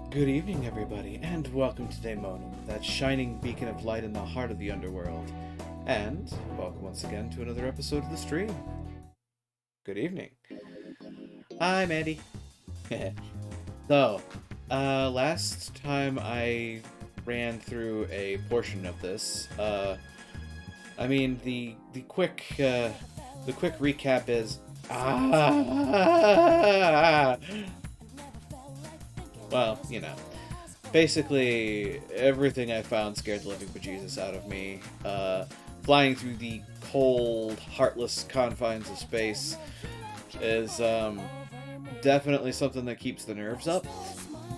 Good evening, everybody, and welcome to Daemonum, that shining beacon of light in the heart of the underworld. And welcome once again to another episode of the stream. Good evening. Hi, Mandy. So, last time I ran through a portion of this, the quick recap is, well, basically everything I found scared the living bejesus out of me. Flying through the cold, heartless confines of space is definitely something that keeps the nerves up,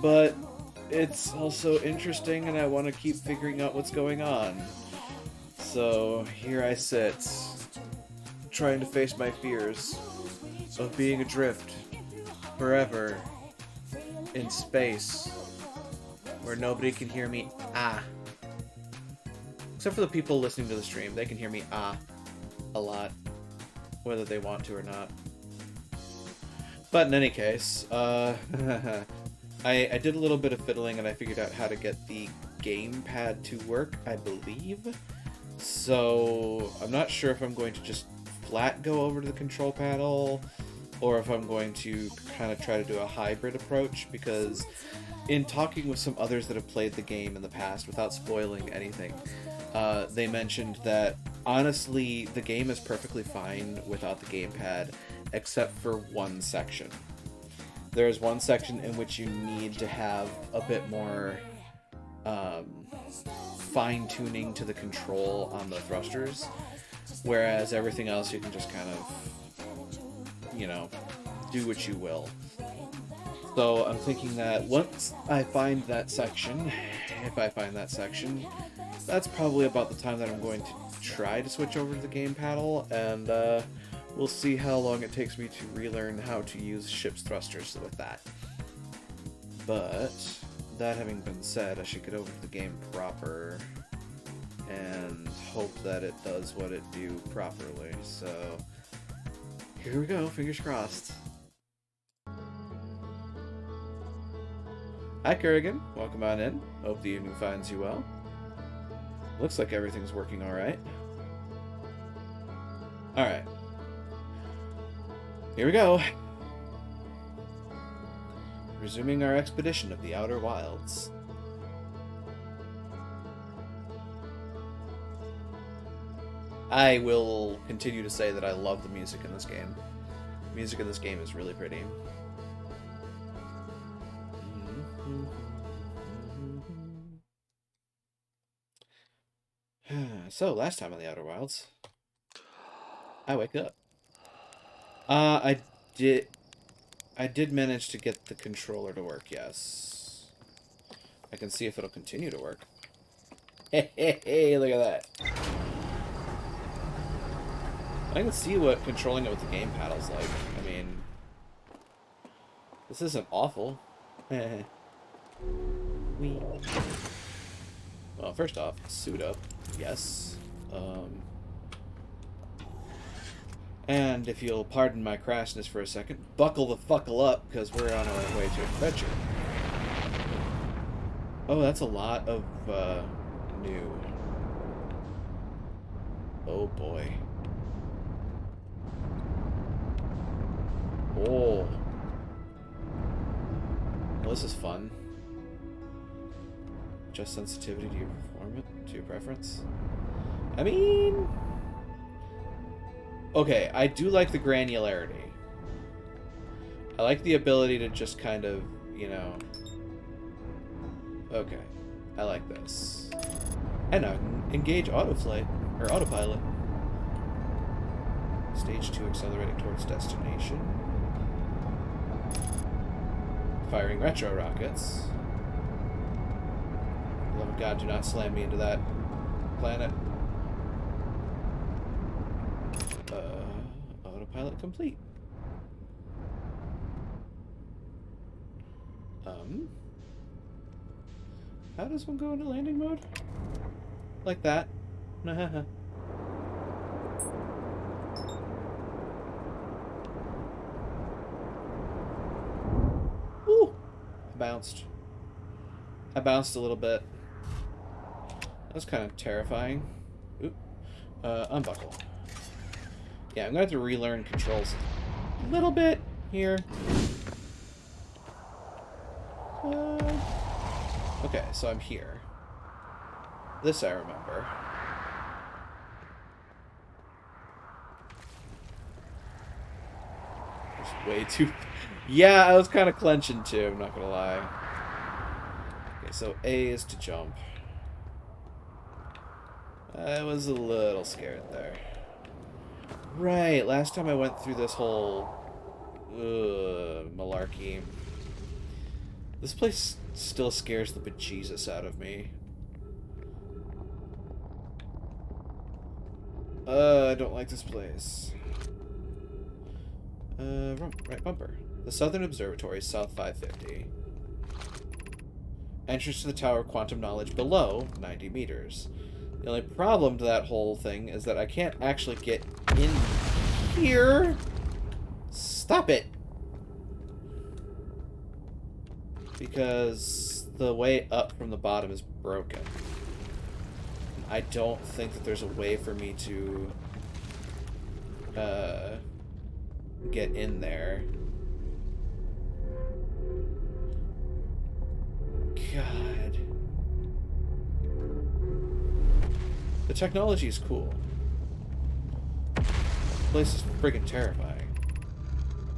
but it's also interesting and I want to keep figuring out what's going on. So here I sit, trying to face my fears of being adrift forever in space where nobody can hear me except for the people listening to the stream. They can hear me a lot, whether they want to or not. But in any case, I did a little bit of fiddling and I figured out how to get the gamepad to work, I believe. So I'm not sure if I'm going to just flat go over to the control panel or if I'm going to kind of try to do a hybrid approach, because in talking with some others that have played the game in the past, without spoiling anything, they mentioned that honestly the game is perfectly fine without the gamepad, except for one section. There is one section in which you need to have a bit more fine-tuning to the control on the thrusters, whereas everything else you can just kind of, do what you will. So I'm thinking that once I find that section, if I find that section, that's probably about the time that I'm going to try to switch over to the game paddle, and we'll see how long it takes me to relearn how to use ship's thrusters with that. But that having been said, I should get over to the game proper and hope that it does what it do properly. So here we go, fingers crossed. Hi Kurrigan, welcome on in. Hope the evening finds you well. Looks like everything's working alright. Alright. Here we go. Resuming our expedition of the Outer Wilds. I will continue to say that I love the music in this game. The music in this game is really pretty. So, last time on the Outer Wilds, I wake up. I did manage to get the controller to work, yes. I can see if it'll continue to work. Hey, look at that. I can see what controlling it with the game paddle's like. I mean, this isn't awful. Wee. Well, first off, suit up. Yes. And if you'll pardon my crassness for a second, buckle the fuckle up, because we're on our way to adventure. Oh, that's a lot of, new. Oh, boy. Oh. Well, this is fun. Adjust sensitivity to your to your preference. I mean, okay, I do like the granularity. I like the ability to just kind of, okay, I like this. And now engage autoflight or autopilot. Stage 2 accelerating towards destination. Firing retro rockets. Love of God, do not slam me into that planet. Autopilot complete. How does one go into landing mode? Like that. Ooh! Bounced. I bounced a little bit. That was kind of terrifying. Oop. Unbuckle. Yeah, I'm gonna have to relearn controls a little bit here. Okay, so I'm here. This I remember. It's way too... Yeah, I was kind of clenching too, I'm not gonna lie. Okay, so A is to jump. I was a little scared there. Right, last time I went through this whole malarkey. This place still scares the bejesus out of me. I don't like this place. Right bumper. The Southern Observatory, South 550. Entrance to the Tower of Quantum Knowledge below 90 meters. The only problem to that whole thing is that I can't actually get in here. Stop it! Because the way up from the bottom is broken. I don't think that there's a way for me to get in there. God. The technology is cool. This place is friggin' terrifying.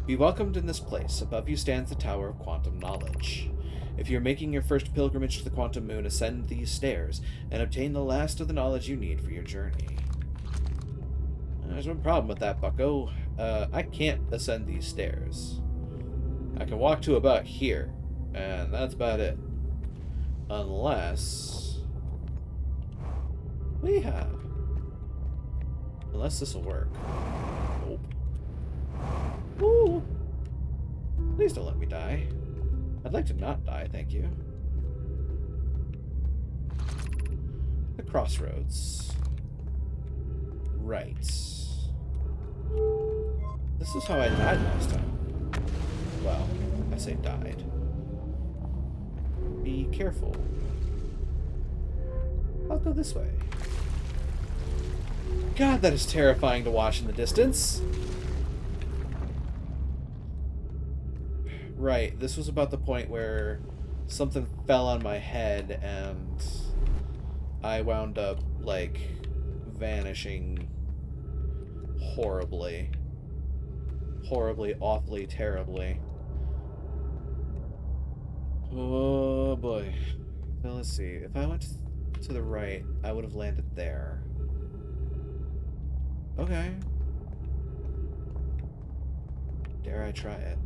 Be welcomed in this place. Above you stands the Tower of Quantum Knowledge. If you're making your first pilgrimage to the Quantum Moon, ascend these stairs and obtain the last of the knowledge you need for your journey. There's one problem with that, bucko. I can't ascend these stairs. I can walk to about here, and that's about it. Unless... Unless this will work. Nope. Ooh. Please don't let me die. I'd like to not die, thank you. The crossroads. Right. This is how I died last time. Well, I say died. Be careful. I'll go this way. God, that is terrifying to watch in the distance. Right, this was about the point where something fell on my head and I wound up, like, vanishing horribly. Horribly, awfully, terribly. Oh, boy. Now, let's see. If I went to the right, I would have landed there. Okay. Dare I try it?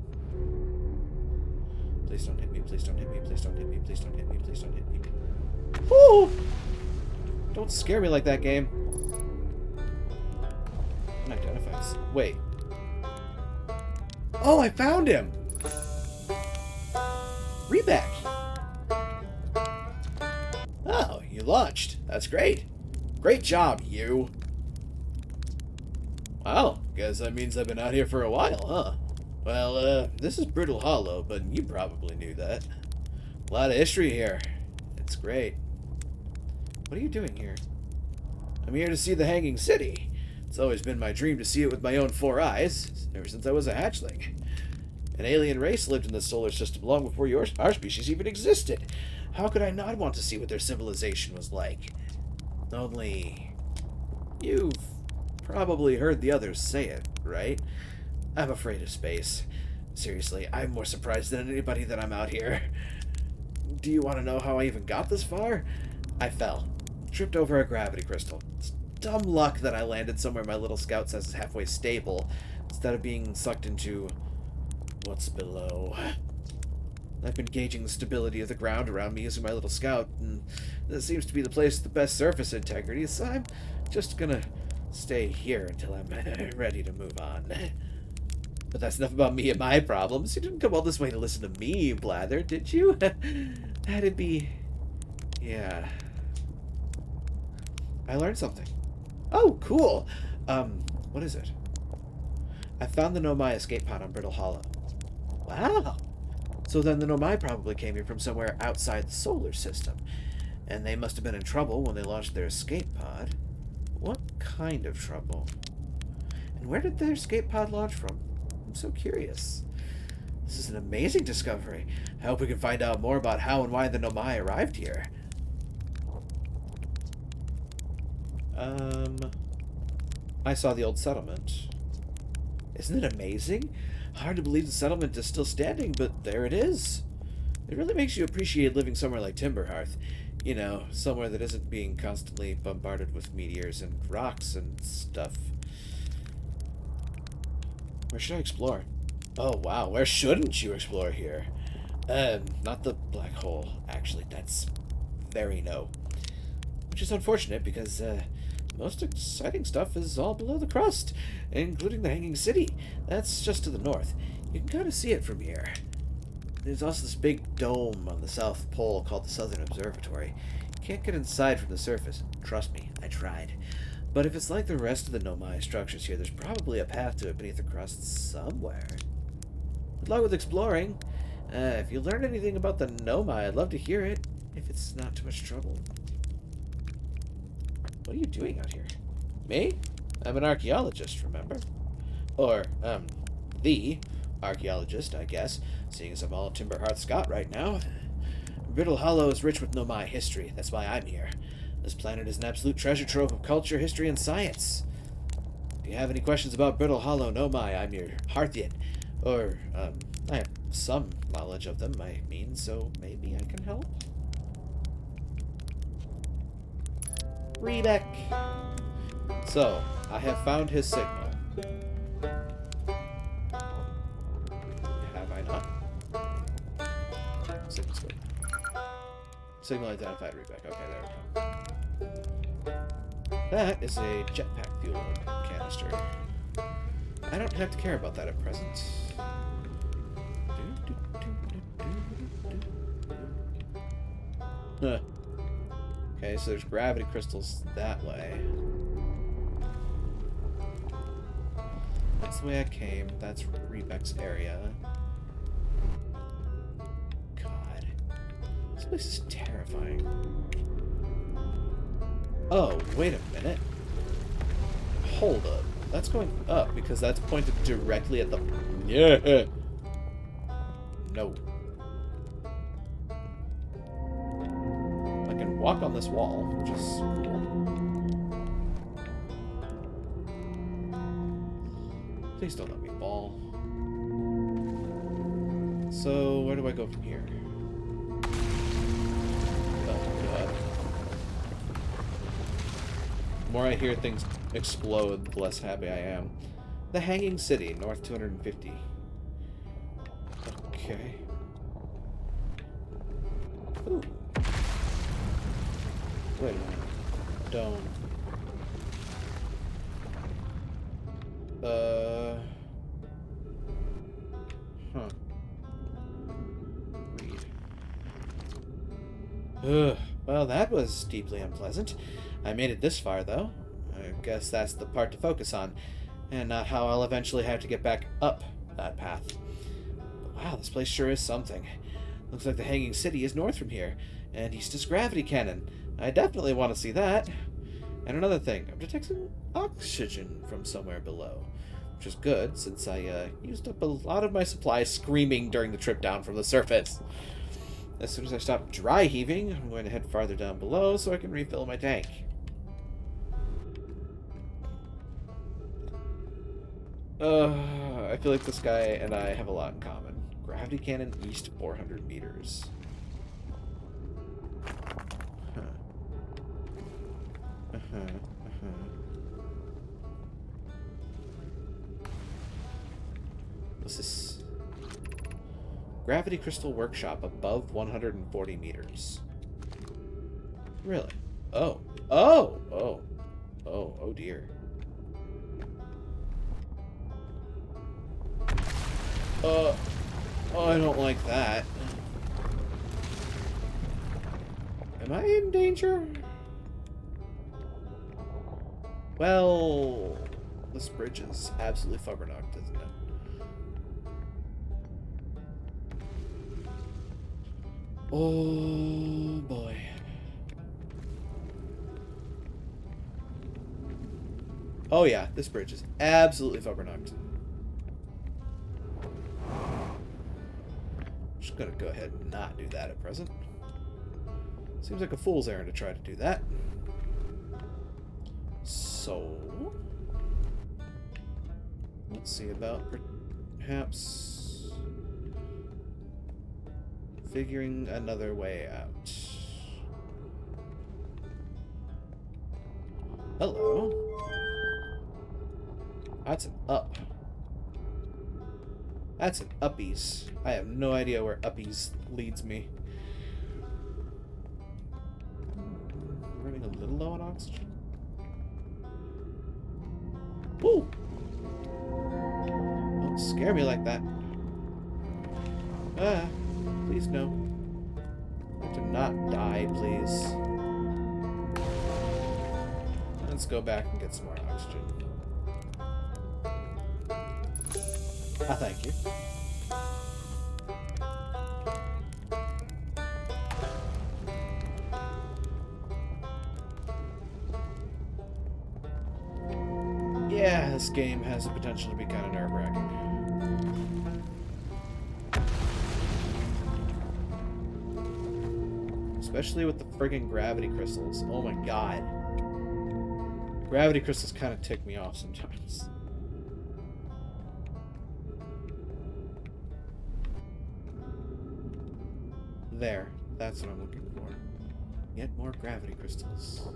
Please don't hit me, please don't hit me, please don't hit me, please don't hit me, please don't hit me. Woo! Don't scare me like that, game. Unidentified. Wait. Oh, I found him! Reback! Oh, you launched. That's great. Great job, you. Wow, guess that means I've been out here for a while, huh? Well, this is Brittle Hollow, but you probably knew that. A lot of history here. It's great. What are you doing here? I'm here to see the Hanging City. It's always been my dream to see it with my own 4 eyes, ever since I was a hatchling. An alien race lived in the solar system long before our species even existed. How could I not want to see what their civilization was like? Only... you've probably heard the others say it, right? I'm afraid of space. Seriously, I'm more surprised than anybody that I'm out here. Do you want to know how I even got this far? I fell. Tripped over a gravity crystal. It's dumb luck that I landed somewhere my little scout says is halfway stable, instead of being sucked into what's below. I've been gauging the stability of the ground around me using my little scout, and this seems to be the place with the best surface integrity, so I'm just gonna stay here until I'm ready to move on. But that's enough about me and my problems. You didn't come all this way to listen to me blather, did you? That'd be... yeah. I learned something. Oh, cool! What is it? I found the Nomai escape pod on Brittle Hollow. Wow! So then the Nomai probably came here from somewhere outside the solar system. And they must have been in trouble when they launched their escape pod. What kind of trouble? And where did their escape pod launch from? I'm so curious. This is an amazing discovery. I hope we can find out more about how and why the Nomai arrived here. I saw the old settlement. Isn't it amazing? Hard to believe the settlement is still standing, but there it is. It really makes you appreciate living somewhere like Timberhearth. You know, somewhere that isn't being constantly bombarded with meteors and rocks and stuff. Where should I explore? Oh, wow. Where shouldn't you explore here? Not the black hole, actually. That's very no. Which is unfortunate because, most exciting stuff is all below the crust, including the Hanging City. That's just to the north. You can kind of see it from here. There's also this big dome on the South Pole called the Southern Observatory. You can't get inside from the surface. Trust me, I tried. But if it's like the rest of the Nomai structures here, there's probably a path to it beneath the crust somewhere. Good luck with exploring. If you learn anything about the Nomai, I'd love to hear it, if it's not too much trouble. What are you doing out here? Me? I'm an archaeologist, remember? Or, the archaeologist, I guess, seeing as I'm all Timberhearth Scott right now. Brittle Hollow is rich with Nomai history. That's why I'm here. This planet is an absolute treasure trove of culture, history, and science. If you have any questions about Brittle Hollow, Nomai, I'm your Hearthian. Or, I have some knowledge of them, I mean, so maybe I can help? Rebeck. So, I have found his signal. Have I not? Signal's good. Signal identified, Rebeck. Okay, there we go. That is a jetpack fuel canister. I don't have to care about that at present. Huh. Okay, so there's gravity crystals that way. That's the way I came. That's Rebeck's area. God. This place is terrifying. Oh, wait a minute. Hold up. That's going up because that's pointed directly at the... Yeah! No. I can walk on this wall, which is cool. Please don't let me fall. So, where do I go from here? Oh, God. The more I hear things explode, the less happy I am. The Hanging City, north 250. Okay. Ooh. Wait a minute. Dome. Huh. Read. Ugh. Well, that was deeply unpleasant. I made it this far, though. I guess that's the part to focus on, and not how I'll eventually have to get back up that path. But wow, this place sure is something. Looks like the Hanging City is north from here, and east is Gravity Cannon. I definitely want to see that. And another thing, I'm detecting oxygen from somewhere below, which is good, since I used up a lot of my supplies screaming during the trip down from the surface. As soon as I stop dry heaving, I'm going to head farther down below so I can refill my tank. I feel like this guy and I have a lot in common. Gravity Cannon east 400 meters. What's this? Gravity Crystal Workshop above 140 meters. Really? Oh. Oh! Oh. Oh, oh dear. Oh, I don't like that. Am I in danger? Well, this bridge is absolutely fubbernucked, isn't it? Oh boy. Oh yeah, this bridge is absolutely fucking. Just gonna go ahead and not do that at present. Seems like a fool's errand to try to do that. So, let's see about perhaps figuring another way out. Hello. That's an up. That's an uppies. I have no idea where uppies leads me. I'm running a little low on oxygen. Woo! Don't scare me like that. Ah, please no. Do not die, please. Let's go back and get some more oxygen. Ah, thank you. Yeah, this game has the potential to be kind of nerve-wracking. Especially with the friggin' gravity crystals. Oh my god. Gravity crystals kind of tick me off sometimes. There. That's what I'm looking for. Yet more gravity crystals.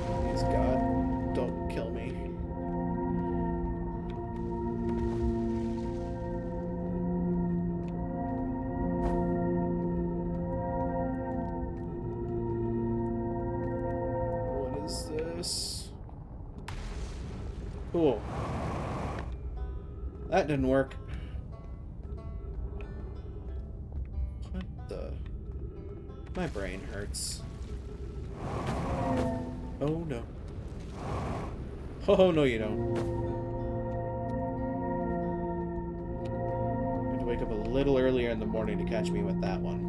Please, God, don't kill me. What is this? Cool. That didn't work. What the? My brain hurts. Oh no. Oh no, you don't. I had to wake up a little earlier in the morning to catch me with that one.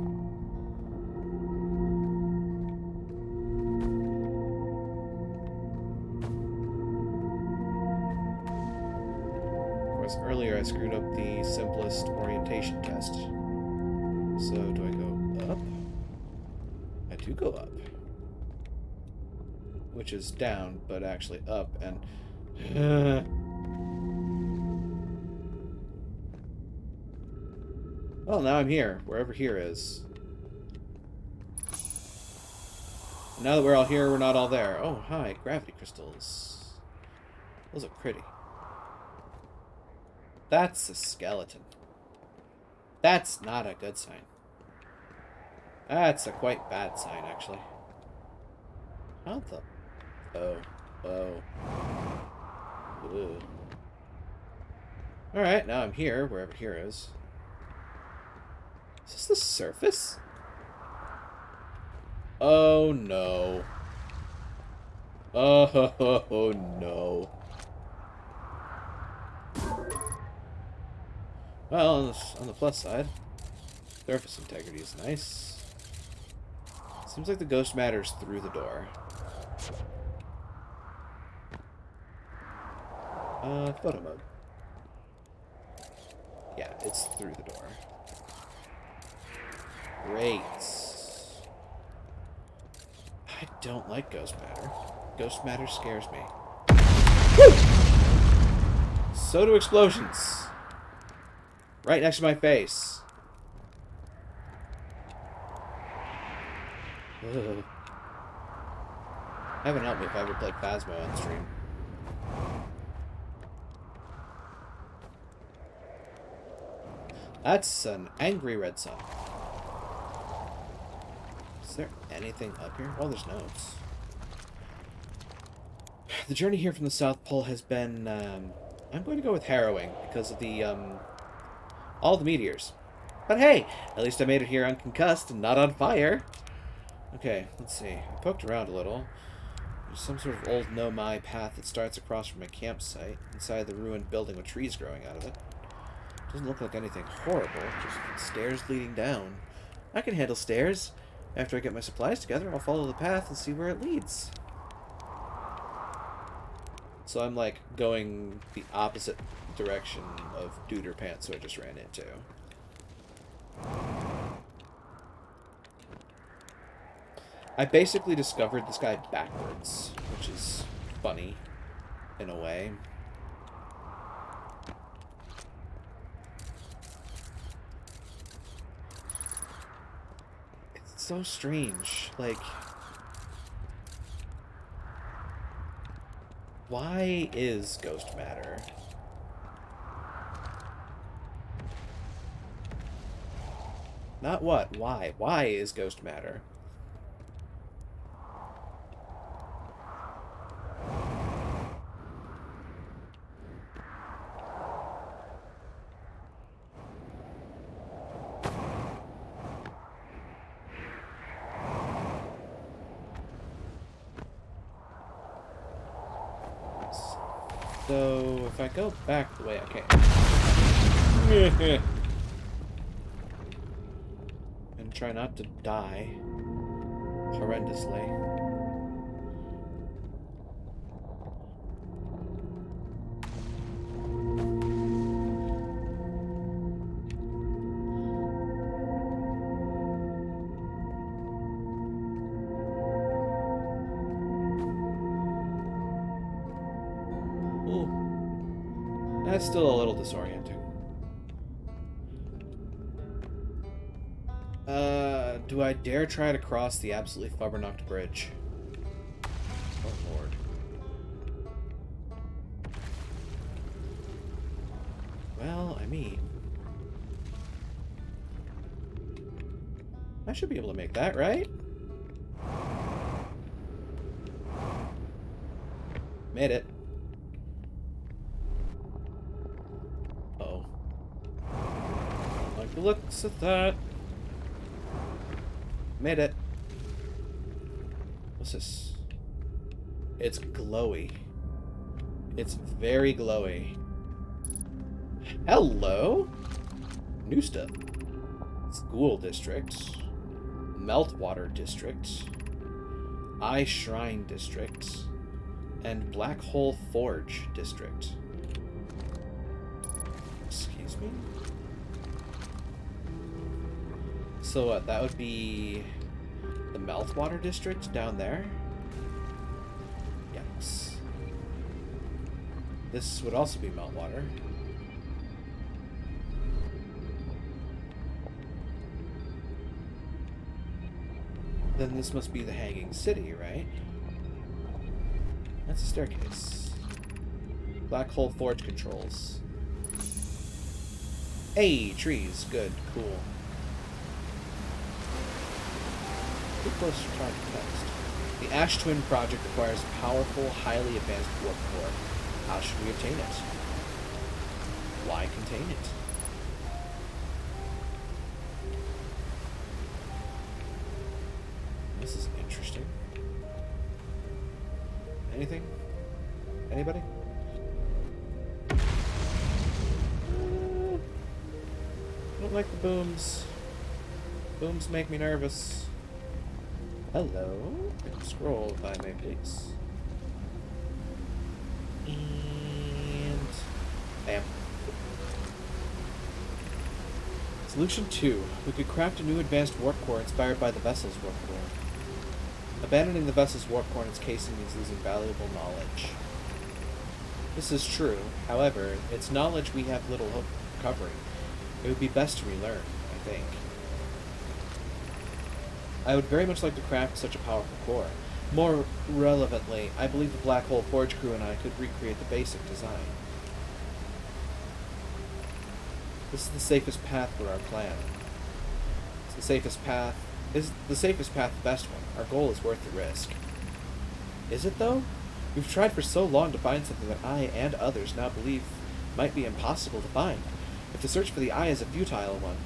Earlier I screwed up the simplest orientation test. So do I go up? I do go up. Which is down, but actually up, and... Well, now I'm here, wherever here is. Now that we're all here, we're not all there. Oh, hi, gravity crystals. Those are pretty. That's a skeleton. That's not a good sign. That's a quite bad sign, actually. How the... Oh. Oh. Ugh. Alright, now I'm here, wherever here is. Is this the surface? Oh, no. Oh, no. Well, on the plus side, surface integrity is nice. Seems like the ghost matter's through the door. Photo mode. Yeah, it's through the door. Great. I don't like ghost matter. Ghost matter scares me. Woo! So do explosions. Right next to my face. Ugh. Heaven help me if I ever played Phasmo on stream. That's an angry red sun. Is there anything up here? Oh, there's notes. The journey here from the South Pole has been, I'm going to go with harrowing because of the, all the meteors. But hey, at least I made it here unconcussed and not on fire. Okay, let's see. I poked around a little. There's some sort of old Nomai path that starts across from a campsite, inside the ruined building with trees growing out of it. Doesn't look like anything horrible, just stairs leading down. I can handle stairs. After I get my supplies together, I'll follow the path and see where it leads. So I'm like going the opposite direction of Duder Pants, who I just ran into. I basically discovered this guy backwards, which is funny in a way. It's so strange. Like, why is ghost matter? Not what, why? Why is ghost matter? So, if I go back the way I came... and try not to die horrendously. That's still a little disorienting. Do I dare try to cross the absolutely flubberknocked bridge? Oh lord. Well, I mean... I should be able to make that, right? Made it. Uh-oh. Like the looks of that. Made it. What's this? It's glowy. It's very glowy. Hello? New stuff. School District. Meltwater District. Eye Shrine District. And Black Hole Forge District. Excuse me? So what, that would be the Meltwater District down there? Yikes. This would also be Meltwater. Then this must be the Hanging City, right? That's a staircase. Black Hole Forge controls. Hey, trees. Good. Cool. Too close to trying to text. The Ash Twin project requires a powerful, highly advanced warp core. How should we obtain it? Why contain it? This is interesting. Anything? Anybody? I don't like the booms. Booms make me nervous. Hello? Scroll if I may, please. And... bam. Solution 2. We could craft a new advanced warp core inspired by the vessel's warp core. Abandoning the vessel's warp core in its casing means losing valuable knowledge. This is true. However, it's knowledge we have little hope of recovering. It would be best to relearn, I think. I would very much like to craft such a powerful core. More relevantly, I believe the Black Hole Forge crew and I could recreate the basic design. This is the safest path for our plan. It's the safest path. Is the safest path the best one? Our goal is worth the risk. Is it, though? We've tried for so long to find something that I and others now believe might be impossible to find. If the search for the eye is a futile one,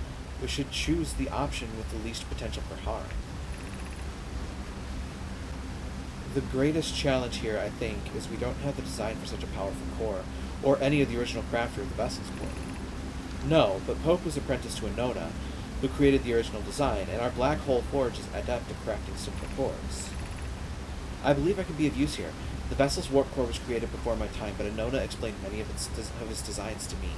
we should choose the option with the least potential for harm. The greatest challenge here, I think, is we don't have the design for such a powerful core, or any of the original crafter of the vessel's core. No, but Pope was apprenticed to a Nona, who created the original design, and our Black Hole Forge is adept at crafting simpler cores. I believe I can be of use here. The vessel's warp core was created before my time, but a Nona explained many of his designs to me.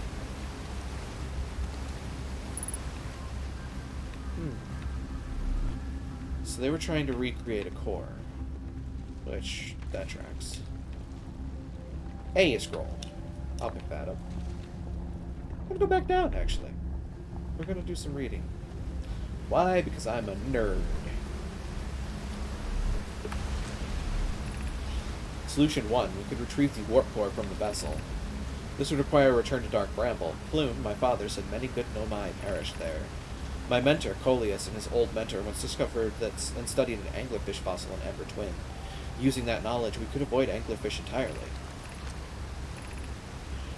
So they were trying to recreate a core. Which, that tracks. Hey, a scroll. I'll pick that up. I'm gonna go back down, actually. We're gonna do some reading. Why? Because I'm a nerd. Solution 1. We could retrieve the warp core from the vessel. This would require a return to Dark Bramble. Plume, my father, said many good Nomai perished there. My mentor, Coleus, and his old mentor once discovered and studied an anglerfish fossil in Ember Twin. Using that knowledge, we could avoid anglerfish entirely.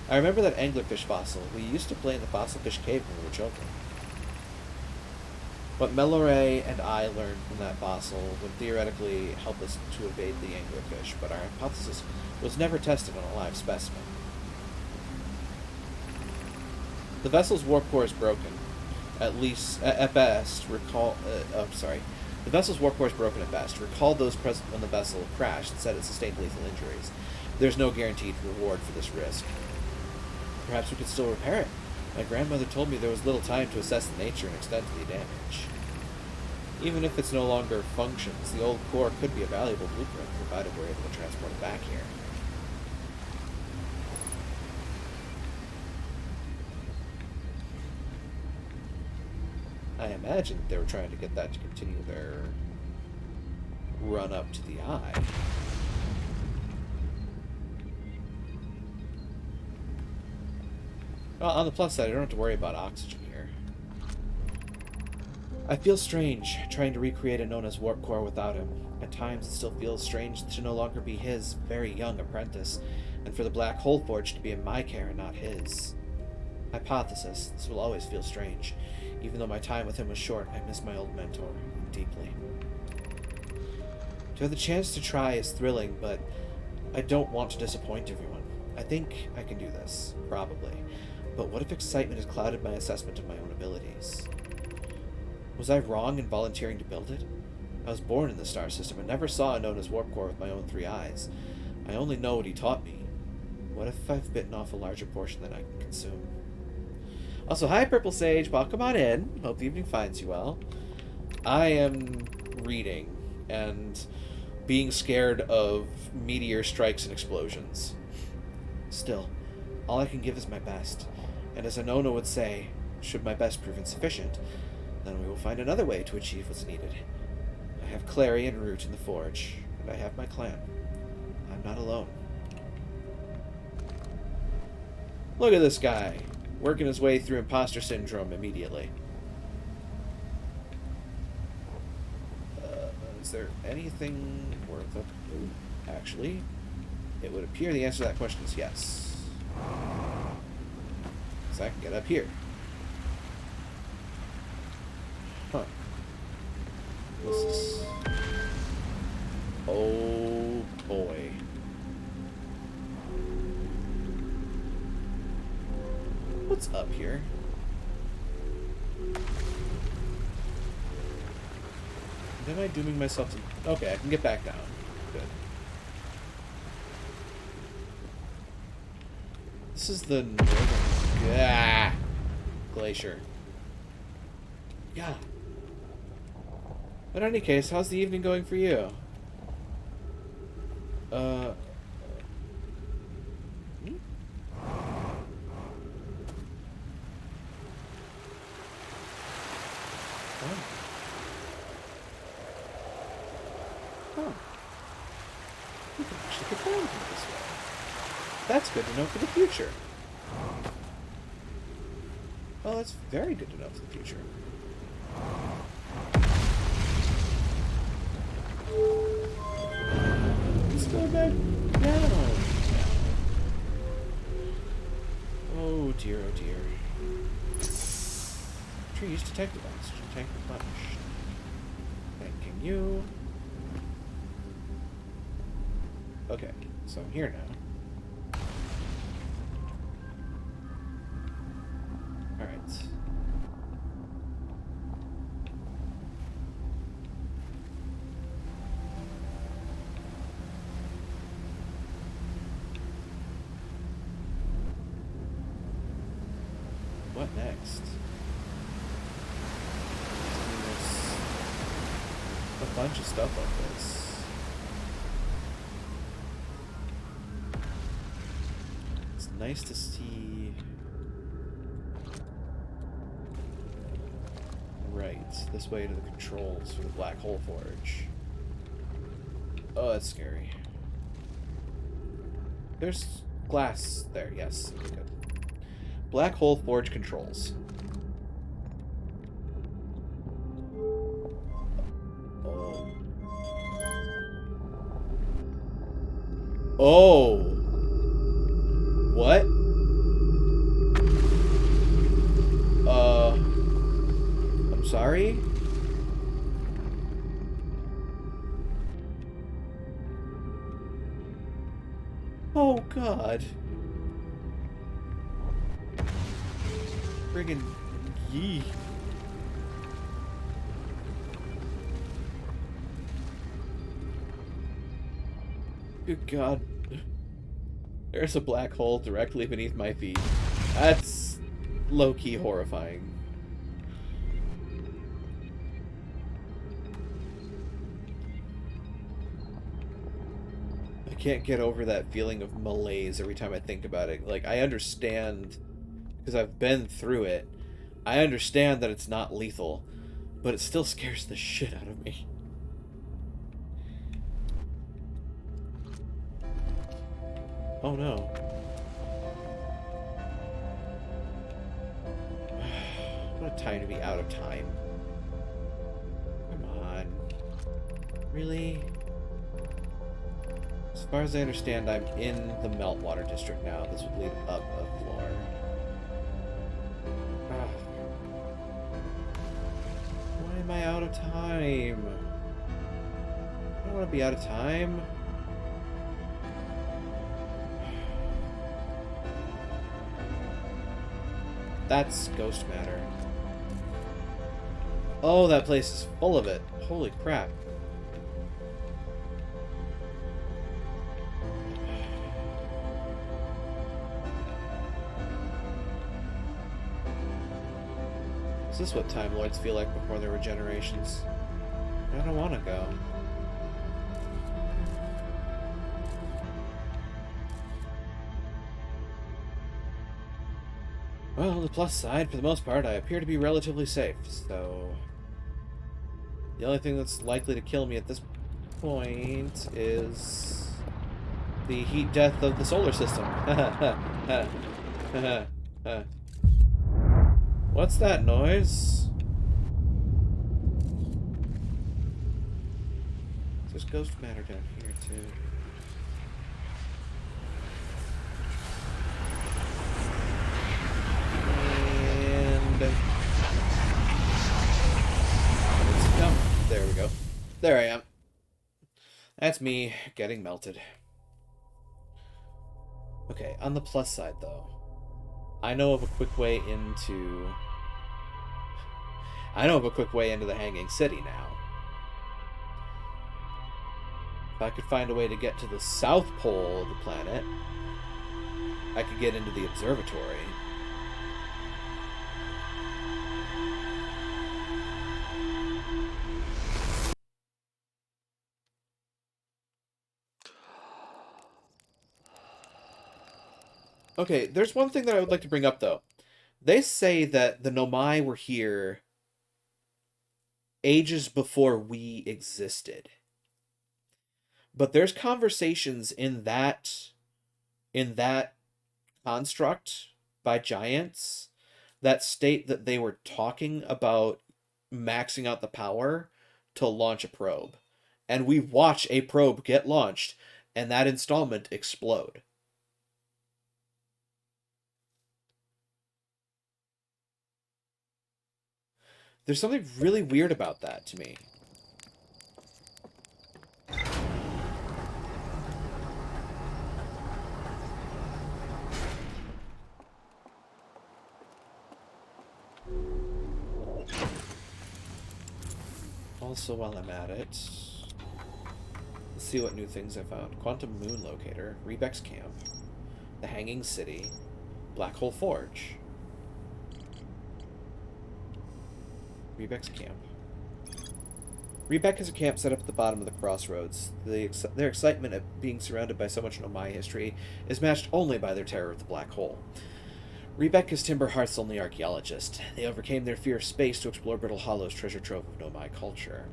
I remember that anglerfish fossil. We used to play in the fossil fish cave when we were children. What Meloray and I learned from that fossil would theoretically help us to evade the anglerfish, but our hypothesis was never tested on a live specimen. The vessel's warp core is broken. At best, The vessel's warp core is broken at best. Recall those present when the vessel crashed and said it sustained lethal injuries. There's no guaranteed reward for this risk. Perhaps we could still repair it. My grandmother told me there was little time to assess the nature and extent of the damage. Even if it's no longer functions, the old core could be a valuable blueprint, provided we're able to transport it back here. I imagine they were trying to get that to continue their run up to the eye. Well, on the plus side, I don't have to worry about oxygen here. I feel strange trying to recreate a Nona's warp core without him. At times, it still feels strange to no longer be his very young apprentice, and for the Black Hole Forge to be in my care and not his. Hypothesis, this will always feel strange. Even though my time with him was short, I miss my old mentor deeply. To have the chance to try is thrilling, but I don't want to disappoint everyone. I think I can do this, probably. But what if excitement has clouded my assessment of my own abilities? Was I wrong in volunteering to build it? I was born in the star system and never saw a Nona's warp core with my own 3 eyes. I only know what he taught me. What if I've bitten off a larger portion than I can consume? Also, hi Purple Sage, welcome on in. Hope the evening finds you well. I am reading and being scared of meteor strikes and explosions. Still, all I can give is my best. And as Anona would say, should my best prove insufficient, then we will find another way to achieve what's needed. I have Clary and Root in the Forge, and I have my clan. I'm not alone. Look at this guy, working his way through imposter syndrome immediately. Is there anything worth it? Actually, it would appear the answer to that question is yes. Because I can get up here. Huh. This is... Oh boy. What's up here? Am I dooming myself to... Okay, I can get back down. Good. This is the northern... Yeah. Glacier. Yeah. But in any case, how's the evening going for you? Hmm? Oh. Huh. We can actually get down from this way. That's good to know for the future. Well, that's very good to know for the future. Let's go back down. Oh dear, oh dear. Trees detected oxygen tank replenished. Thanking you. Okay, so I'm here now. Alright. What next? There's a bunch of stuff like this. It's nice to see. Right, this way to the controls for the Black Hole Forge. Oh, that's scary. There's glass there, yes. Okay, good. Black Hole Forge controls. Oh. Oh! What? I'm sorry? Oh, God. Friggin' yee. Good God. There's a black hole directly beneath my feet. That's low-key horrifying. I can't get over that feeling of malaise every time I think about it. Like, I understand, because I've been through it, I understand that it's not lethal, but it still scares the shit out of me. Oh no. What a time to be out of time. Come on. Really? As far as I understand, I'm in the Meltwater District now. This would lead up a floor. Why am I out of time? I don't want to be out of time. That's ghost matter. Oh, that place is full of it. Holy crap. Is this what Time Lords feel like before their regenerations? I don't want to go. Well, on the plus side, for the most part, I appear to be relatively safe, so... The only thing that's likely to kill me at this point is... the heat death of the solar system. What's that noise? There's ghost matter down here, too. There we go. There I am. That's me getting melted. Okay, on the plus side, though, I know of a quick way into... the Hanging City now. If I could find a way to get to the south pole of the planet, I could get into the observatory. Okay, there's one thing that I would like to bring up, though. They say that the Nomai were here ages before we existed. But there's conversations in that construct by giants that state that they were talking about maxing out the power to launch a probe. And we watch a probe get launched and that installment explode. There's something really weird about that to me. Also, while I'm at it, let's see what new things I found. Quantum Moon Locator, Rebek's Camp, the Hanging City, Black Hole Forge, Rebek's Camp. Rebek is a camp set up at the bottom of the crossroads. Their excitement at being surrounded by so much Nomai history is matched only by their terror of the black hole. Rebek is Timberhearth's only archaeologist. They overcame their fear of space to explore Brittle Hollow's treasure trove of Nomai culture.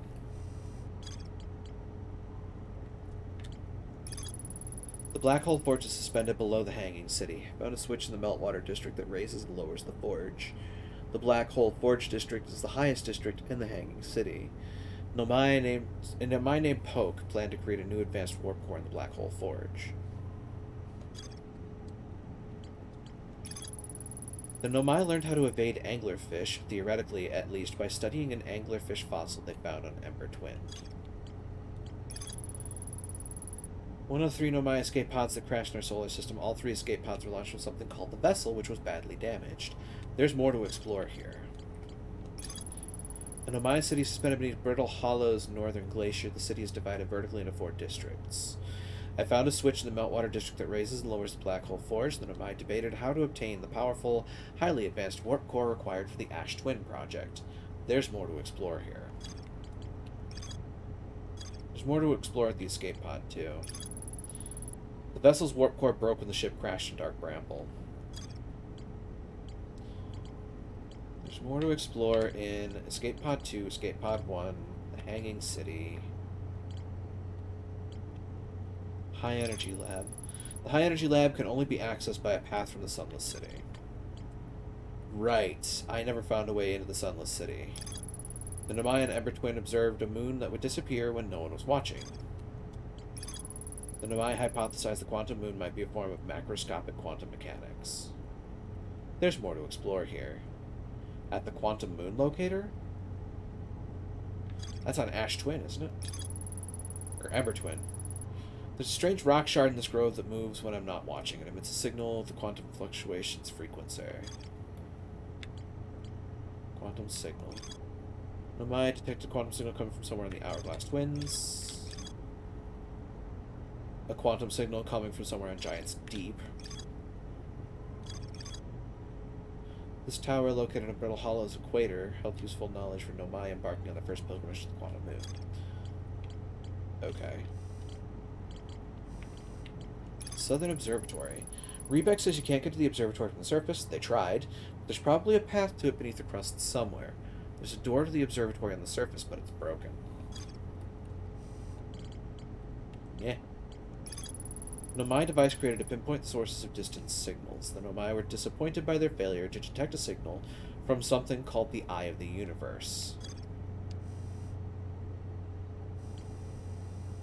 The Black Hole Forge is suspended below the Hanging City. Found a switch in the Meltwater District that raises and lowers the forge. The Black Hole Forge District is the highest district in the Hanging City. Nomai named Poke planned to create a new advanced warp core in the Black Hole Forge. The Nomai learned how to evade anglerfish, theoretically at least, by studying an anglerfish fossil they found on Ember Twin. One of the 3 Nomai escape pods that crashed in our solar system, all 3 escape pods were launched from something called the Vessel, which was badly damaged. There's more to explore here. The Nomai city is suspended beneath Brittle Hollow's northern glacier. The city is divided vertically into 4 districts. I found a switch in the Meltwater District that raises and lowers the Black Hole Forge. The Nomai debated how to obtain the powerful, highly advanced warp core required for the Ash Twin project. There's more to explore here. There's more to explore at the escape pod, too. The vessel's warp core broke when the ship crashed in Dark Bramble. There's more to explore in Escape Pod 2, Escape Pod 1, the Hanging City, High Energy Lab. The High Energy Lab can only be accessed by a path from the Sunless City. Right. I never found a way into the Sunless City. The Nomai and Ember Twin observed a moon that would disappear when no one was watching. The Nomai hypothesized the quantum moon might be a form of macroscopic quantum mechanics. There's more to explore here. At the Quantum Moon Locator? That's on Ash Twin, isn't it? Or Ember Twin. There's a strange rock shard in this grove that moves when I'm not watching it. Emits a signal of the quantum fluctuations frequency. Quantum signal. Nomai detected a quantum signal coming from somewhere in the Hourglass Twins. A quantum signal coming from somewhere on Giant's Deep. This tower, located on Brittle Hollow's equator, held useful knowledge for Nomai embarking on the first pilgrimage to the Quantum Moon. Okay. Southern Observatory. Rebek says you can't get to the observatory from the surface. They tried. There's probably a path to it beneath the crust somewhere. There's a door to the observatory on the surface, but it's broken. Yeah. Nomai device created to pinpoint the sources of distant signals. The Nomai were disappointed by their failure to detect a signal from something called the Eye of the Universe.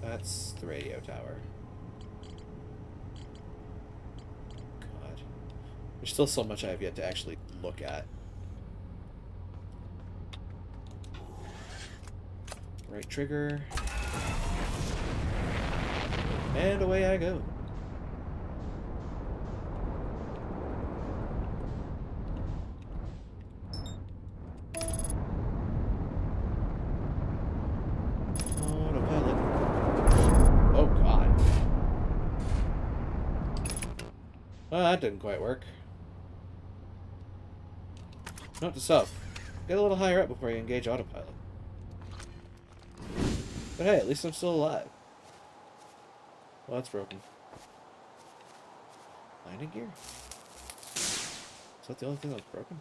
That's the radio tower. God. There's still so much I have yet to actually look at. Right trigger. And away I go. Autopilot. Oh god. Well, that didn't quite work. Note to self. Get a little higher up before you engage autopilot. But hey, at least I'm still alive. Well, that's broken. Landing gear? Is that the only thing that's broken?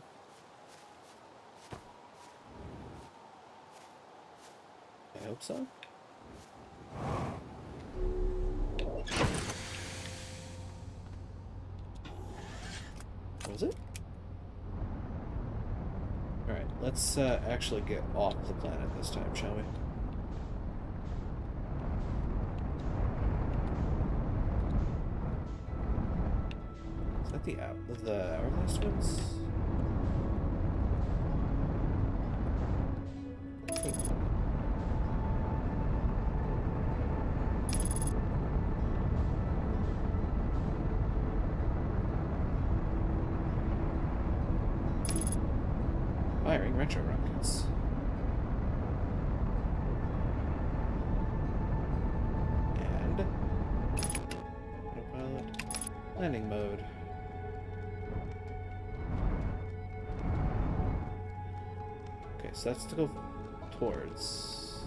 I hope so. Was it? Alright, let's actually get off the planet this time, shall we? Is that the Hourglass Twins? Firing retro rockets. Landing mode. Okay, so that's to go towards.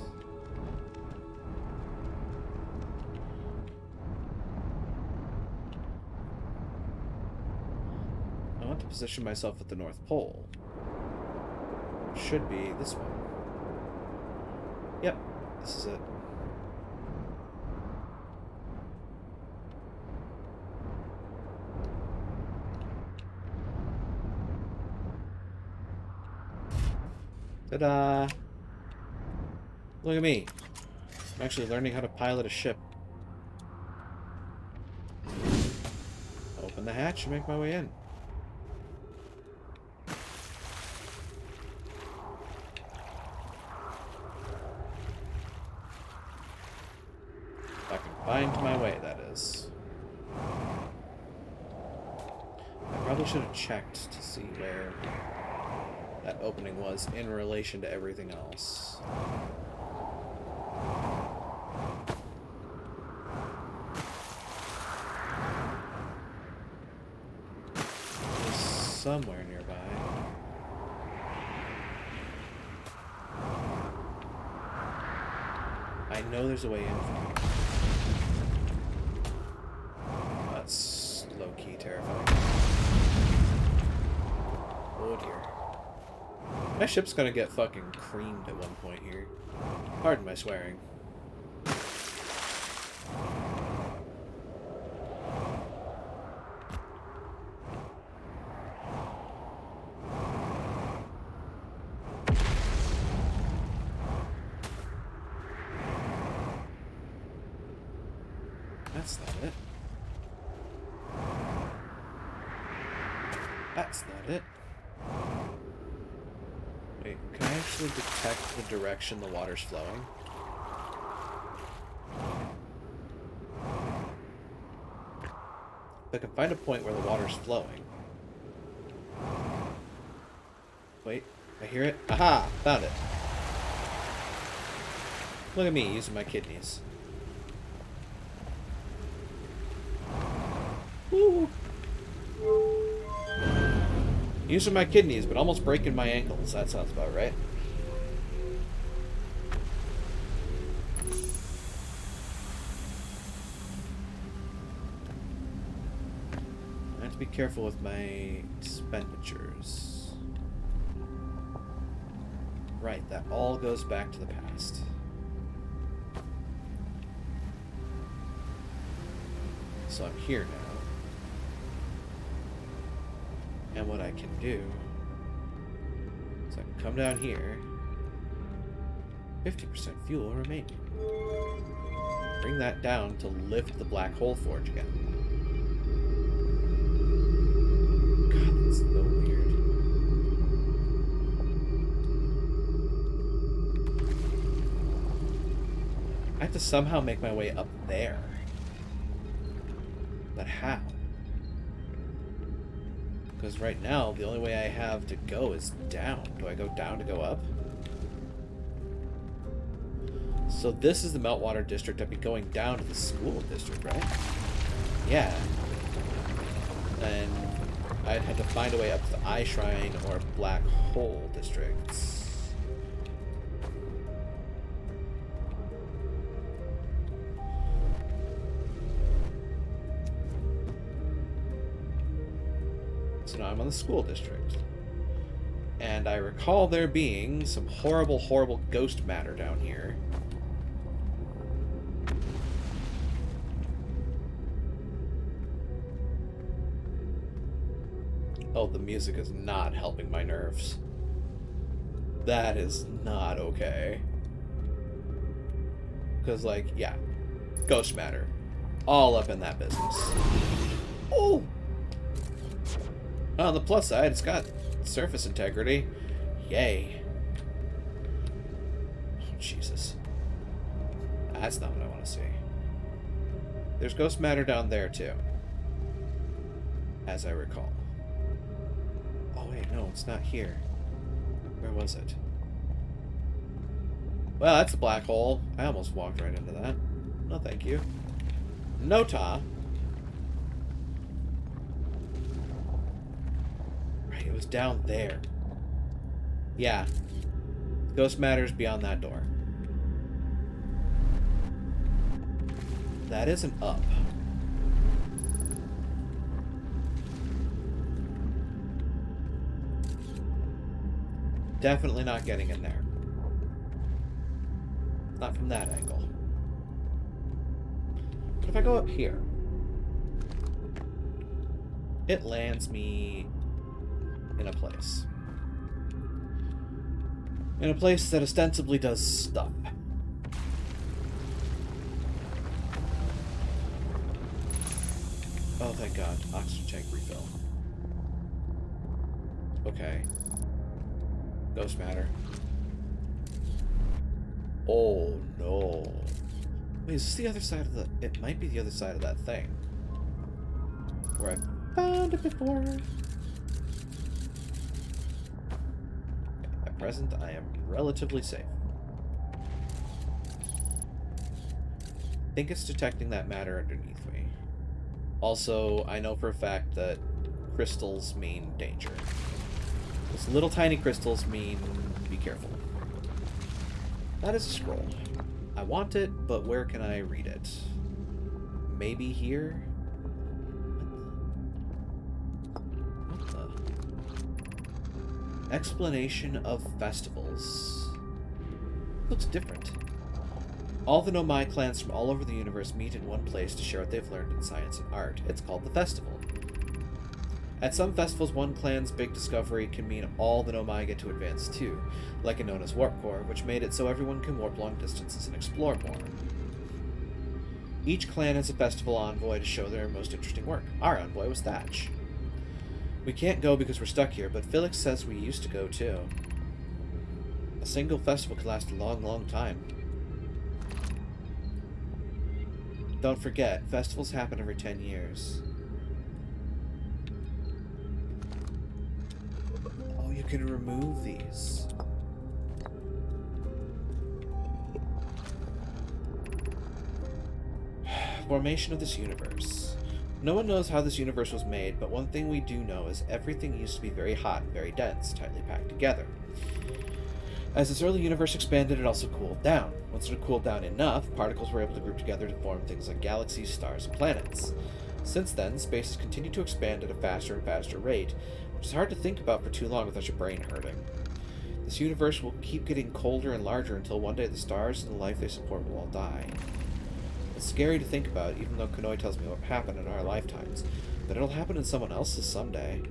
I want to position myself at the North Pole. Should be this one. Yep, this is it. Ta-da! Look at me. I'm actually learning how to pilot a ship. Open the hatch and make my way in. If I can find my way, that is. I probably should have checked to see where that opening was in relation to everything else. It's somewhere nearby. I know there's a way in from here. That's low-key terrifying. Oh dear. My ship's gonna get fucking creamed at one point here. Pardon my swearing. That's not it. That's not it. Wait, can I actually detect the direction the water's flowing? If I can find a point where the water's flowing. Wait, I hear it. Aha! Found it. Look at me using my kidneys. Woo! Using my kidneys, but almost breaking my ankles. That sounds about right. I have to be careful with my expenditures. Right, that all goes back to the past. So I'm here now. And what I can do is I can come down here. 50% fuel remaining. Bring that down to lift the black hole forge again. God, that's so weird. I have to somehow make my way up there. But how? Because right now, the only way I have to go is down. Do I go down to go up? So this is the Meltwater District. I'd be going down to the school district, right? Yeah. And I'd have to find a way up to the Eye Shrine or Black Hole districts. So now I'm on the school district. And I recall there being some horrible, horrible ghost matter down here. Oh, the music is not helping my nerves. That is not okay. Because, like, yeah. Ghost matter. All up in that business. Oh! On the plus side, it's got surface integrity. Yay. Oh, Jesus. That's not what I want to see. There's ghost matter down there, too. As I recall. Oh, wait, no, it's not here. Where was it? Well, that's a black hole. I almost walked right into that. No, thank you. No, Ta. was down there. Yeah. Ghost matter's beyond that door. That is an up. Definitely not getting in there. Not from that angle. But if I go up here, it lands me in a place. In a place that ostensibly does stuff. Oh, thank God. Oxygen tank refill. Okay. Ghost matter. Oh, no. Wait, is this the other side of the... It might be the other side of that thing. Where I found it before. At present, I am relatively safe. I think it's detecting that matter underneath me. Also, I know for a fact that crystals mean danger. Those little tiny crystals mean be careful. That is a scroll. I want it, but where can I read it? Maybe here? What the? Explanation of festivals. Looks different. All the Nomai clans from all over the universe meet in one place to share what they've learned in science and art. It's called the festival. At some festivals, one clan's big discovery can mean all the Nomai get to advance too, like in Nona's Warp Core, which made it so everyone can warp long distances and explore more. Each clan has a festival envoy to show their most interesting work. Our envoy was Thatch. We can't go because we're stuck here, but Felix says we used to go too. A single festival could last a long, long time. Don't forget, festivals happen every 10 years. Oh, you can remove these. Formation of this universe. No one knows how this universe was made, but one thing we do know is everything used to be very hot and very dense, tightly packed together. As this early universe expanded, it also cooled down. Once it had cooled down enough, particles were able to group together to form things like galaxies, stars, and planets. Since then, space has continued to expand at a faster and faster rate, which is hard to think about for too long without your brain hurting. This universe will keep getting colder and larger until one day the stars and the life they support will all die. It's scary to think about, even though Konoe tells me what happened in our lifetimes, but it'll happen in someone else's someday.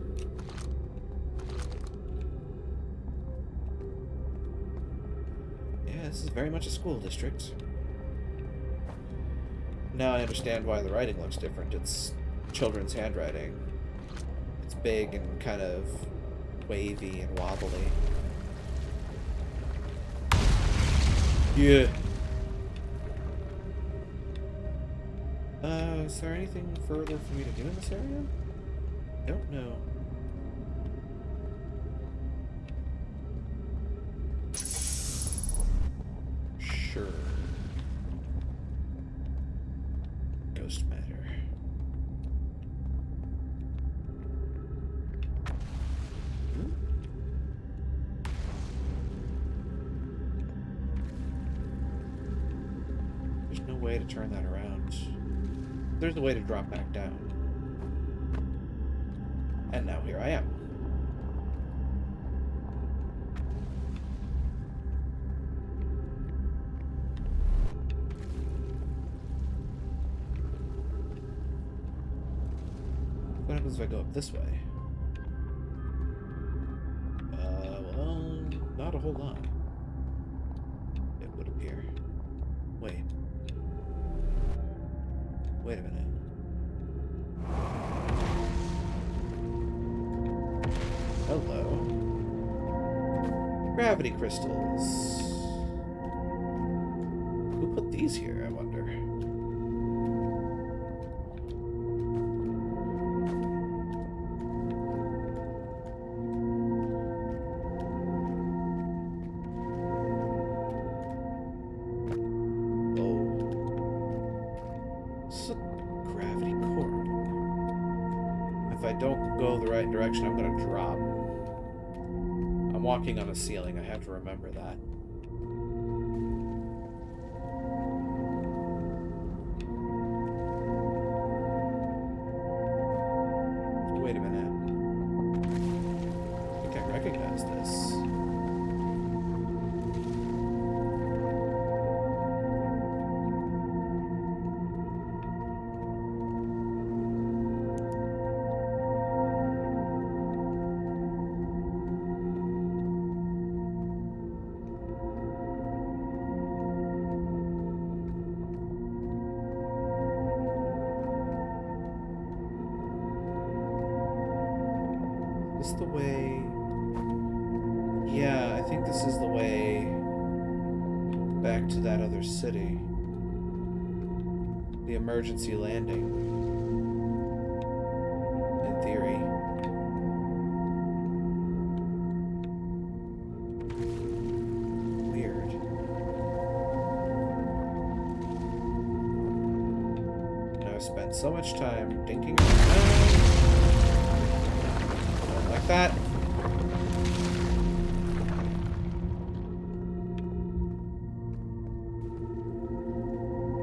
This is very much a school district. Now I understand why the writing looks different. It's children's handwriting. It's big and kind of wavy and wobbly. Yeah. Is there anything further for me to do in this area? Don't know. Sure. Ghost matter. There's no way to turn that around. There's a way to drop back down. And now here I am. What happens if I go up this way? Well, not a whole lot. It would appear. Wait. Wait a minute. Hello. Gravity crystals. Who put these here, I wonder? If I don't go the right direction, I'm gonna drop. walking on a ceiling. I have to remember that. Wait a minute. I think I recognize this. Is this the way? Yeah, I think this is the way back to that other city. The emergency landing. In theory. Weird. And I've spent so much time thinking around. Like that.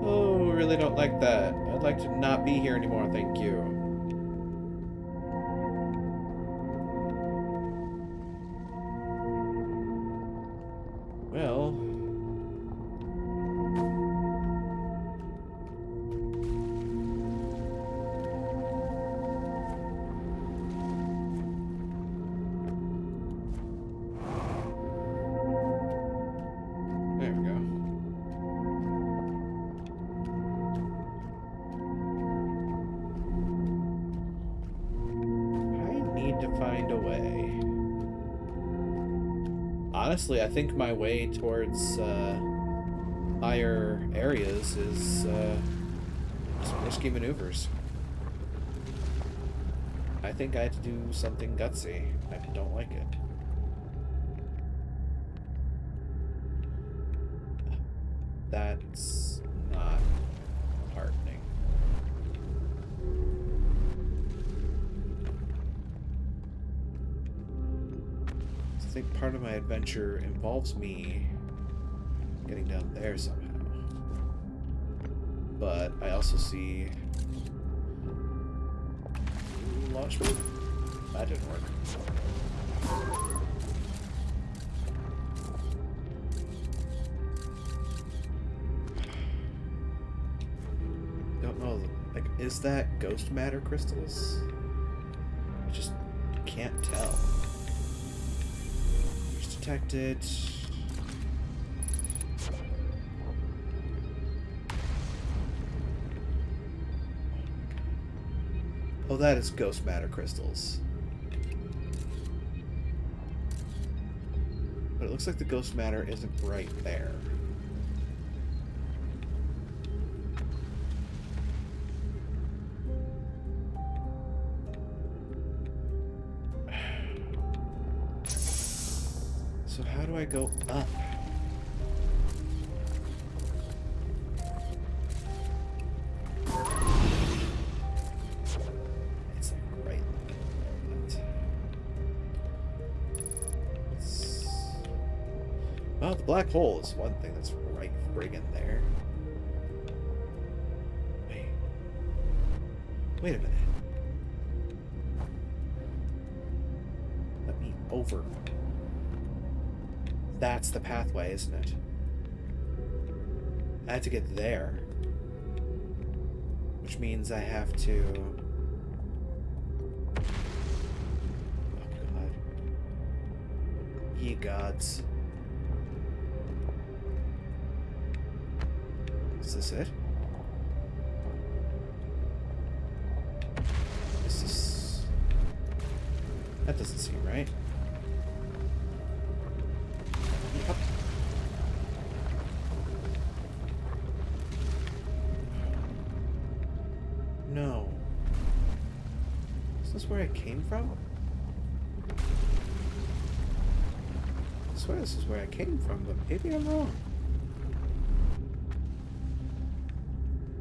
Oh, really don't like that. I'd like to not be here anymore, thank you. Well... There we go. I need to find a way. Honestly, I think my way towards higher areas is some risky maneuvers. I think I had to do something gutsy. I don't like it. That's not heartening. I think part of my adventure involves me getting down there somehow. But I also see... launch mode? That didn't work. Don't know, like, is that ghost matter crystals? I just can't tell. Just detected. Oh, that is ghost matter crystals. But it looks like the ghost matter isn't right there. So how do I go up? It's like right in the middle of that. Well, the black hole is one thing that's right friggin' there. Wait a minute. Let me over. That's the pathway, isn't it? I have to get there. Which means I have to... Oh god. Ye gods. Is this it? Is this... That doesn't seem right. Yep. No. Is this where I came from? I swear this is where I came from, but maybe I'm wrong.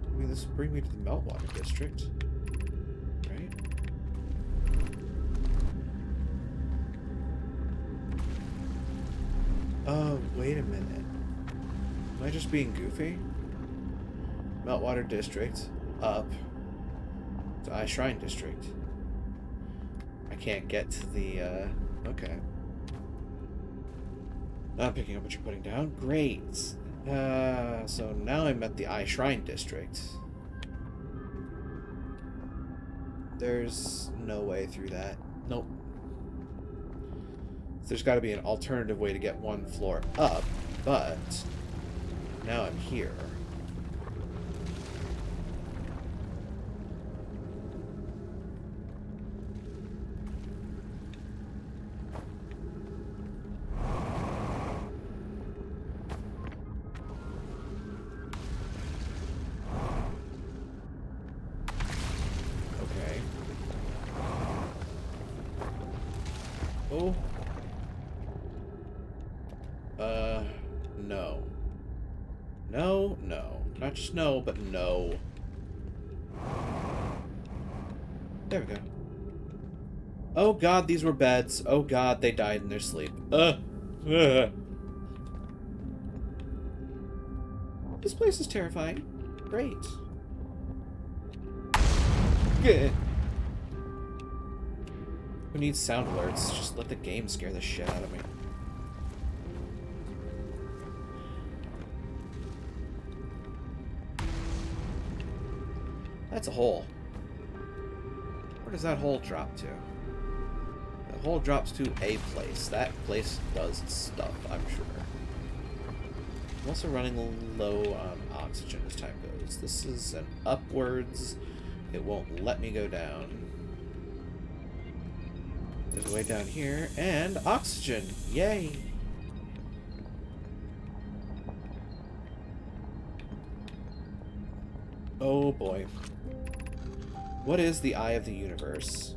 I mean, this will bring me to the Meltwater District. Right? Oh, wait a minute. Am I just being goofy? Meltwater District. Up. To Eye Shrine District. I can't get to the, okay. I'm picking up what you're putting down. Great. So now I'm at the Eye Shrine District. There's no way through that. Nope. There's got to be an alternative way to get one floor up, but now I'm here. Okay. Oh. No. No, no. Not just no, but no. There we go. Oh god, these were beds. Oh god, they died in their sleep. This place is terrifying. Great. Good. Who needs sound alerts? Just let the game scare the shit out of me. That's a hole. Where does that hole drop to? The hole drops to a place. That place does stuff, I'm sure. I'm also running low on oxygen as time goes. This is an upwards. It won't let me go down. There's a way down here. And oxygen! Yay! Oh boy. What is the Eye of the Universe?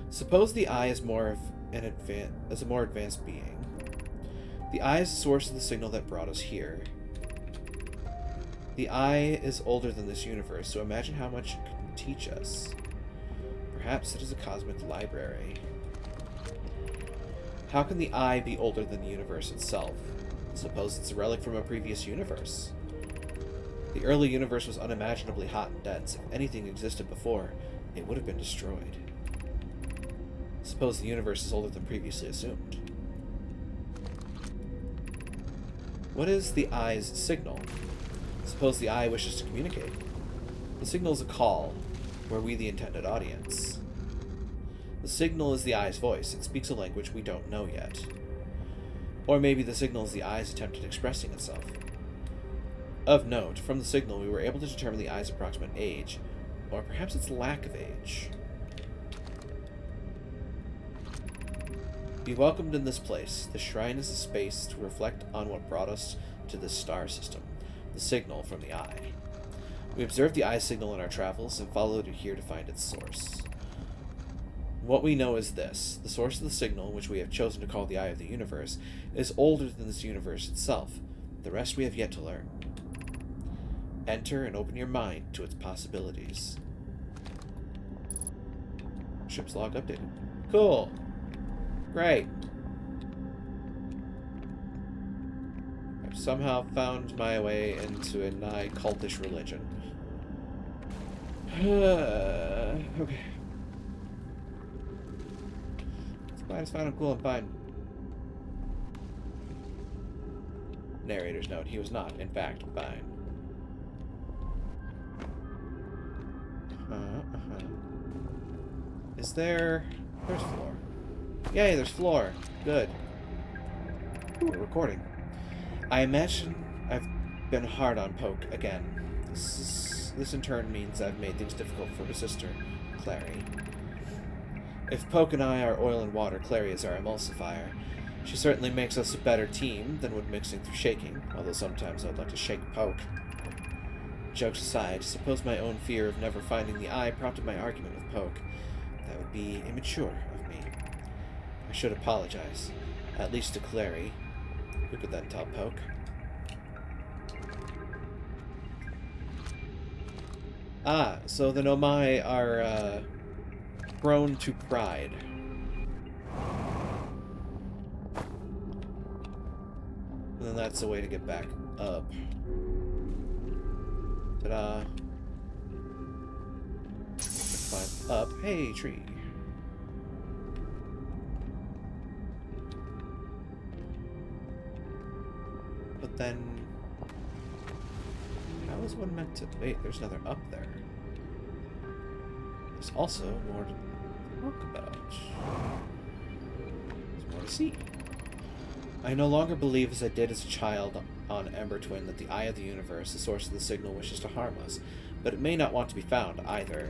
Suppose the Eye is a more advanced being. The Eye is the source of the signal that brought us here. The Eye is older than this universe, so imagine how much it can teach us. Perhaps it is a cosmic library. How can the Eye be older than the universe itself? Suppose it's a relic from a previous universe. The early universe was unimaginably hot and dense. If anything existed before, it would have been destroyed. Suppose the universe is older than previously assumed. What is the Eye's signal? Suppose the Eye wishes to communicate. The signal is a call. We're we the intended audience. The signal is the Eye's voice. It speaks a language we don't know yet. Or maybe the signal is the Eye's attempt at expressing itself. Of note, from the signal we were able to determine the Eye's approximate age, or perhaps its lack of age. Be welcomed in this place. The shrine is a space to reflect on what brought us to this star system, the signal from the Eye. We observed the Eye signal in our travels and followed it here to find its source. What we know is this. The source of the signal, which we have chosen to call the Eye of the Universe, is older than this universe itself. The rest we have yet to learn. Enter and open your mind to its possibilities. Ship's log updated. Cool. Great. I've somehow found my way into a nigh cultish religion. Okay. It's fine, it's fine, I'm cool, I'm fine. Narrator's note, he was not, in fact, fine. Is there... There's floor. Yay, there's floor. Good. Ooh, we're recording. I imagine I've been hard on Poke again. This in turn means I've made things difficult for her sister, Clary. If Poke and I are oil and water, Clary is our emulsifier. She certainly makes us a better team than when mixing through shaking, although sometimes I'd like to shake Poke. Jokes aside, suppose my own fear of never finding the Eye prompted my argument with Poke. That would be immature of me. I should apologize, at least to Clary, who could then tell Poke. Ah, so the Nomai are, prone to pride. then that's the way to get back up. Ta-da. Climb up. Hey, tree. But then... how is one meant to... wait, there's another up there. There's also more to talk about. There's more to see. I no longer believe, as I did as a child on Ember Twin, that the Eye of the Universe, the source of the signal, wishes to harm us, but it may not want to be found, either.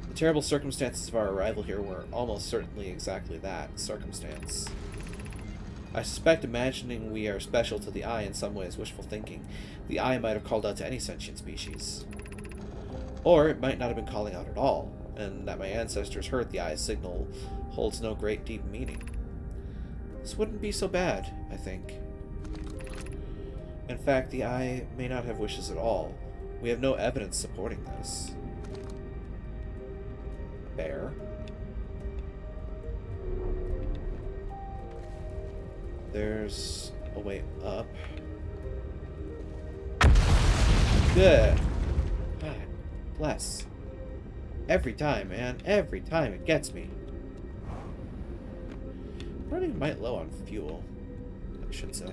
The terrible circumstances of our arrival here were almost certainly exactly that, circumstance. I suspect imagining we are special to the Eye in some way is wishful thinking. The Eye might have called out to any sentient species. Or it might not have been calling out at all, and that my ancestors heard the Eye's signal holds no great deep meaning. This wouldn't be so bad, I think. In fact, the Eye may not have wishes at all. We have no evidence supporting this. Bear. There's a way up. Good. God bless. Every time, man. Every time it gets me. Running a mite low on fuel, I should say.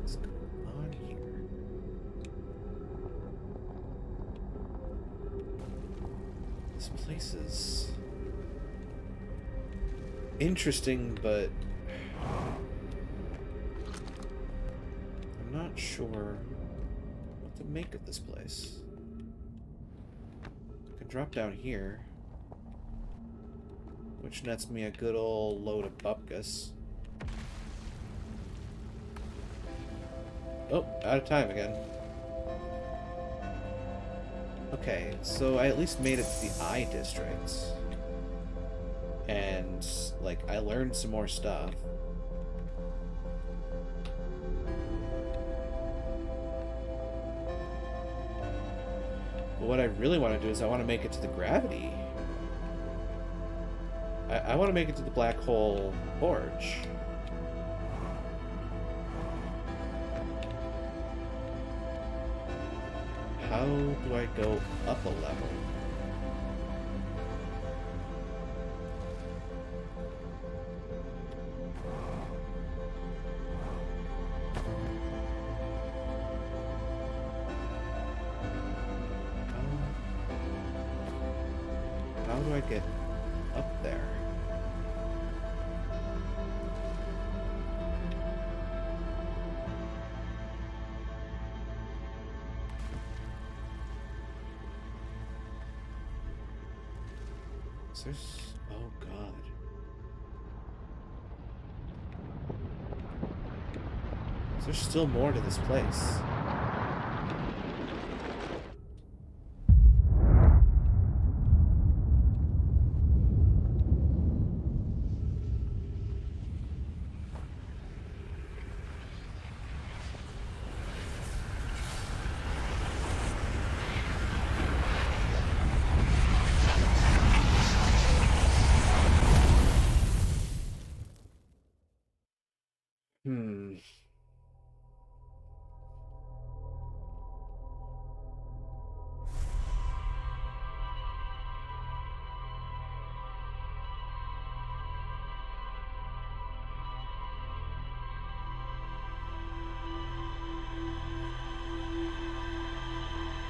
What's going on here? This place is interesting, but I'm not sure what to make of this place. I can drop down here, which nets me a good old load of bupkis. Oh, out of time again. Okay, so I at least made it to the Eye District. And, like, I learned some more stuff. But what I really want to do is I want to make it to the gravity. I want to make it to the Black Hole Forge. How do I go up a level? How do I get up there? There's... oh god. There's still more to this place.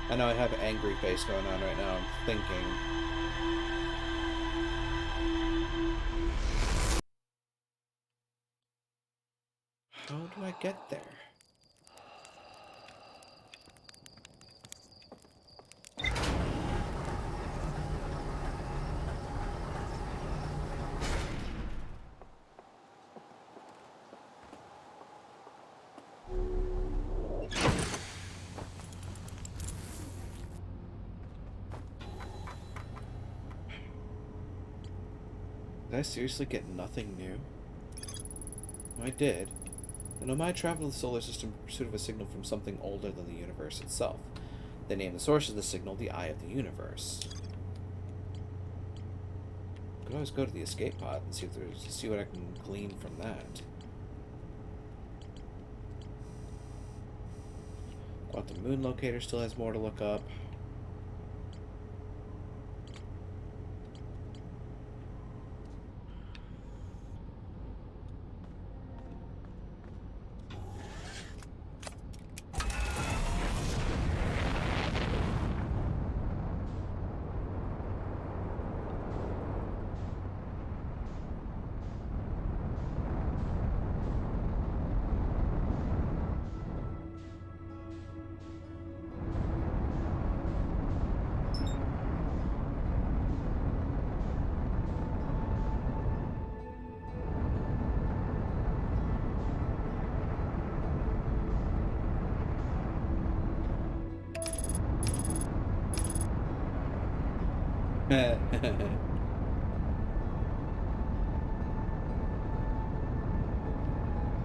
I know I have an angry face going on right now. I'm thinking. How do I get there? Did I seriously get nothing new? I did. The Nomai traveled the solar system in pursuit of a signal from something older than the universe itself. They named the source of the signal the Eye of the Universe. Could always go to the escape pod and see what I can glean from that. Quantum Moon Locator still has more to look up.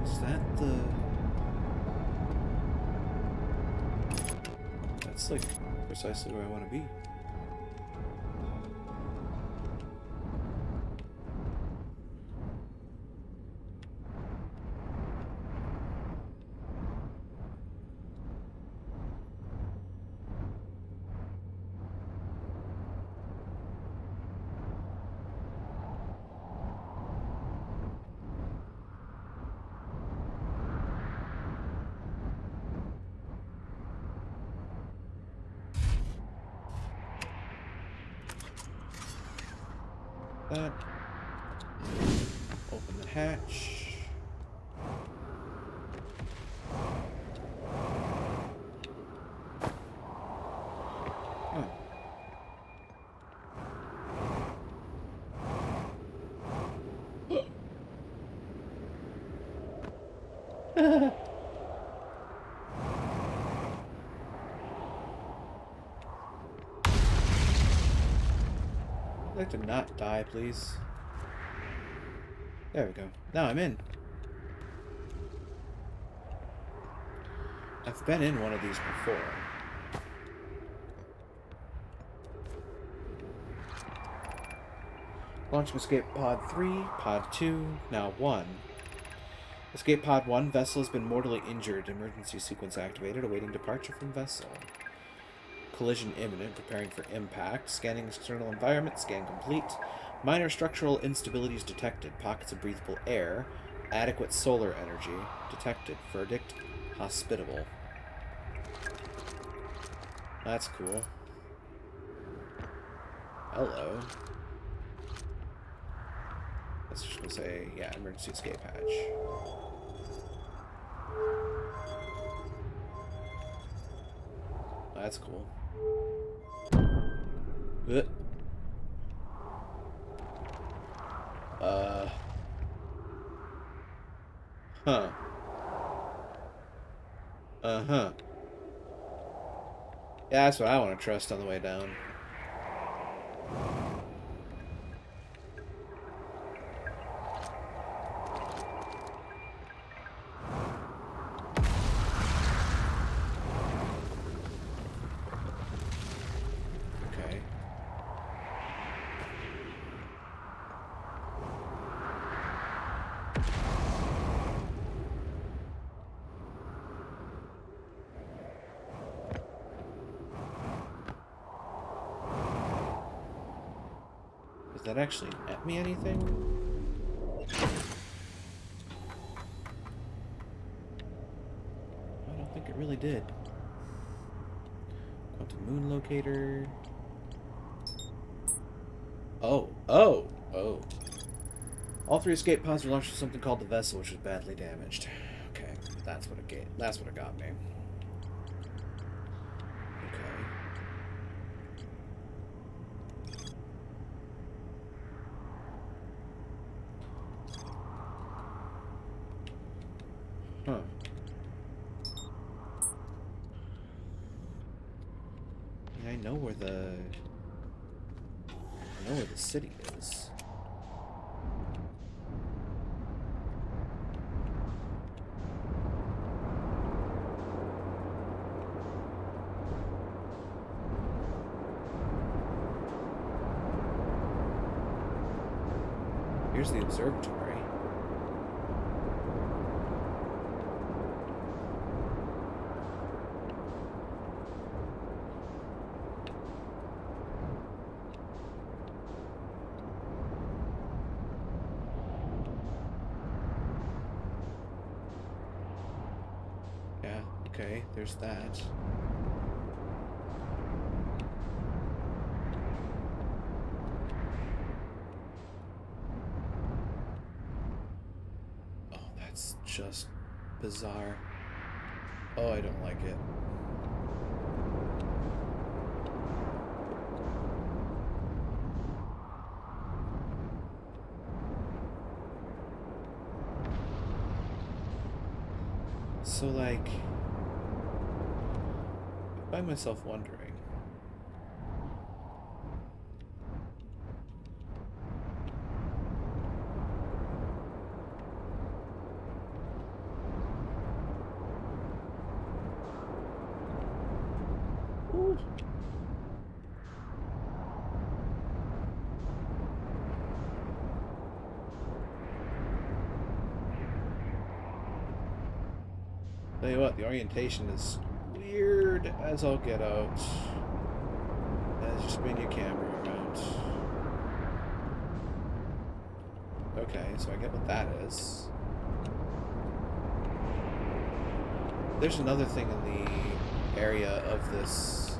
Is that the... That's like precisely where I want to be. That. Open the hatch. Oh. I'd like to not die, please. There we go. Now I'm in. I've been in one of these before. Launching Escape Pod 3, Pod 2, now 1. Escape Pod 1, vessel has been mortally injured. Emergency sequence activated, awaiting departure from vessel. Collision imminent, preparing for impact. Scanning external environment, scan complete. Minor structural instabilities detected. Pockets of breathable air. Adequate solar energy detected. Verdict, hospitable. That's cool. Hello. Let's just gonna say, yeah, emergency escape hatch. That's cool. Huh. Uh-huh. Yeah, that's what I want to trust on the way down. Does that actually net me anything? I don't think it really did. Quantum Moon Locator. Oh. All 3 escape pods were launched with something called the Vessel, which was badly damaged. Okay, that's what it got me. Huh. I know where the city is. Here's the observatory. Okay, there's that. Oh, that's just bizarre. Oh, I don't like it. So, like, I find myself wondering. Ooh. Tell you what, the orientation is weird as all get out. As you spin your camera around. Okay, so I get what that is. There's another thing in the area of this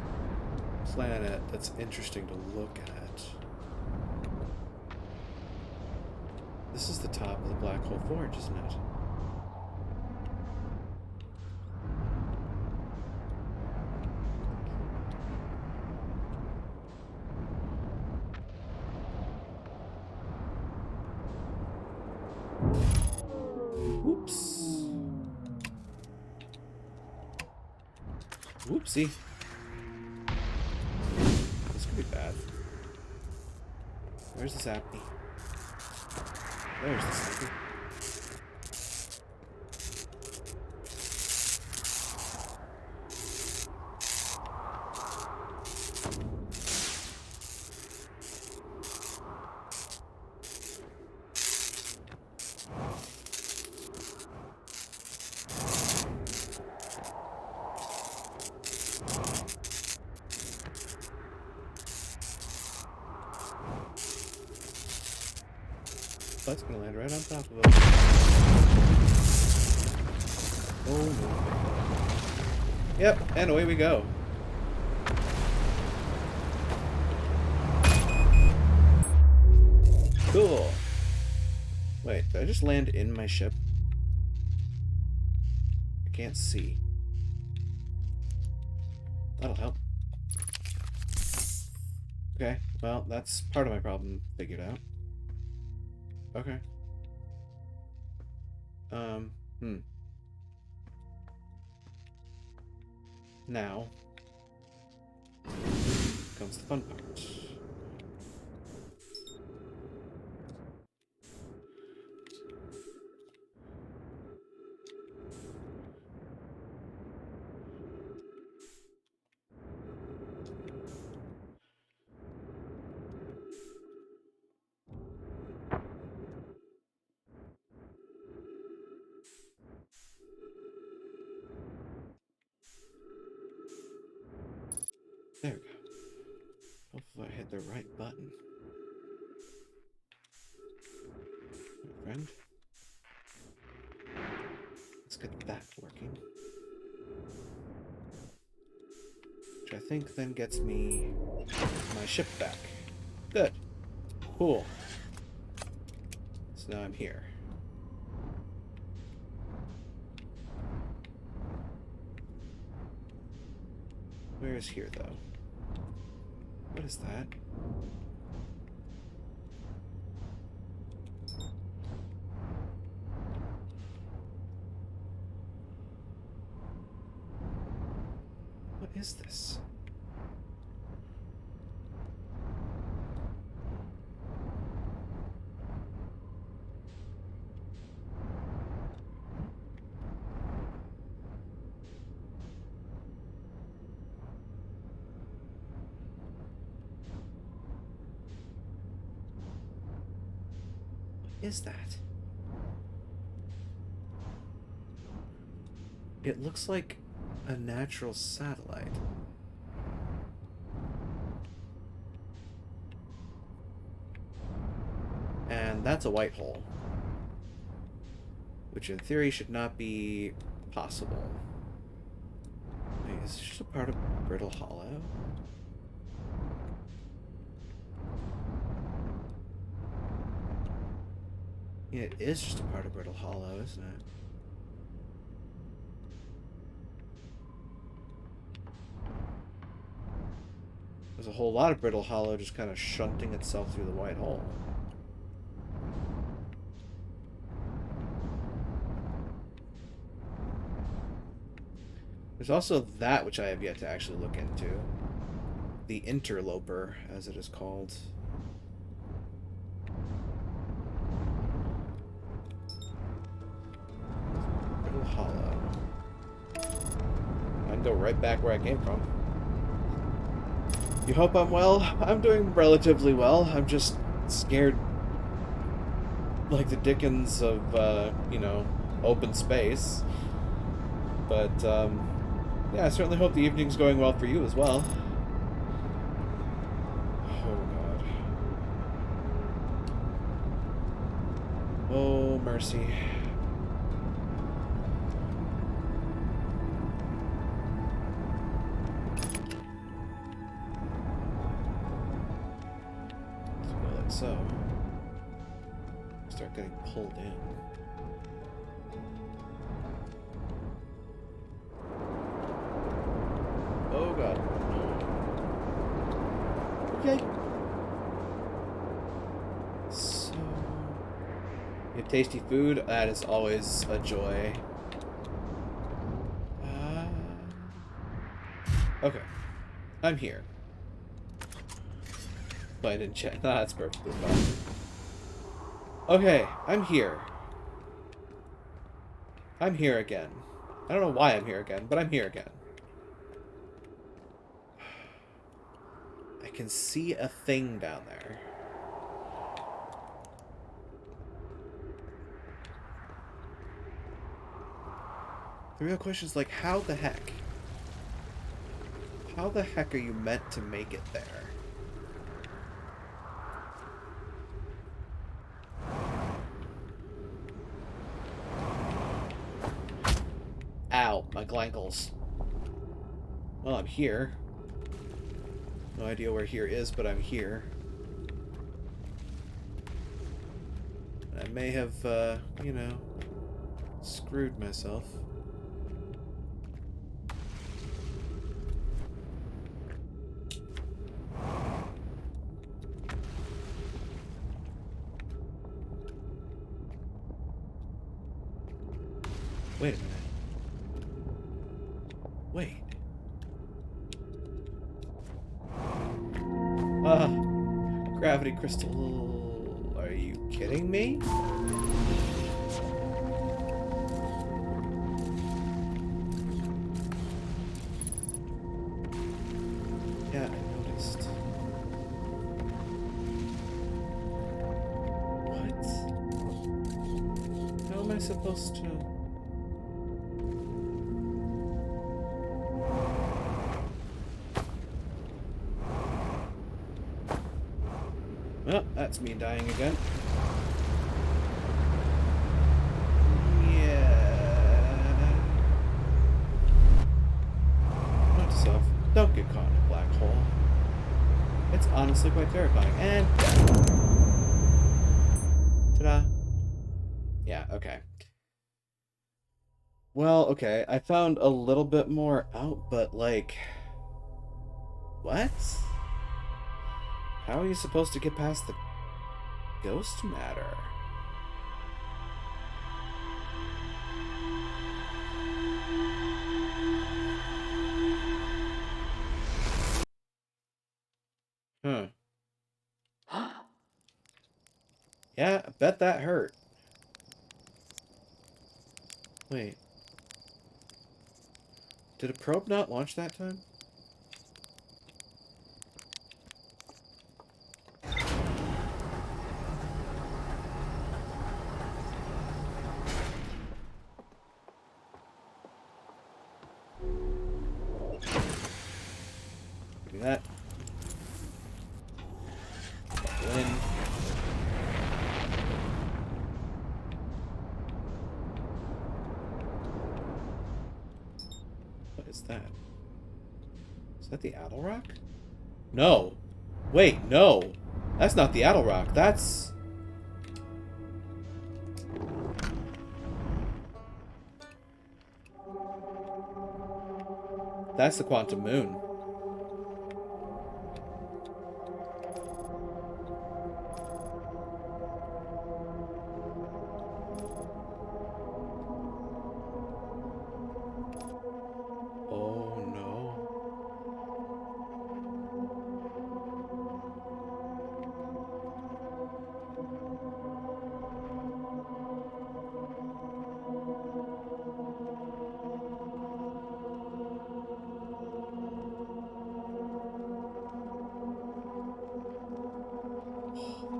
planet that's interesting to look at. This is the top of the Black Hole Forge, isn't it? Whoops. Whoopsie. This could be bad. Where's the Zappy? There's the Zappy. That's gonna land right on top of us. Oh no. Yep, and away we go. Cool. Wait, did I just land in my ship? I can't see. That'll help. Okay, well, that's part of my problem figured out. Okay. Now comes the fun part. There we go. Hopefully I hit the right button. My friend. Let's get that working. Which I think then gets me my ship back. Good. Cool. So now I'm here. Where is here, though? What is that? What is this? Is that? It looks like a natural satellite. And that's a white hole. Which in theory should not be possible. is this just a part of Brittle Hollow? Yeah, it is just a part of Brittle Hollow, isn't it? There's a whole lot of Brittle Hollow just kind of shunting itself through the white hole. There's also that which I have yet to actually look into. The Interloper, as it is called. Brittle Hollow. I can go right back where I came from. You hope I'm well? I'm doing relatively well. I'm just scared like the dickens of, you know, open space. But, yeah, I certainly hope the evening's going well for you as well. Oh, God. Oh, mercy. Let's go like so. Start getting pulled in. Oh God. Okay. So, you have tasty food. That is always a joy. Okay. I'm here. But I didn't check. Nah, that's perfectly fine. Okay, I'm here. I'm here again. I don't know why I'm here again, but I'm here again. I can see a thing down there. The real question is, like, how the heck? How the heck are you meant to make it there? Ow, my glankles. Well, I'm here. No idea where here is, but I'm here. I may have, you know, screwed myself. Wait a minute. Wait. Gravity crystal. Are you kidding me? Yeah, I noticed. What? How am I supposed to... Oh, that's me dying again. Yeah. Note to self, don't get caught in a black hole. It's honestly quite terrifying. And death. Ta-da. Yeah, okay. Well, okay, I found a little bit more out, but like... What? How are you supposed to get past the ghost matter? Huh. Yeah, I bet that hurt. Wait. Did a probe not launch that time? Do that. Win. What is that? that the Addle Rock? No. Wait, no. That's not the Addle Rock. That's... That's the Quantum Moon. Oh no.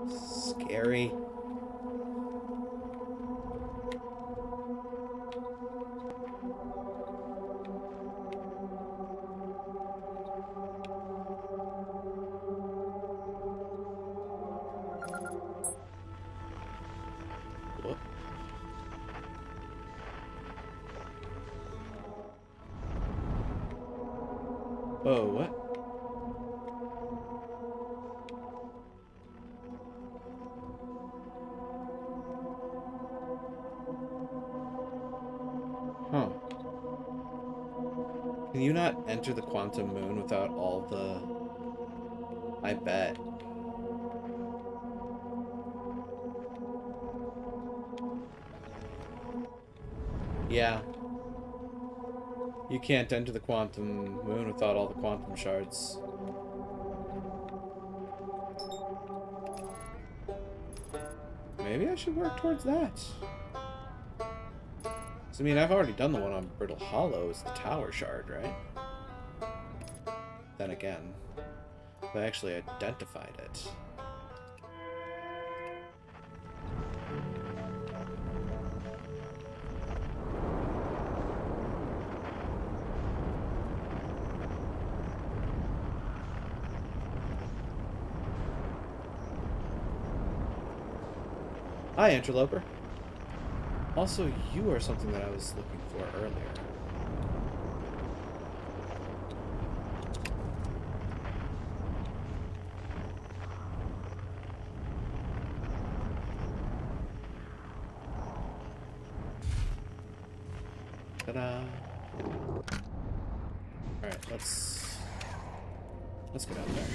Scary. Whoop. Oh, what? Huh. Can you not enter the Quantum Moon without all the... I bet. Yeah. You can't enter the Quantum Moon without all the Quantum Shards. Maybe I should work towards that. I mean, I've already done the one on Brittle Hollow. It's the Tower Shard, right? Then again, I actually identified it. Hi, Interloper. Also, you are something that I was looking for earlier. Ta-da! Alright, let's get out there.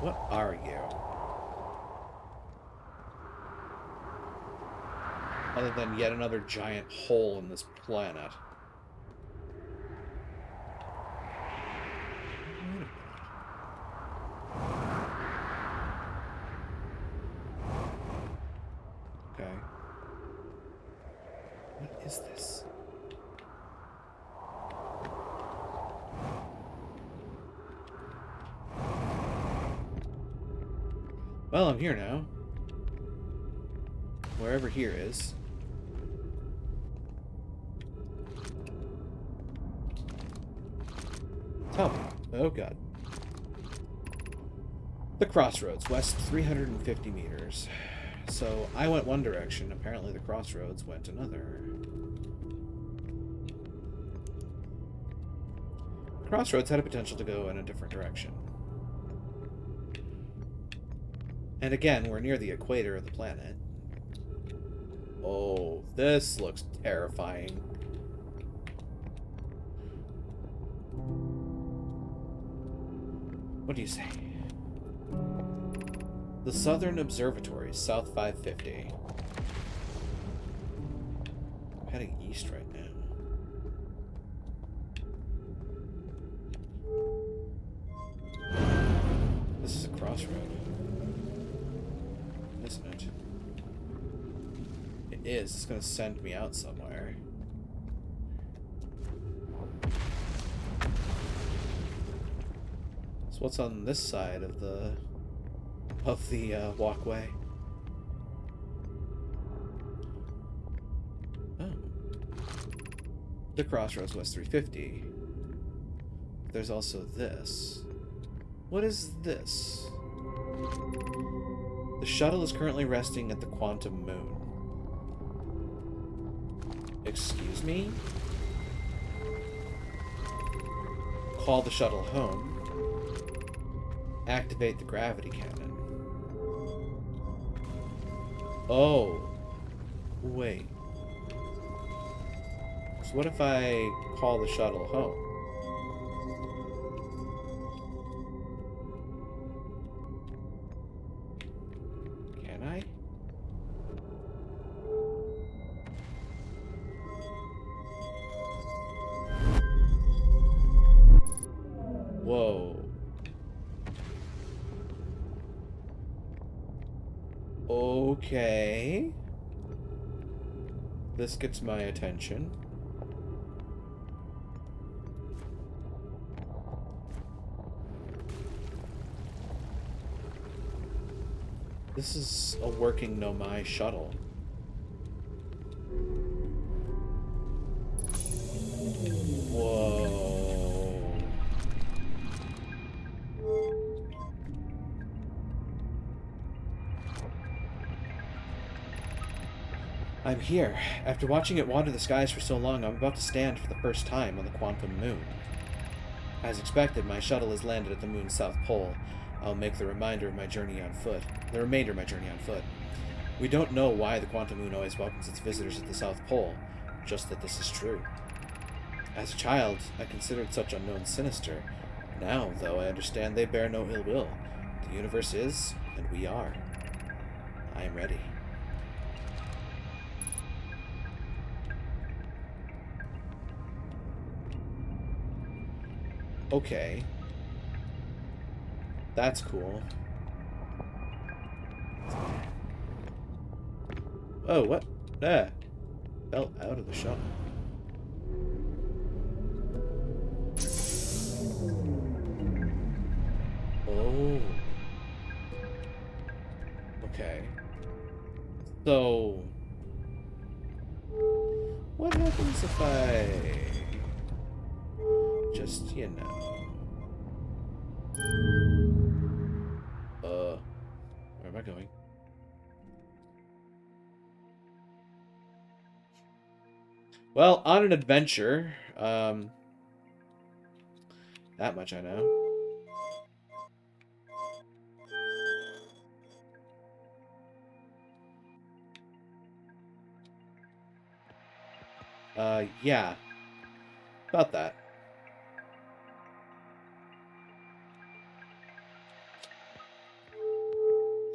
What are you? Other than yet another giant hole in this planet. Okay. What is this? Well, I'm here now. Wherever here is. Tell me. Oh, God. The Crossroads, west 350 meters. So, I went one direction. Apparently the Crossroads went another. Crossroads had a potential to go in a different direction. And again, we're near the equator of the planet. Oh, this looks terrifying. What do you say? The Southern Observatory, South 550. I'm heading east right now. This is a crossroad. Isn't it? It is. It's going to send me out somewhere. So what's on this side of the walkway? Oh. The Crossroads West 350. There's also this. What is this? The shuttle is currently resting at the Quantum Moon. Excuse me? call the shuttle home, activate the gravity cannon. Oh. Wait. So what if I call the shuttle home? Can I? Whoa. Okay. This gets my attention. This is a working Nomai shuttle. Whoa. I'm here. After watching it wander the skies for so long, I'm about to stand for the first time on the Quantum Moon. As expected, my shuttle has landed at the moon's south pole. I'll make the remainder of my journey on foot. We don't know why the Quantum Moon always welcomes its visitors at the South Pole, just that this is true. As a child, I considered such unknowns sinister. Now, though, I understand they bear no ill will. The universe is, and we are. I am ready. Okay. That's cool. Oh, what? Ah. Fell out of the shuttle. Oh. Okay. So... what happens if I... just, you know... where am I going? Well, on an adventure, that much I know. Yeah. About that.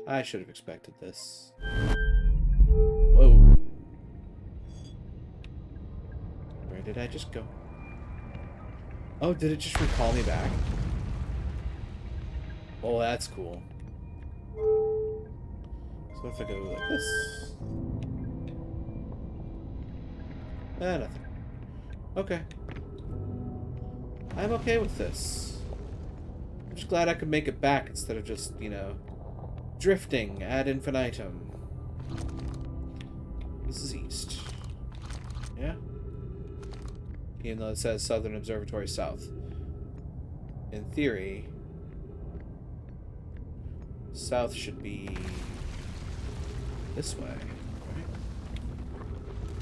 I should have expected this. Whoa. Where did I just go? Oh, did it just recall me back? Oh, that's cool. So if I go like this... nothing. Okay. I'm okay with this. I'm just glad I could make it back instead of just, you know, drifting ad infinitum. This is east. Yeah? Even though it says Southern Observatory South. In theory, south should be this way, right?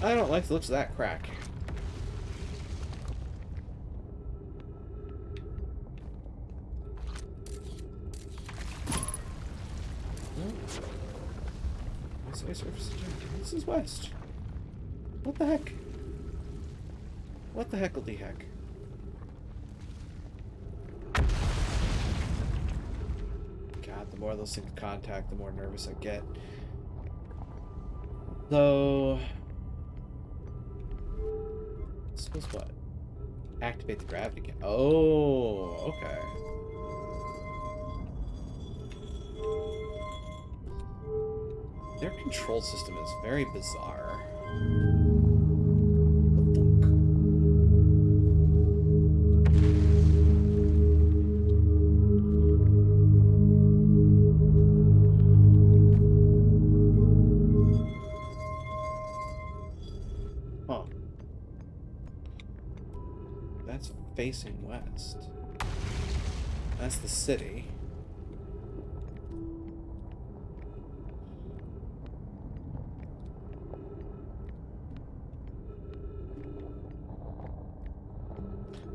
I don't like the looks of that crack. This is west. What the heck? What the heckledy heck? God, the more those things contact, the more nervous I get. Though... this was what? Activate the gravity cannon. Oh, okay. Their control system is very bizarre. Huh. That's facing west. That's the city.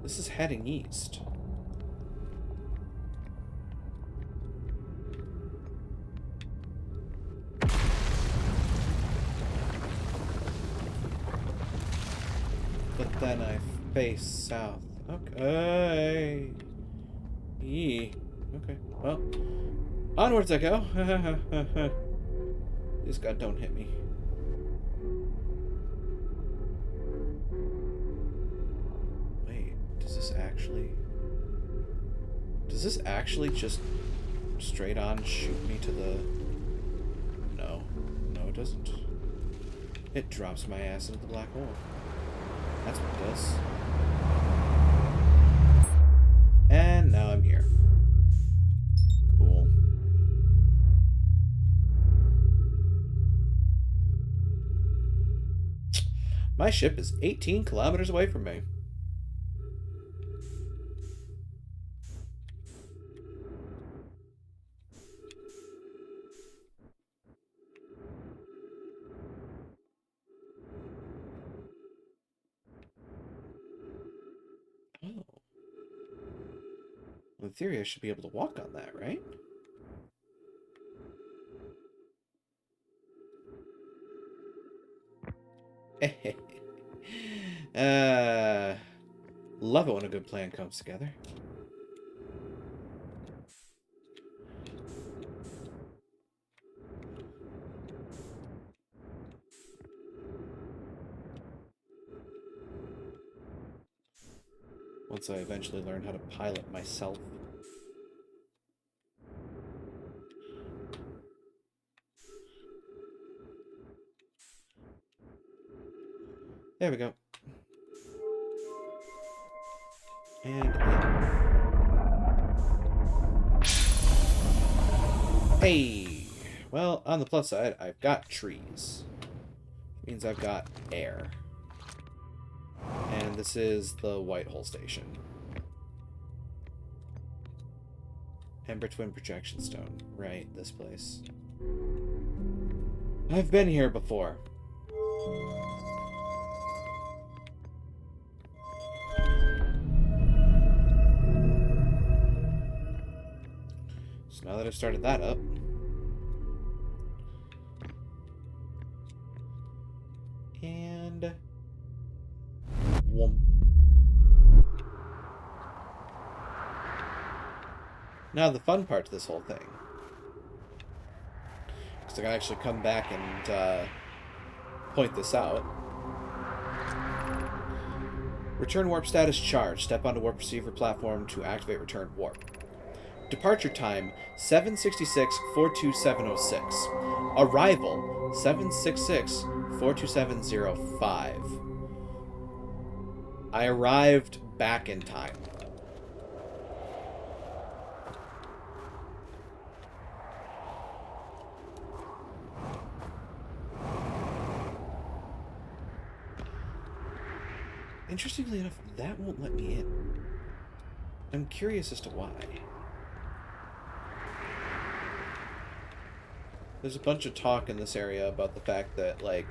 This is heading east. then I face south. Okay. Yee. Okay. Well, onwards I go. Please God, don't hit me. Wait, does this actually just straight on shoot me to the... No. No, it doesn't. It drops my ass into the black hole. That's what it does. And now I'm here. Cool. My ship is 18 kilometers away from me. Oh. Well, in theory, I should be able to walk on that, right? Love it when a good plan comes together. Once I eventually learn how to pilot myself. There we go. And in. Hey! Well, on the plus side, I've got trees. Which means I've got air. And this is the Whitehole Station. Ember Twin Projection Stone. Right, this place. I've been here before. So now that I've started that up... And... Whoomp. Now the fun part to this whole thing. Because I can actually come back and point this out. Return warp status charged. Step onto warp receiver platform to activate return warp. Departure time 766-42706. Arrival 766-42705. I arrived back in time. Interestingly enough, that won't let me in. I'm curious as to why. There's a bunch of talk in this area about the fact that, like,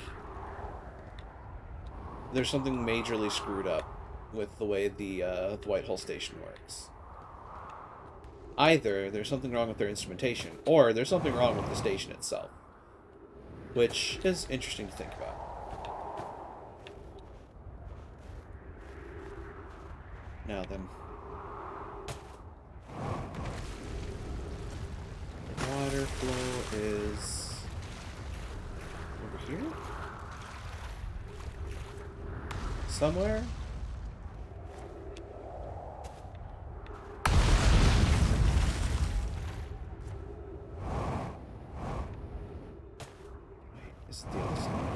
there's something majorly screwed up with the way the Whitehole Station works. Either there's something wrong with their instrumentation, or there's something wrong with the station itself. Which is interesting to think about. Now then. The water flow is over here? Somewhere? Wait, is it the other side?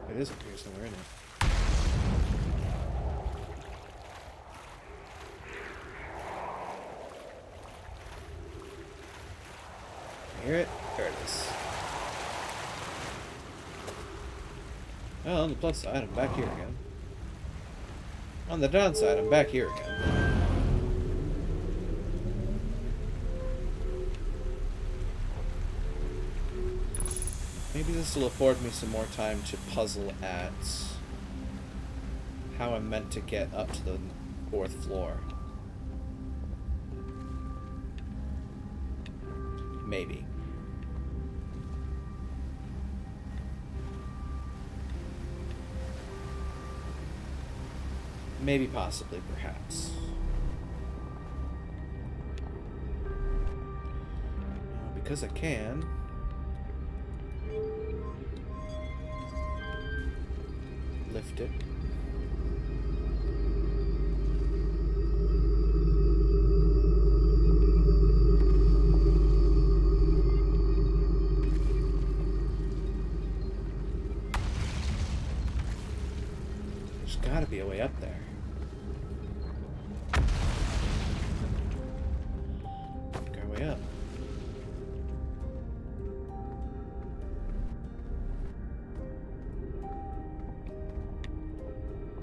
It is up here somewhere, isn't it? Hear it? There it is. Well, on the plus side, I'm back here again. On the downside, I'm back here again. Maybe this will afford me some more time to puzzle at how I'm meant to get up to the 4th floor. Maybe. Maybe, possibly, perhaps. Now, because I can... lift it. There's gotta be a way up there. Make our way up.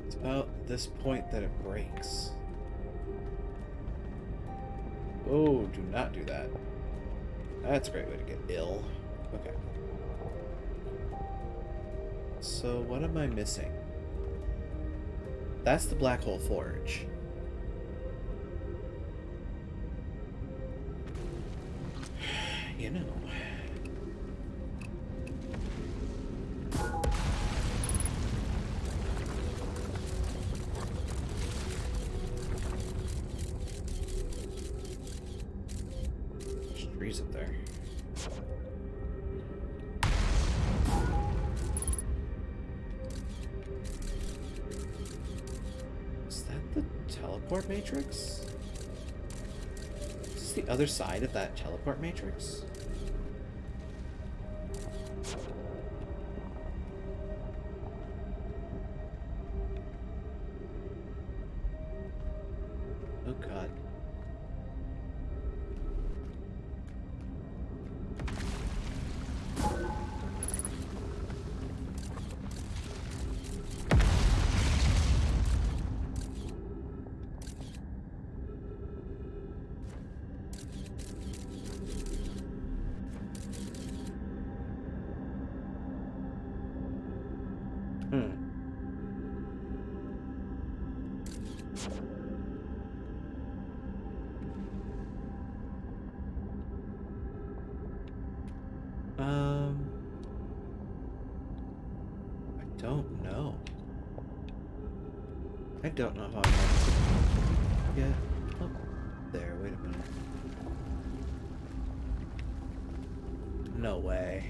It's about this point that it breaks. Oh, do not do that. That's a great way to get ill. Okay. So, what am I missing? That's the Black Hole Forge. You know. There's trees up there. Teleport matrix? Is this the other side of that teleport matrix? Oh god. I don't know. I don't know how I'm gonna get up there. Wait a minute. No way.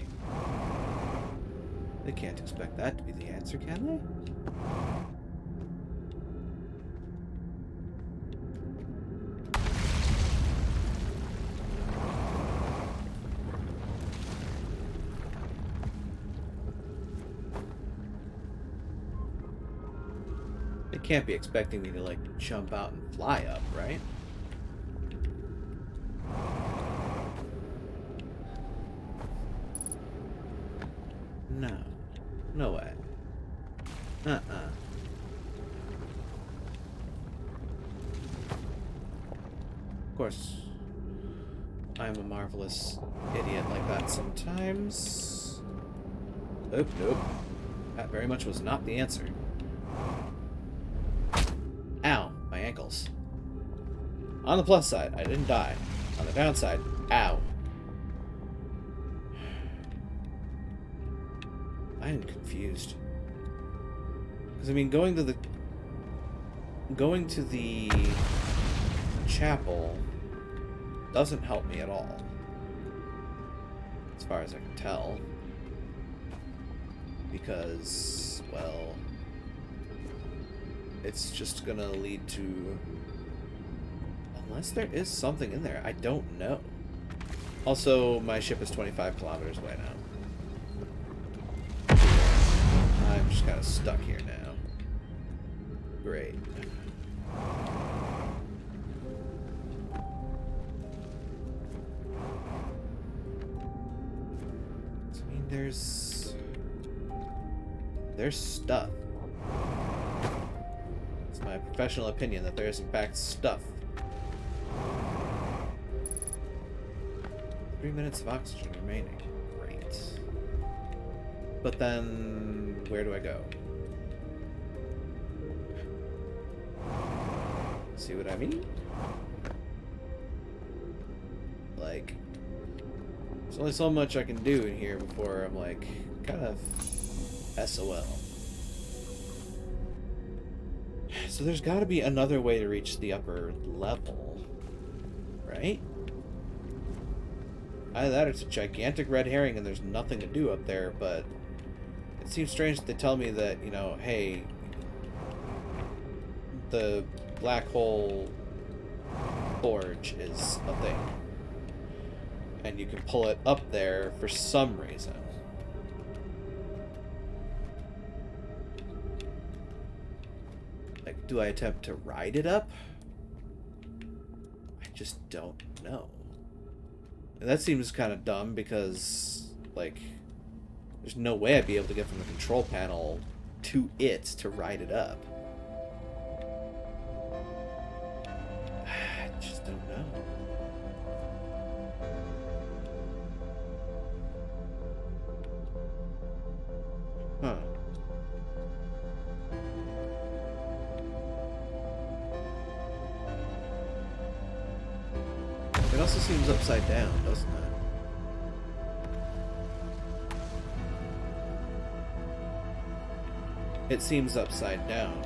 They can't expect that to be the answer, can they? They can't be expecting me to, like, jump out and fly up, right? No. No way. Uh-uh. Of course, I'm a marvelous idiot like that sometimes. Nope, nope. That very much was not the answer. Ow, my ankles. On the plus side, I didn't die. On the downside, ow. I am confused. Because, I mean, going to the chapel doesn't help me at all. As far as I can tell. Because, well, it's just gonna lead to... Unless there is something in there, I don't know. Also, my ship is 25 kilometers away now. I'm just kind of stuck here now. Great. I mean, there's stuff. It's my professional opinion that there is in fact stuff. 3 minutes of oxygen remaining. Great. But then, where do I go? See what I mean? Like, there's only so much I can do in here before I'm like, kind of SOL. So there's got to be another way to reach the upper level, right? Either that or it's a gigantic red herring and there's nothing to do up there, but it seems strange that they tell me that, you know, hey, the black hole forge is a thing. And you can pull it up there for some reason. Like, do I attempt to ride it up? I just don't know. And that seems kind of dumb because, like, there's no way I'd be able to get from the control panel to it to ride it up. I just don't know. Huh. It also seems upside down, doesn't it? It seems upside down.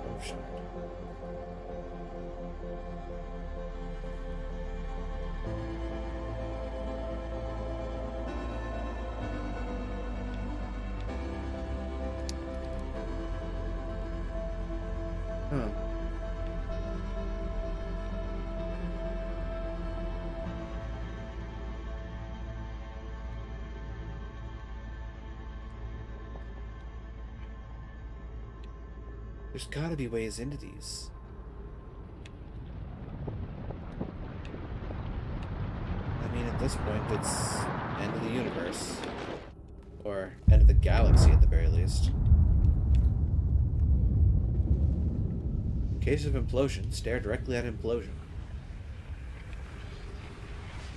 Oh, shit. Huh. There's gotta be ways into these. I mean, at this point, it's end of the universe. Or end of the galaxy, at the very least. In case of implosion, stare directly at implosion.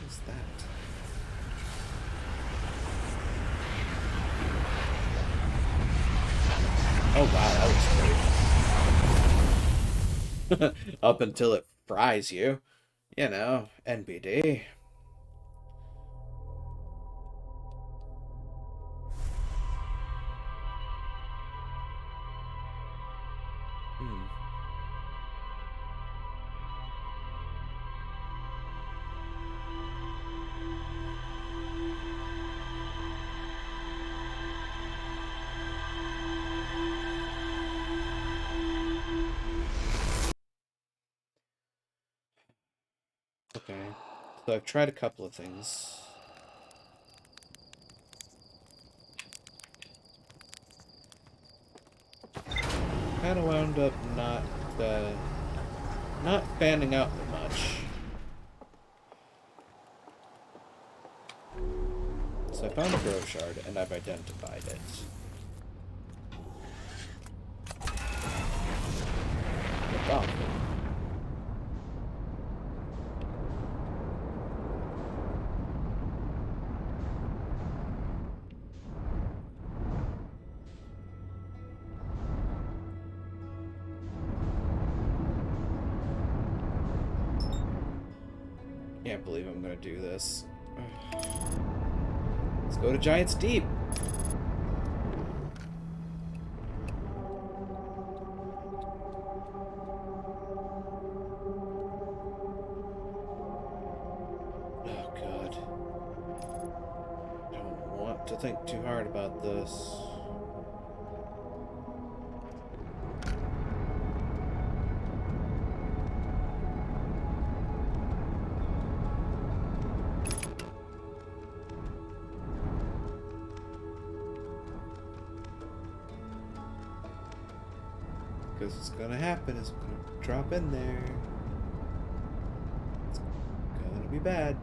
What's that? Oh wow, that was great. Up until it fries you. You know, NBD. Okay, so I've tried a couple of things. Kind of wound up not fanning out much. So I found a Grove Shard and I've identified it. Oh. Can't believe I'm gonna do this. Let's go to Giant's Deep. Oh god. I don't want to think too hard about this. Because it's gonna happen, it's gonna drop in there. It's gonna be bad.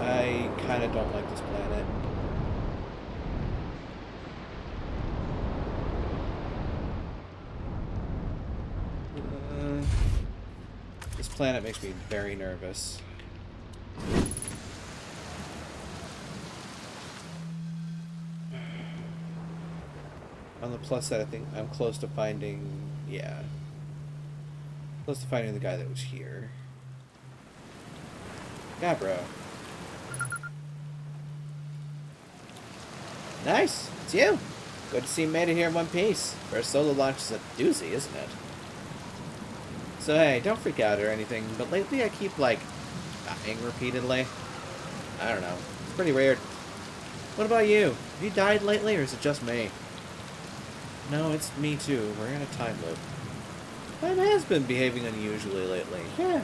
I kinda don't like this planet. This planet makes me very nervous. On the plus side, I think I'm close to finding... Yeah. Close to finding the guy that was here. Yeah, bro. Nice! It's you! Good to see you made it here in one piece. First solo launch is a doozy, isn't it? So hey, don't freak out or anything, but lately I keep, like, dying repeatedly. I don't know. It's pretty weird. What about you? Have you died lately, or is it just me? No, it's me too. We're in a time loop. Time has been behaving unusually lately. Yeah.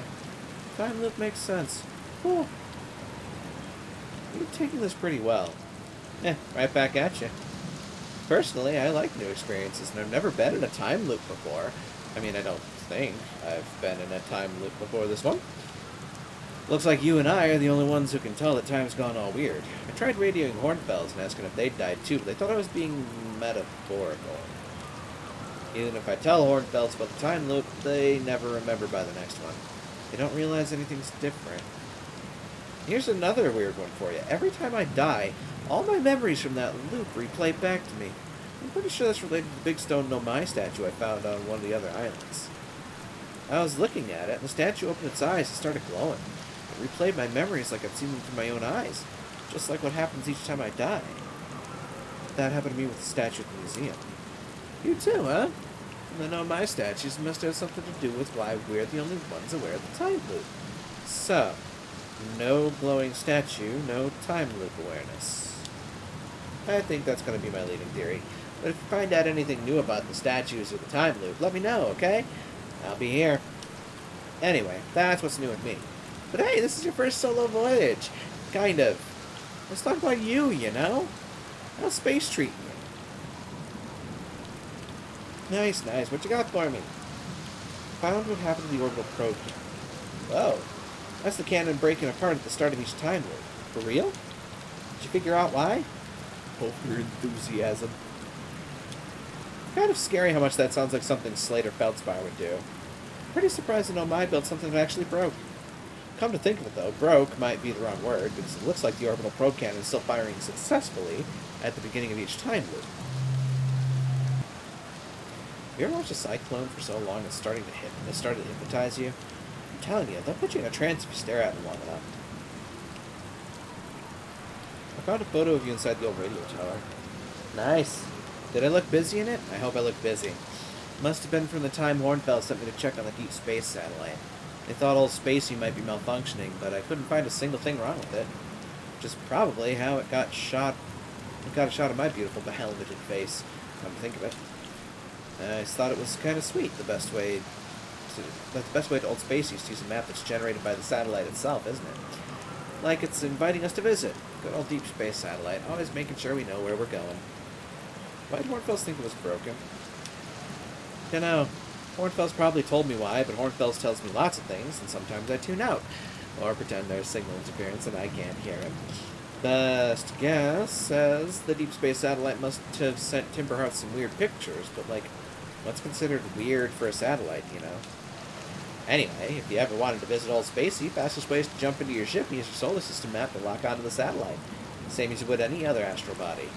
Time loop makes sense. Cool. You're taking this pretty well. Right back at you. Personally, I like new experiences, and I've never been in a time loop before. I mean, I don't think I've been in a time loop before this one. Looks like you and I are the only ones who can tell that time's gone all weird. I tried radioing Hornfells and asking if they'd died too, but they thought I was being metaphorical. Even if I tell Hornfells about the time loop, they never remember by the next one. They don't realize anything's different. Here's another weird one for you. Every time I die, all my memories from that loop replay back to me. I'm pretty sure that's related to the big stone Nomai statue I found on one of the other islands. I was looking at it, and the statue opened its eyes and started glowing. It replayed my memories like I'd seen them through my own eyes, just like what happens each time I die. That happened to me with the statue at the museum. You too, huh? And the Nomai statues must have something to do with why we're the only ones aware of the time loop. So, no glowing statue, no time loop awareness. I think that's going to be my leading theory. But if you find out anything new about the statues or the time loop, let me know, okay? I'll be here. Anyway, that's what's new with me. But hey, this is your first solo voyage. Kind of. Let's talk about you, you know? How's space treating you? Nice, nice. What you got for me? Found what happened to the orbital probe here. Whoa. That's the cannon breaking apart at the start of each time loop. For real? Did you figure out why? Hope your enthusiasm. Kind of scary how much that sounds like something Slate or Feldspar would do. Pretty surprised that Nomai built something that actually broke. Come to think of it though, broke might be the wrong word, because it looks like the orbital probe cannon is still firing successfully at the beginning of each time loop. Have you ever watched a cyclone for so long it's started to hypnotize you? I'm telling you, they'll put you in a trance if you stare at them long enough. I found a photo of you inside the old radio tower. Nice. Did I look busy in it? I hope I look busy. Must have been from the time Hornfeld sent me to check on the deep space satellite. They thought old Spacey might be malfunctioning, but I couldn't find a single thing wrong with it. Which is probably how it got a shot of my beautiful helmeted face, come to think of it. I just thought it was kind of sweet. The best way to old Spacey is to use a map that's generated by the satellite itself, isn't it? Like it's inviting us to visit. Good old deep space satellite, always making sure we know where we're going. Why did Hornfels think it was broken? Dunno. Hornfels probably told me why, but Hornfels tells me lots of things, and sometimes I tune out. Or pretend there's signal interference and I can't hear him. Best guess says the deep space satellite must have sent Timberheart some weird pictures, but like, what's considered weird for a satellite, you know? Anyway, if you ever wanted to visit old Spacey, fastest way is to jump into your ship and use your solar system map to lock onto the satellite. Same as you would any other astral body.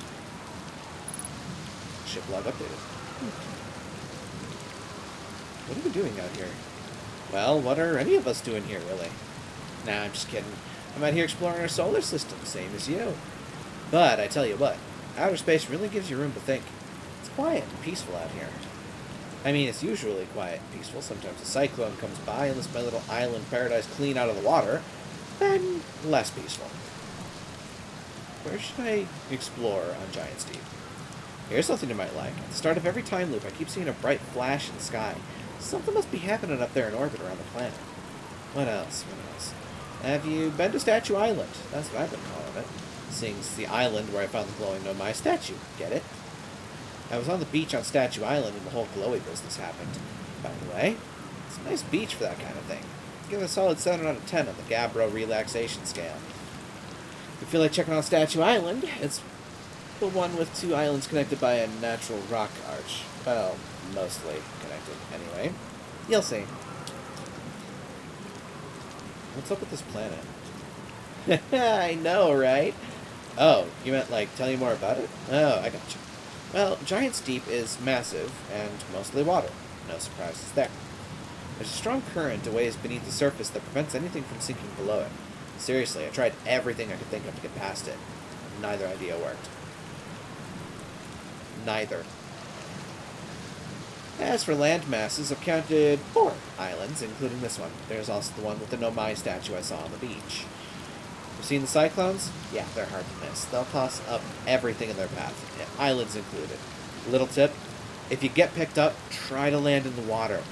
Ship log updated. What are we doing out here? Well, what are any of us doing here, really? Nah, I'm just kidding. I'm out here exploring our solar system, same as you. But I tell you what, outer space really gives you room to think. It's quiet and peaceful out here. I mean, it's usually quiet and peaceful. Sometimes a cyclone comes by and lifts my little island paradise clean out of the water. Then, less peaceful. Where should I explore on Giant Steep? Here's something you might like. At the start of every time loop, I keep seeing a bright flash in the sky. Something must be happening up there in orbit around the planet. What else? What else? Have you been to Statue Island? That's what I've been calling it. Seeing it's the island where I found the glowing Nomai statue. Get it? I was on the beach on Statue Island when the whole glowy business happened. By the way, it's a nice beach for that kind of thing. Give it a solid 7 out of 10 on the Gabbro relaxation scale. If you feel like checking out Statue Island, it's the one with 2 islands connected by a natural rock arch. Well, mostly connected, anyway. You'll see. What's up with this planet? I know, right? Oh, you meant, like, tell you more about it? Oh, I gotcha. Well, Giant's Deep is massive and mostly water. No surprises there. There's a strong current a ways beneath the surface that prevents anything from sinking below it. Seriously, I tried everything I could think of to get past it. Neither idea worked. Neither. As for land masses, I've counted 4 islands, including this one. There's also the one with the Nomai statue I saw on the beach. You've seen the cyclones? Yeah, they're hard to miss. They'll toss up everything in their path, islands included. Little tip, if you get picked up, try to land in the water.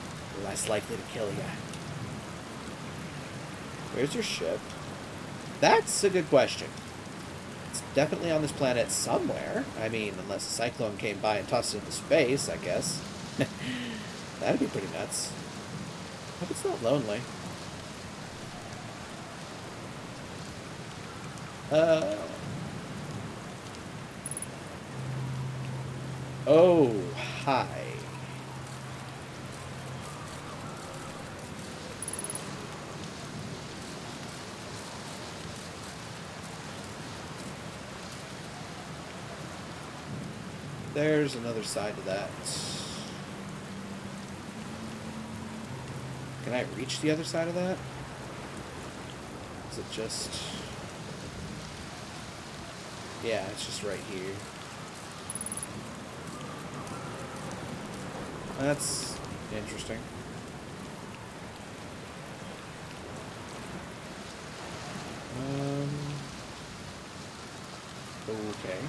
Less likely to kill you. Where's your ship? That's a good question. It's definitely on this planet somewhere. I mean, unless a cyclone came by and tossed it into space, I guess. That'd be pretty nuts. Hope it's not lonely. Oh, hi. There's another side to that. Can I reach the other side of that? Is it just... Yeah, it's just right here. That's interesting. Okay.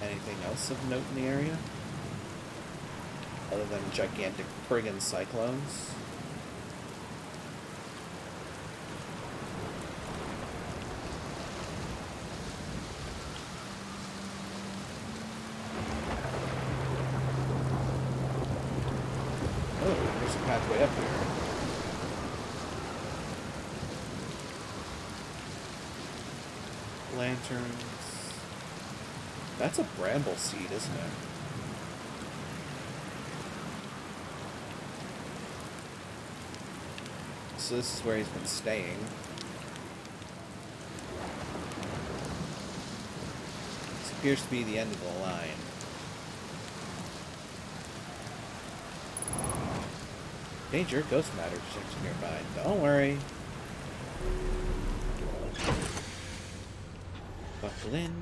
Anything else of note in the area? Other than gigantic friggin' cyclones? Oh, there's a pathway up here. Lanterns. That's a bramble seed, isn't it? So this is where he's been staying. This appears to be the end of the line. Danger, ghost matter detected nearby. Don't worry. Buckle in.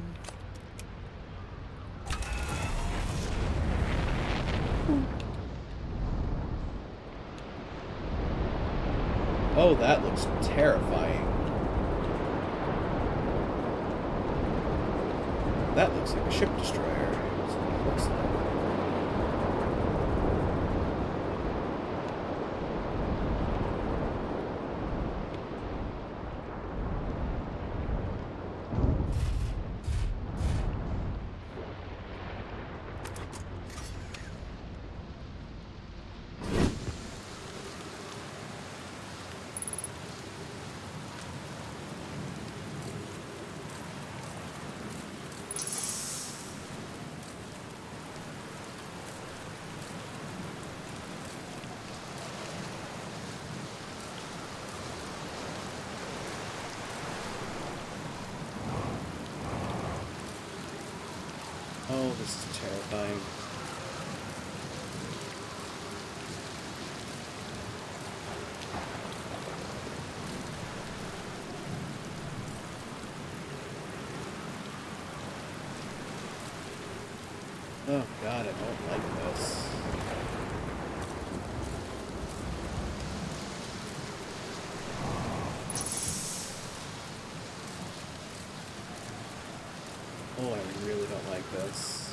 Oh, that looks terrifying. That looks like a ship destroyer. That's what it looks like. Oh, this is terrifying. Oh god, I don't like this. Oh, I really don't like this.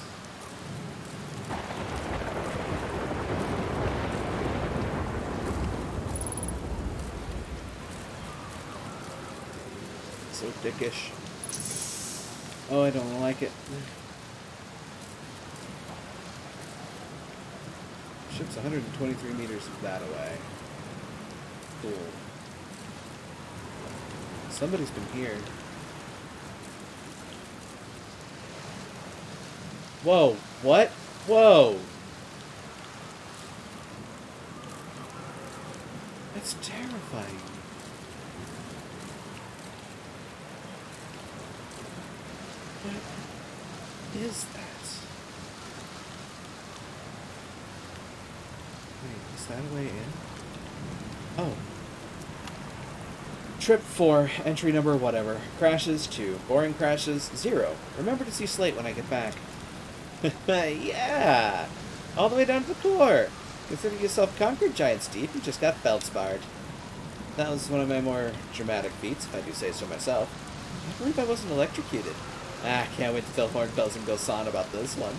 So dickish. Oh, I don't like it. Ship's 123 meters that away. Cool. Somebody's been here. Whoa, what? Whoa! That's terrifying. What? is that? Wait, is that a way in? Oh. Trip 4, entry number whatever. Crashes 2. Boring crashes 0. Remember to see Slate when I get back. Yeah! All the way down to the core! Consider yourself conquered, Giant Steve. You just got feldsparred. That was one of my more dramatic feats, if I do say so myself. I believe I wasn't electrocuted. Can't wait to tell Hornfels and Gosan about this one.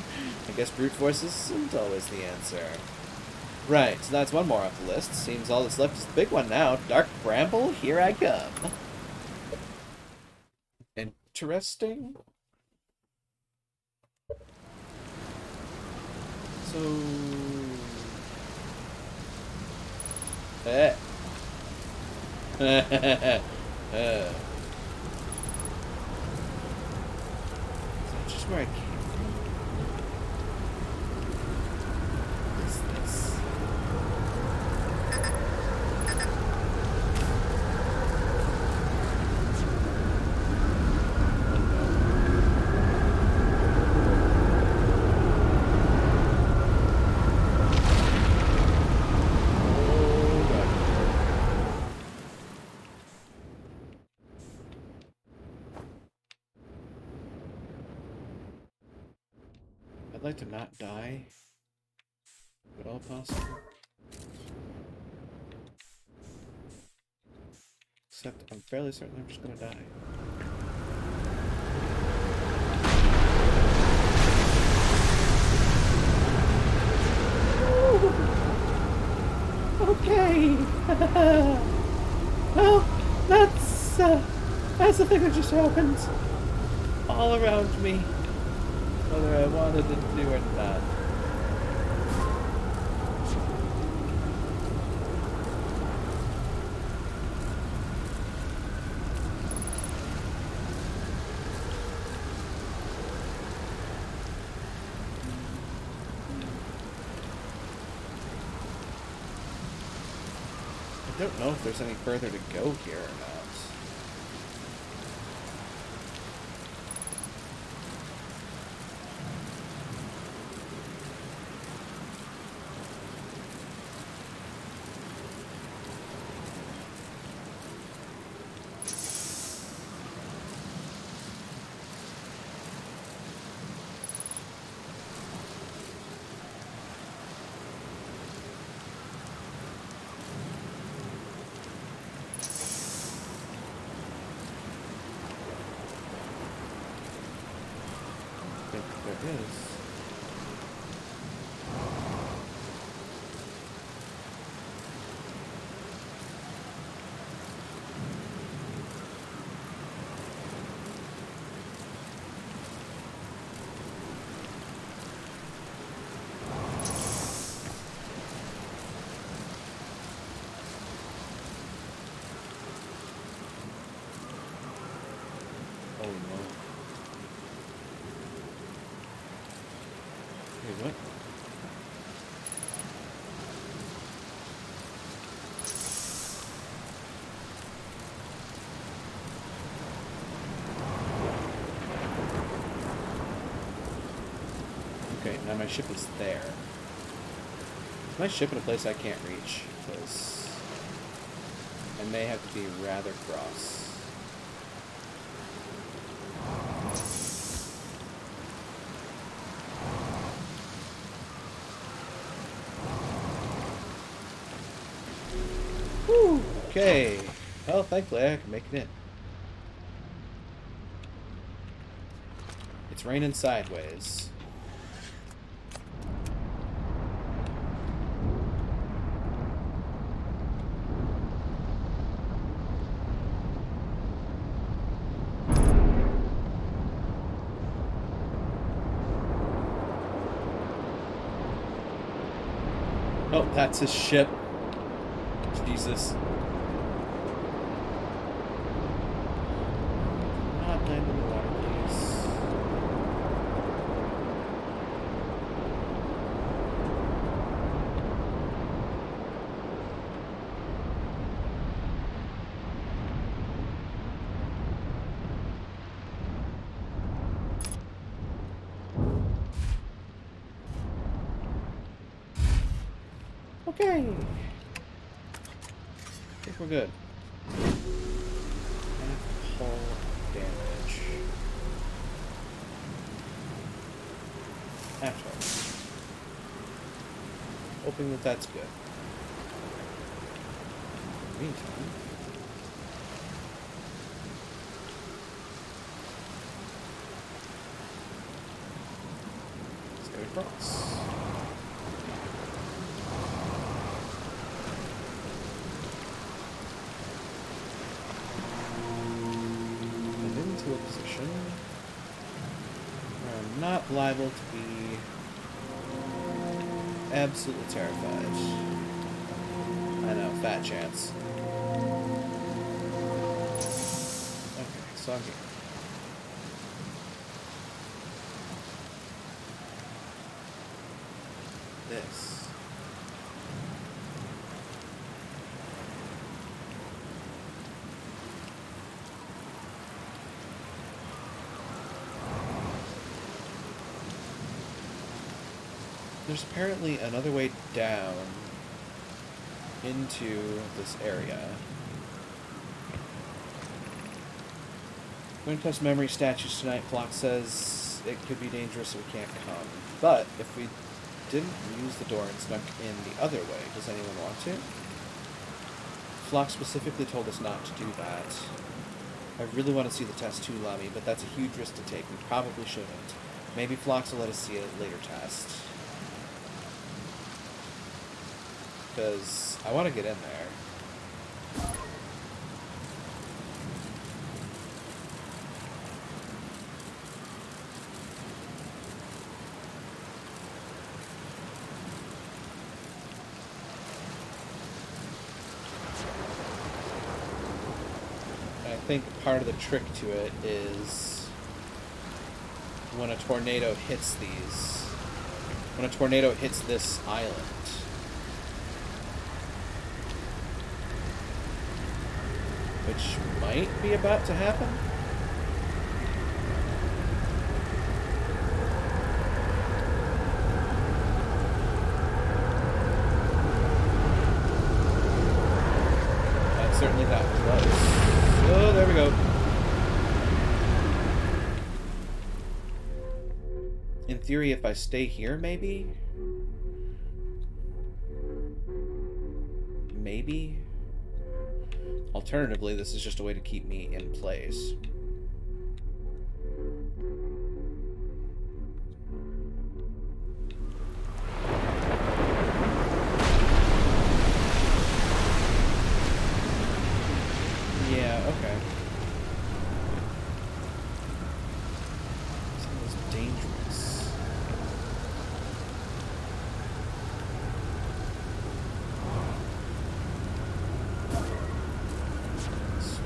I guess brute force isn't always the answer. Right, so that's one more off the list. Seems all that's left is the big one now. Dark Bramble, here I come. Interesting. So... Is that just where I came from? What is this? I'd like to not die, if at all possible. Except I'm fairly certain I'm just gonna die. Okay. Well, that's the thing that just happened. All around me. Whether I wanted it to or not. I don't know if there's any further to go here or not. There is. Oh no. Wait, what? Okay, now my ship is there. Is my ship in a place I can't reach? Because I may have to be rather cross. Whew, okay. Well, thankfully I can make it in. It's raining sideways. Oh, that's his ship. Jesus. Not land in the water, please. Okay. I think we're good. Half hull damage. Half hull. Hoping that that's good. In the meantime, let's go across. And into a position where I'm not liable to be absolutely terrified. I know, fat chance. Okay, so I'm here. This. There's apparently another way down into this area. Going to test memory statues tonight. Flock says it could be dangerous, so we can't come. But if we didn't use the door and snuck in the other way, does anyone want to? Flock specifically told us not to do that. I really want to see the test too, Lamy, but that's a huge risk to take. We probably shouldn't. Maybe Flox will let us see a later test. Because I want to get in there. I think part of the trick to it is when a tornado hits these, when a tornado hits this island, which might be about to happen. That certainly got close. Oh, there we go. In theory, if I stay here, maybe? Maybe? Alternatively, this is just a way to keep me in place. Yeah, okay. This is dangerous.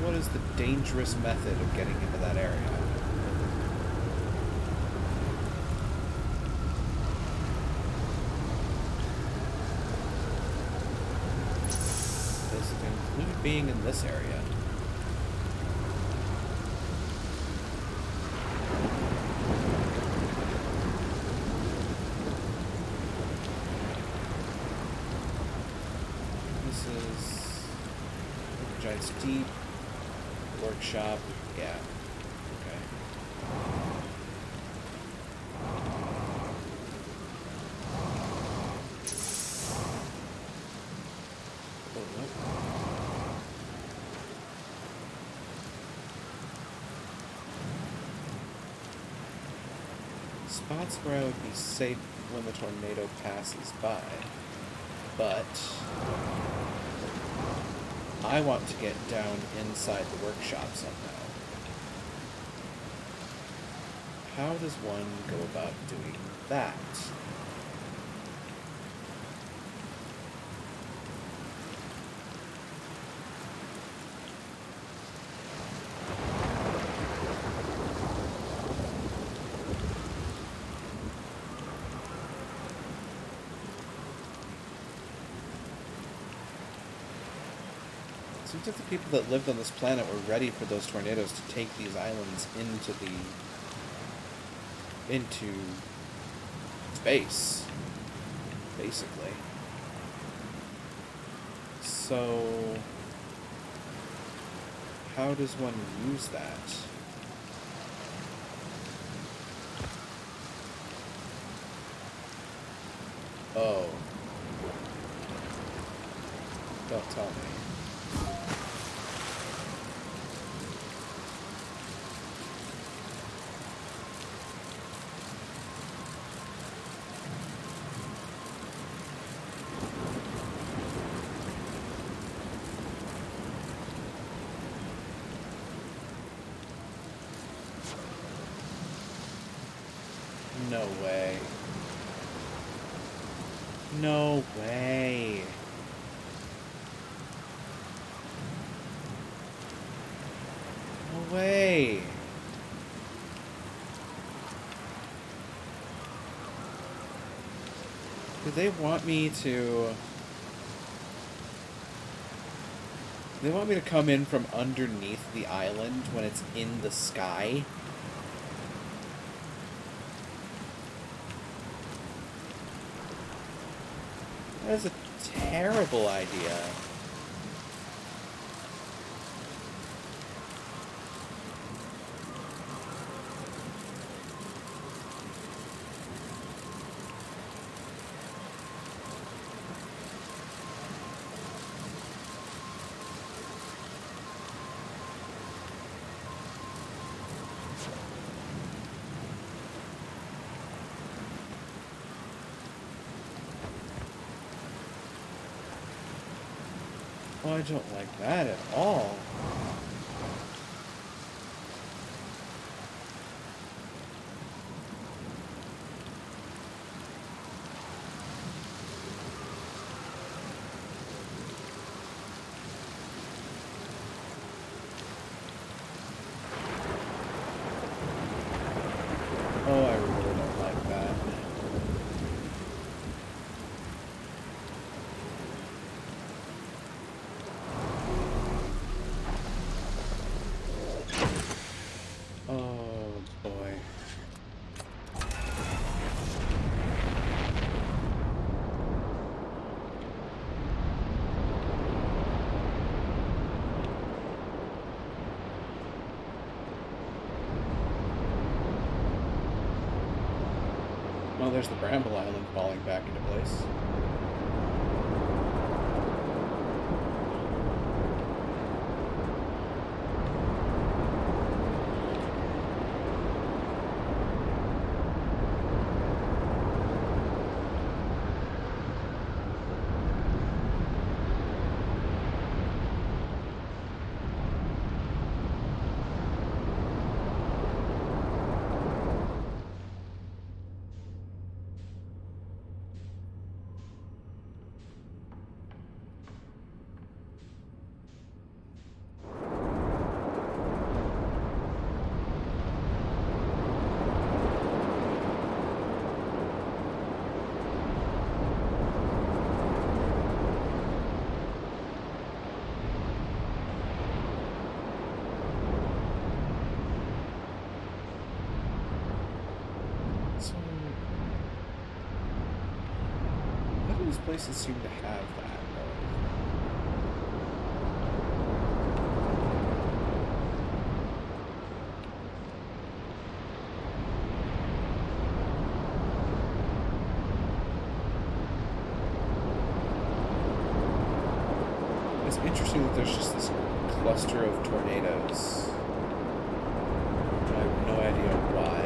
What is the dangerous method of getting into that area? Does it include being in this area? This is Giant's Deep. Workshop, yeah. Okay. Oh, what? Spots where I would be safe when the tornado passes by, but I want to get down inside the workshop somehow. How does one go about doing that? Seems like the people that lived on this planet were ready for those tornadoes to take these islands into space, basically. So, how does one use that? Oh. Don't tell me. No way. No way. No way. Do they want me to... They want me to come in from underneath the island when it's in the sky? That is a terrible idea. Oh, I don't like that at all. Oh, I really don't like that. Oh, boy. Oh, there's the Bramble Island falling back into place. So, why do these places seem to have that, though? It's interesting that there's just this cluster of tornadoes. I have no idea why.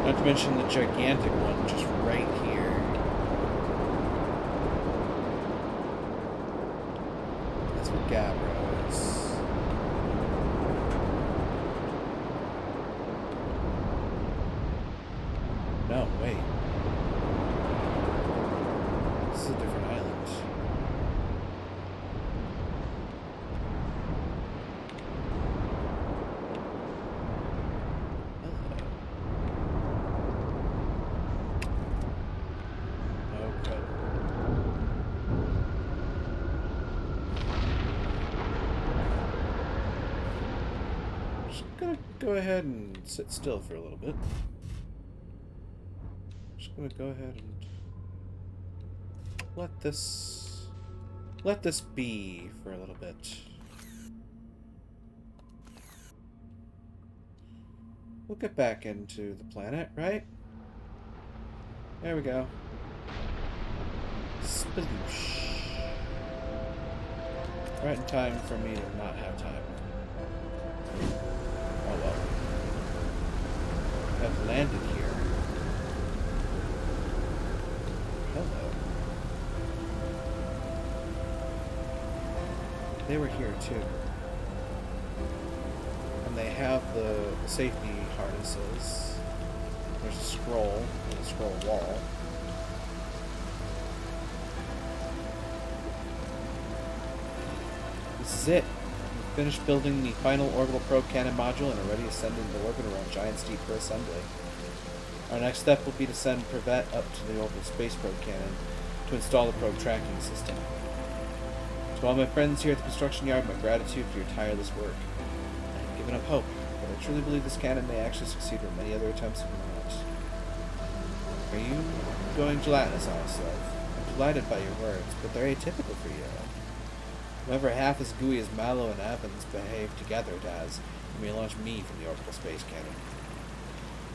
Not to mention the gigantic one just right here. That's what Gabbro is. No, wait. This is a different island. Just gonna go ahead and sit still for a little bit. Just gonna go ahead and let this be for a little bit. We'll get back into the planet, right? There we go. Sploosh. Right in time for me to not have time. Oh well. I've landed here. Hello. They were here too. And they have the safety harnesses. There's a scroll and a scroll wall. This is it. We've finished building the final orbital probe cannon module and are ready to send it into orbit around Giant's Deep for assembly. Our next step will be to send Privet up to the orbital space probe cannon to install the probe tracking system. To all my friends here at the construction yard, my gratitude for your tireless work. I have given up hope, but I truly believe this cannon may actually succeed where many other attempts have not. Are you going gelatinous, Alex? I'm delighted by your words, but they're atypical for you. Never half as gooey as Mallow and Evans behave together, Daz, and may launch me from the orbital space cannon.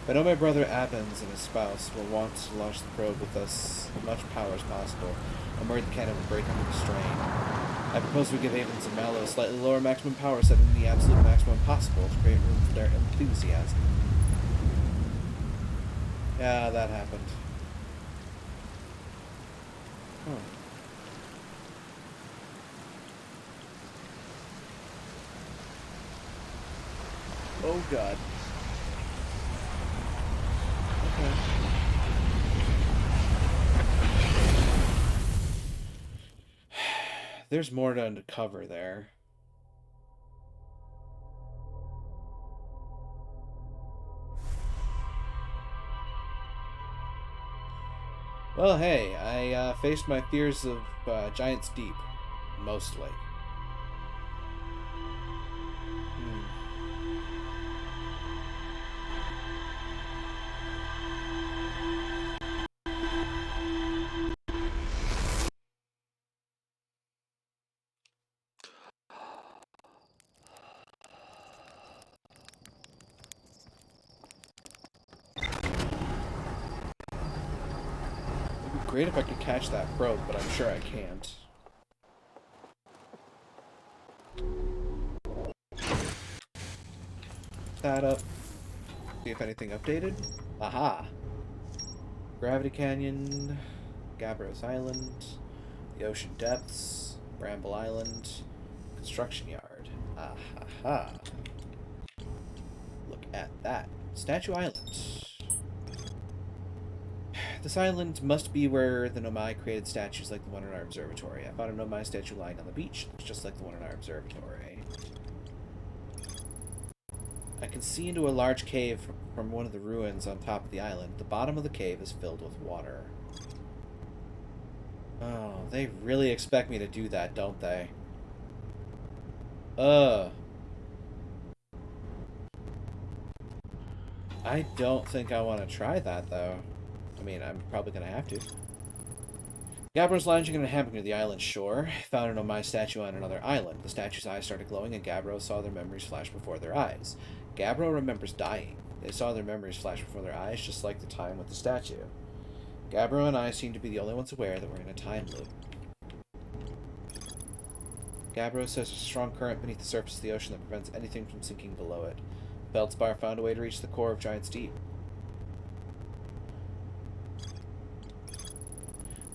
I know my brother Evans and his spouse will want to launch the probe with as much power as possible. I'm worried the cannon will break under the strain. I propose we give Evans and Mallow a slightly lower maximum power, setting the absolute maximum possible to create room for their enthusiasm. Yeah, that happened. Huh. Oh god. Okay. There's more to uncover there. Well, hey, I faced my fears of Giant's Deep, mostly. Great if I could catch that probe, but I'm sure I can't. That up. See if anything updated. Aha! Gravity Canyon, Gabros Island, the Ocean Depths, Bramble Island, Construction Yard. Aha! Look at that. Statue Island. This island must be where the Nomai created statues like the one in our observatory. I found a Nomai statue lying on the beach. It's just like the one in our observatory. I can see into a large cave from one of the ruins on top of the island. The bottom of the cave is filled with water. Oh, they really expect me to do that, don't they? I don't think I want to try that, though. I mean, I'm probably going to have to. Gabbro's lounging in a hammock near the island's shore. Found an Omai statue on another island. The statue's eyes started glowing, and Gabbro saw their memories flash before their eyes. Gabbro remembers dying. They saw their memories flash before their eyes, just like the time with the statue. Gabbro and I seem to be the only ones aware that we're in a time loop. Gabbro says there's a strong current beneath the surface of the ocean that prevents anything from sinking below it. Feldspar found a way to reach the core of Giant's Deep.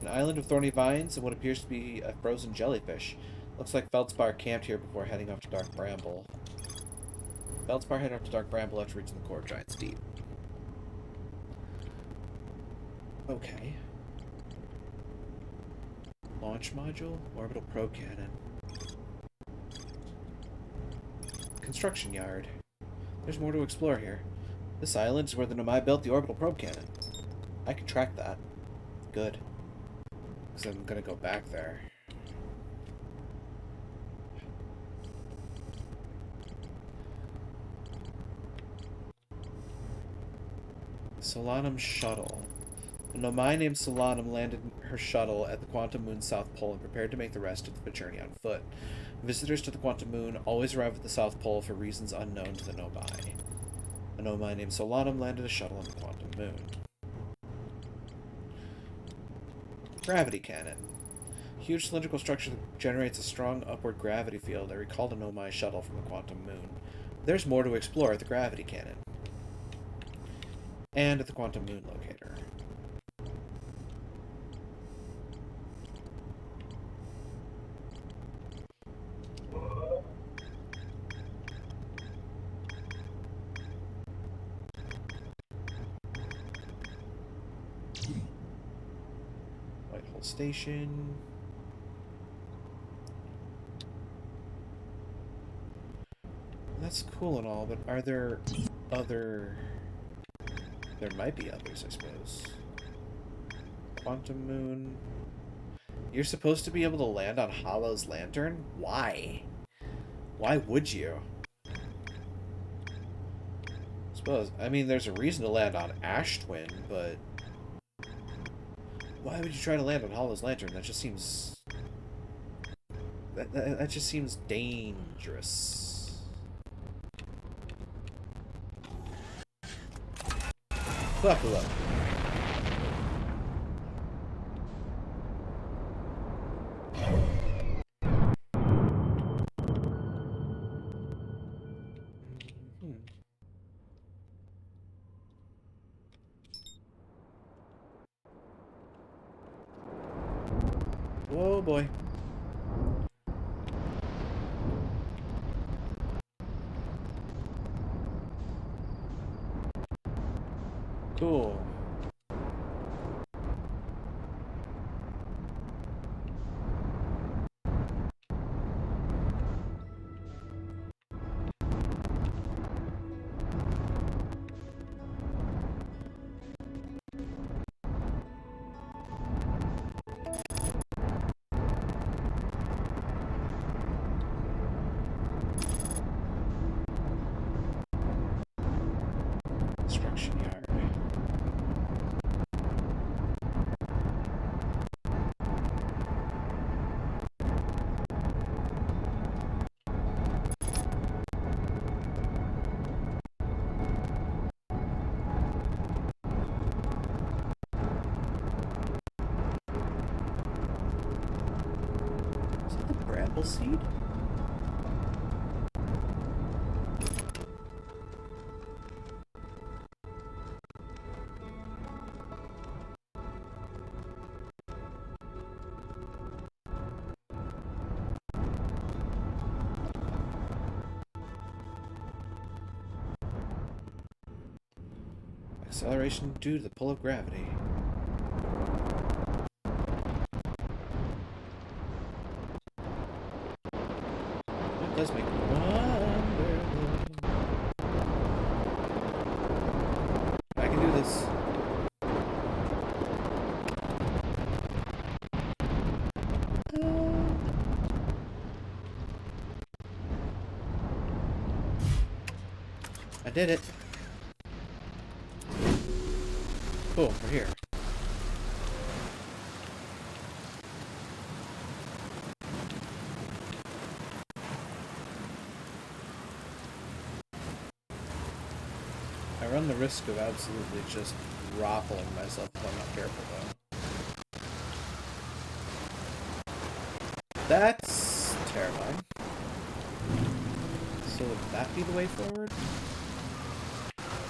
An island of thorny vines and what appears to be a frozen jellyfish. Looks like Feldspar camped here before heading off to Dark Bramble. Feldspar headed off to Dark Bramble after reaching the core of Giant's Deep. Okay. Launch module, orbital probe cannon. Construction yard. There's more to explore here. This island is where the Nomai built the orbital probe cannon. I can track that. Good. Because I'm gonna go back there. Solanum shuttle. A Nomai named Solanum landed her shuttle at the Quantum Moon's South Pole and prepared to make the rest of the journey on foot. Visitors to the Quantum Moon always arrive at the South Pole for reasons unknown to the Nomai. A Nomai named Solanum landed a shuttle on the Quantum Moon. Gravity cannon. Huge cylindrical structure that generates a strong upward gravity field that recalled a Nomai shuttle from the Quantum Moon. There's more to explore at the gravity cannon. And at the Quantum Moon locator. Whitehall Station. That's cool and all, but are there other... There might be others, I suppose. Quantum Moon. You're supposed to be able to land on Hollow's Lantern? Why? Why would you? Suppose. I mean, there's a reason to land on Ash Twin, but... Why would you try to land on Hollow's Lantern? That just seems... That just seems dangerous. Buckle up. Oh boy. Cool. Construction yard. Is that the bramble seed? Acceleration due to the pull of gravity. It does make me wonder. I can do this. I did it. Cool, we're here. I run the risk of absolutely just roppling myself if I'm not careful, though. That's terrifying. So would that be the way forward?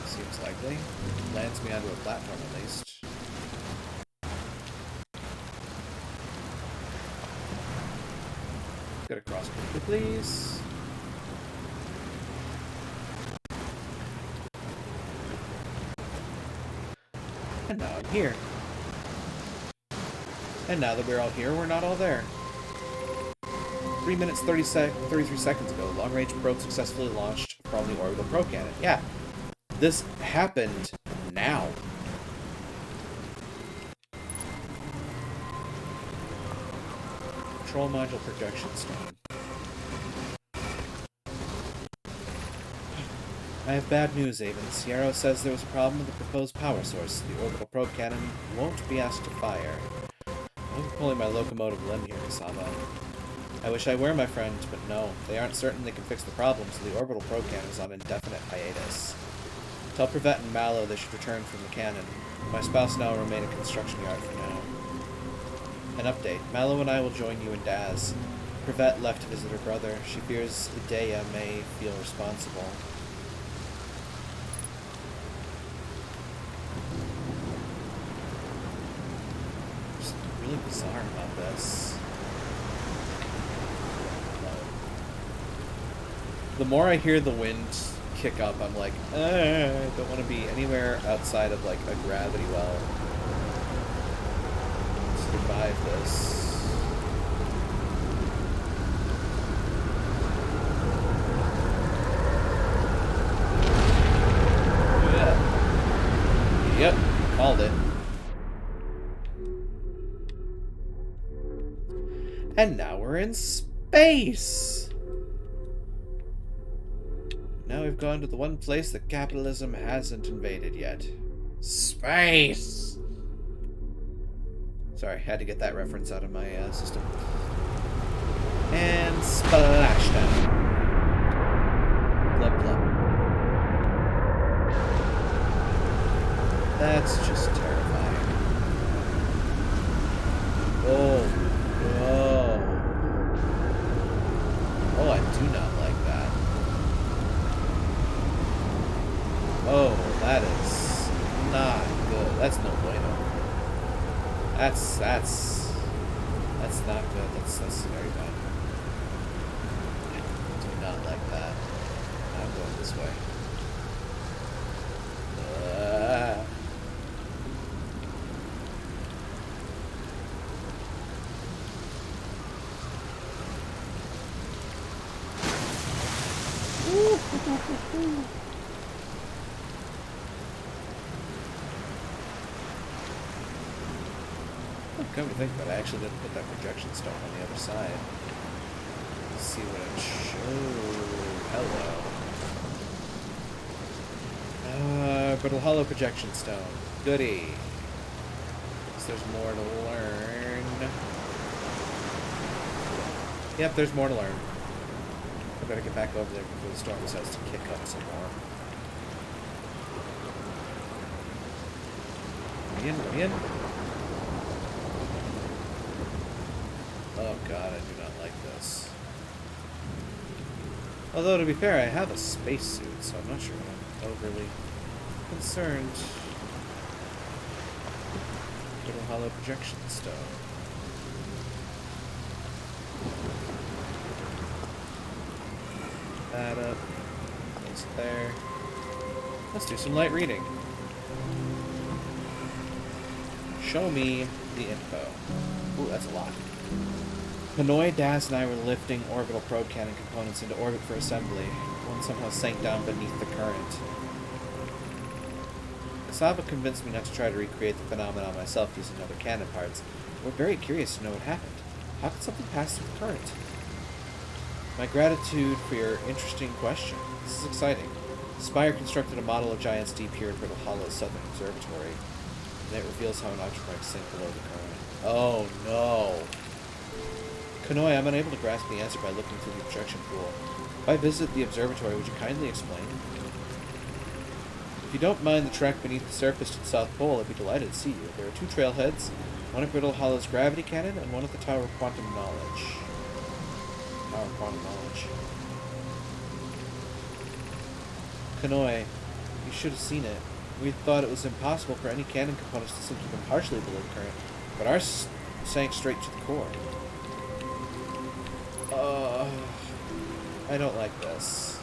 Seems likely. Lands me onto a platform at least. Get across quickly, please. And now I'm here. And now that we're all here, we're not all there. 3 minutes 33 seconds ago, long-range probe successfully launched from the orbital probe cannon. Yeah. This happened now. Control module projection stone. I have bad news, Avon. Sierra says there was a problem with the proposed power source. The orbital probe cannon won't be asked to fire. I'm pulling my locomotive limb here, Kasava. I wish I were, my friend, but no. They aren't certain they can fix the problem, so the orbital probe cannon is on indefinite hiatus. Tell Privet and Mallow they should return from the cannon. My spouse and I will remain at construction yard for now. An update. Mallow and I will join you and Daz. Privet left to visit her brother. She fears Idea may feel responsible. Just really bizarre about this. The more I hear the wind kick up, I'm like, I don't want to be anywhere outside of like a gravity well to survive this. Yeah. Yep, called it. And now we're in space! Now we've gone to the one place that capitalism hasn't invaded yet. Space! Sorry, had to get that reference out of my system. And splashdown. Blub blub. That's just terrifying. Oh, no. Oh, I do not like that. Oh, that is not good. That's no bueno. That's not good. That's very bad. I do not like that. I'm going this way. Come to think about it, I actually didn't put that projection stone on the other side. Let's see what it showed. Hello. Brittle Hollow projection stone. Goody. Guess there's more to learn. Yep, there's more to learn. I better get back over there before the storm decides to kick up some more. Let me in. Oh god, I do not like this. Although, to be fair, I have a spacesuit, so I'm not sure I'm overly concerned. Little hollow projection stone. That up. Place it there. Let's do some light reading. Show me the info. Ooh, that's a lot. Hanoi, Daz, and I were lifting orbital probe cannon components into orbit for assembly. One somehow sank down beneath the current. Kasava convinced me not to try to recreate the phenomenon myself using other cannon parts. We're very curious to know what happened. How could something pass through the current? My gratitude for your interesting question. This is exciting. Spire constructed a model of Giant's Deep here at Brittle Hollow's Southern Observatory, and it reveals how an object might sink below the current. Oh no! Kanoi, I'm unable to grasp the answer by looking through the projection pool. If I visit the observatory, would you kindly explain? If you don't mind the trek beneath the surface to the South Pole, I'd be delighted to see you. There are two trailheads, one at Brittle Hollow's gravity cannon, and one at the Tower of Quantum Knowledge. Tower of Quantum Knowledge. Kanoi, you should have seen it. We thought it was impossible for any cannon components to sink even partially below the current, but ours sank straight to the core. I don't like this.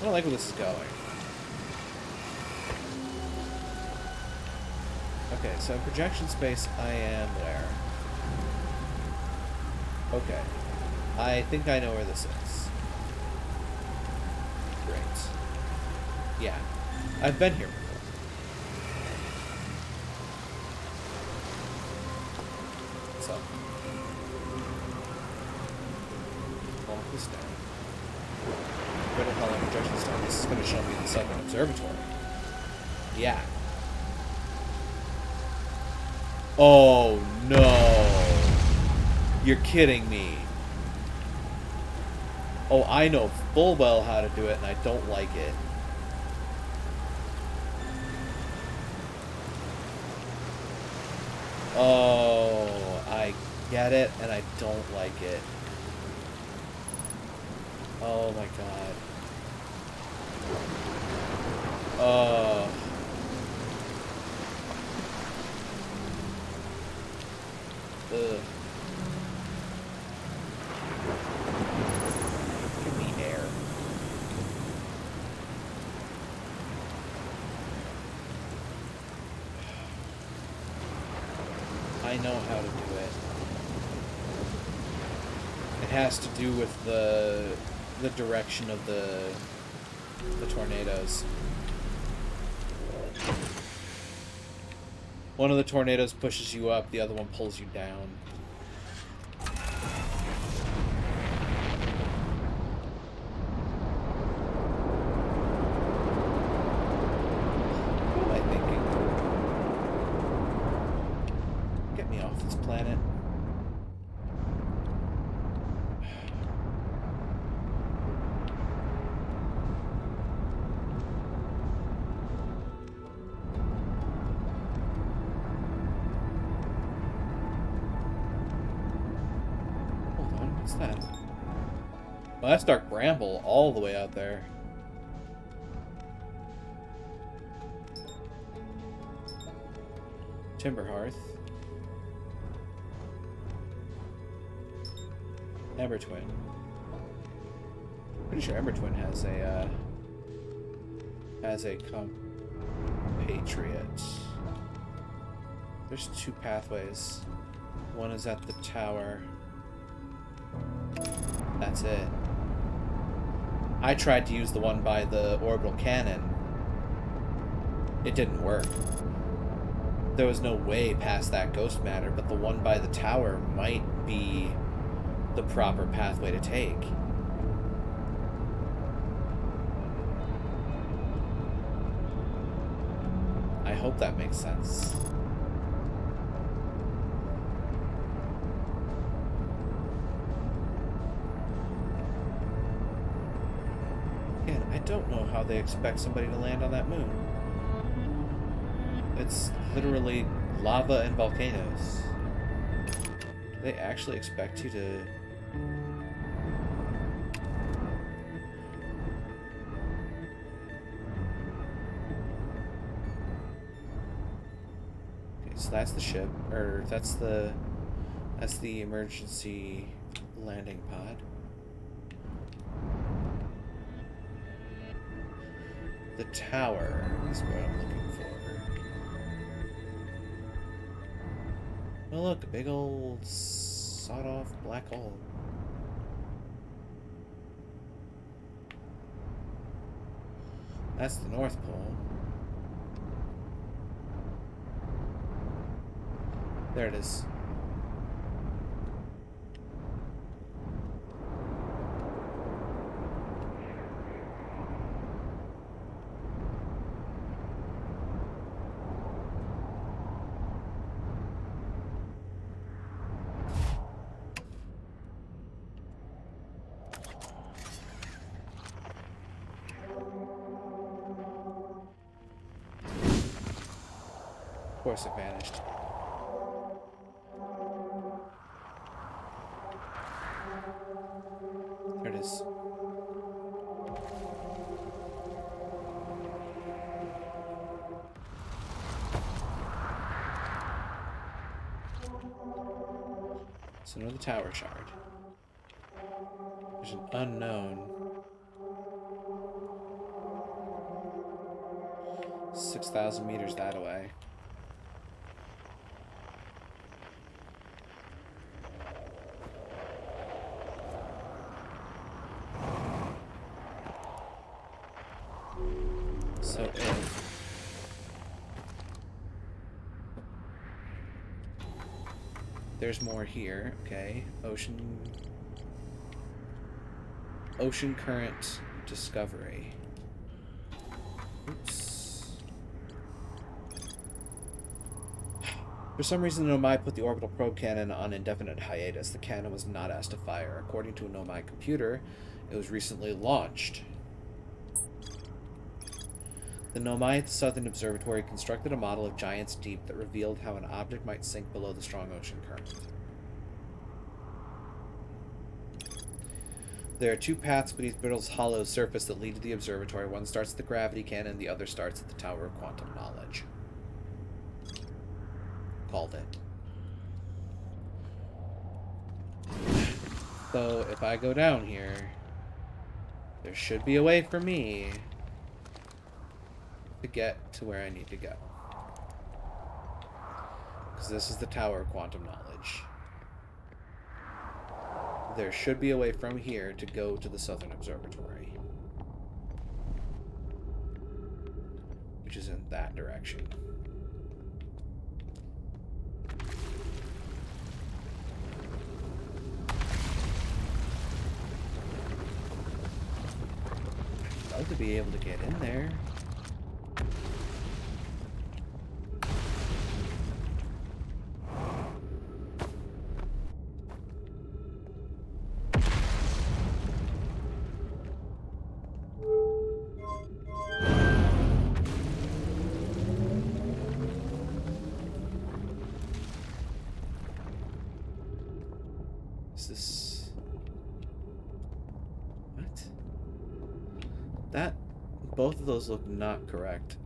I don't like where this is going. Okay, so in projection space, I am where? Okay. I think I know where this is. Great. Yeah. I've been here before. What's up? Lock this down. Outer Hell projection star. This is going to show me the Southern Observatory. Yeah. Oh, no. You're kidding me. Oh, I know full well how to do it, and I don't like it. Oh, I get it, and I don't like it. Oh my god. Oh. Ugh. Give me air. I know how to do it. It has to do with the direction of the tornadoes. One of the tornadoes pushes you up, the other one pulls you down. What am I thinking? Get me off this planet. What's that? Well, that's Dark Bramble all the way out there. Timber Hearth. Ember Twin. Pretty sure Ember Twin has a compatriot. There's two pathways. One is at the tower. That's it. I tried to use the one by the orbital cannon. It didn't work. There was no way past that ghost matter, but the one by the tower might be the proper pathway to take. I hope that makes sense. I don't know how they expect somebody to land on that moon. It's literally lava and volcanoes. Do they actually expect you to... Okay, so that's the ship, or that's the emergency landing pod. The tower is what I'm looking for. Oh look, a big old sawed-off black hole. That's the North Pole. There it is. Of course it vanished. There it is. So another tower shard. There's an unknown. 6,000 meters that away. So if there's more here, okay. Ocean current discovery. Oops. For some reason, the Nomai put the orbital probe cannon on indefinite hiatus. The cannon was not asked to fire. According to a Nomai computer, it was recently launched. The Nomai at the Southern Observatory constructed a model of Giant's Deep that revealed how an object might sink below the strong ocean current. There are two paths beneath Brittle's hollow surface that lead to the observatory. One starts at the gravity cannon, the other starts at the Tower of Quantum Knowledge. Called it. So, if I go down here, there should be a way for me to get to where I need to go. Because this is the Tower of Quantum Knowledge. There should be a way from here to go to the Southern Observatory. Which is in that direction. I'd love to be able to get in there. Is this... What? That... Both of those look not correct.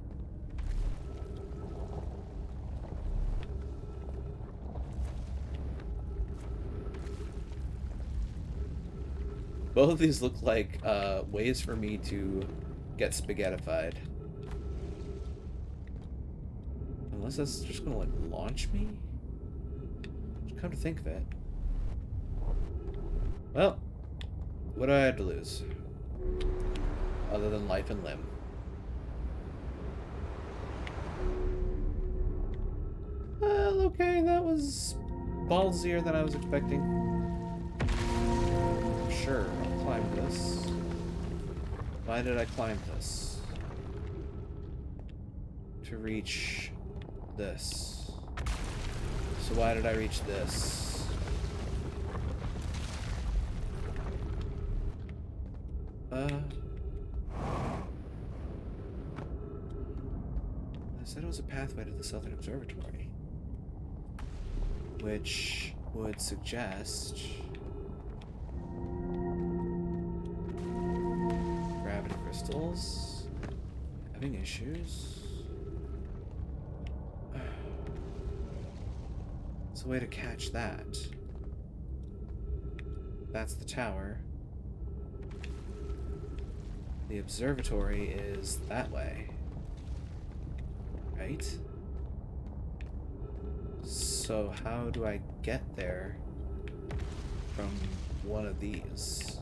Both of these look like ways for me to get spaghettified. Unless that's just gonna like launch me? Come to think of it. Well, what do I have to lose? Other than life and limb. Well, okay, that was ballsier than I was expecting. Sure, I'll climb this. Why did I climb this? To reach this. So why did I reach this? I said it was a pathway to the Southern Observatory. Which would suggest... Gravity crystals. Having issues. It's a way to catch that. That's the tower. The observatory is that way. Right? So how do I get there from one of these?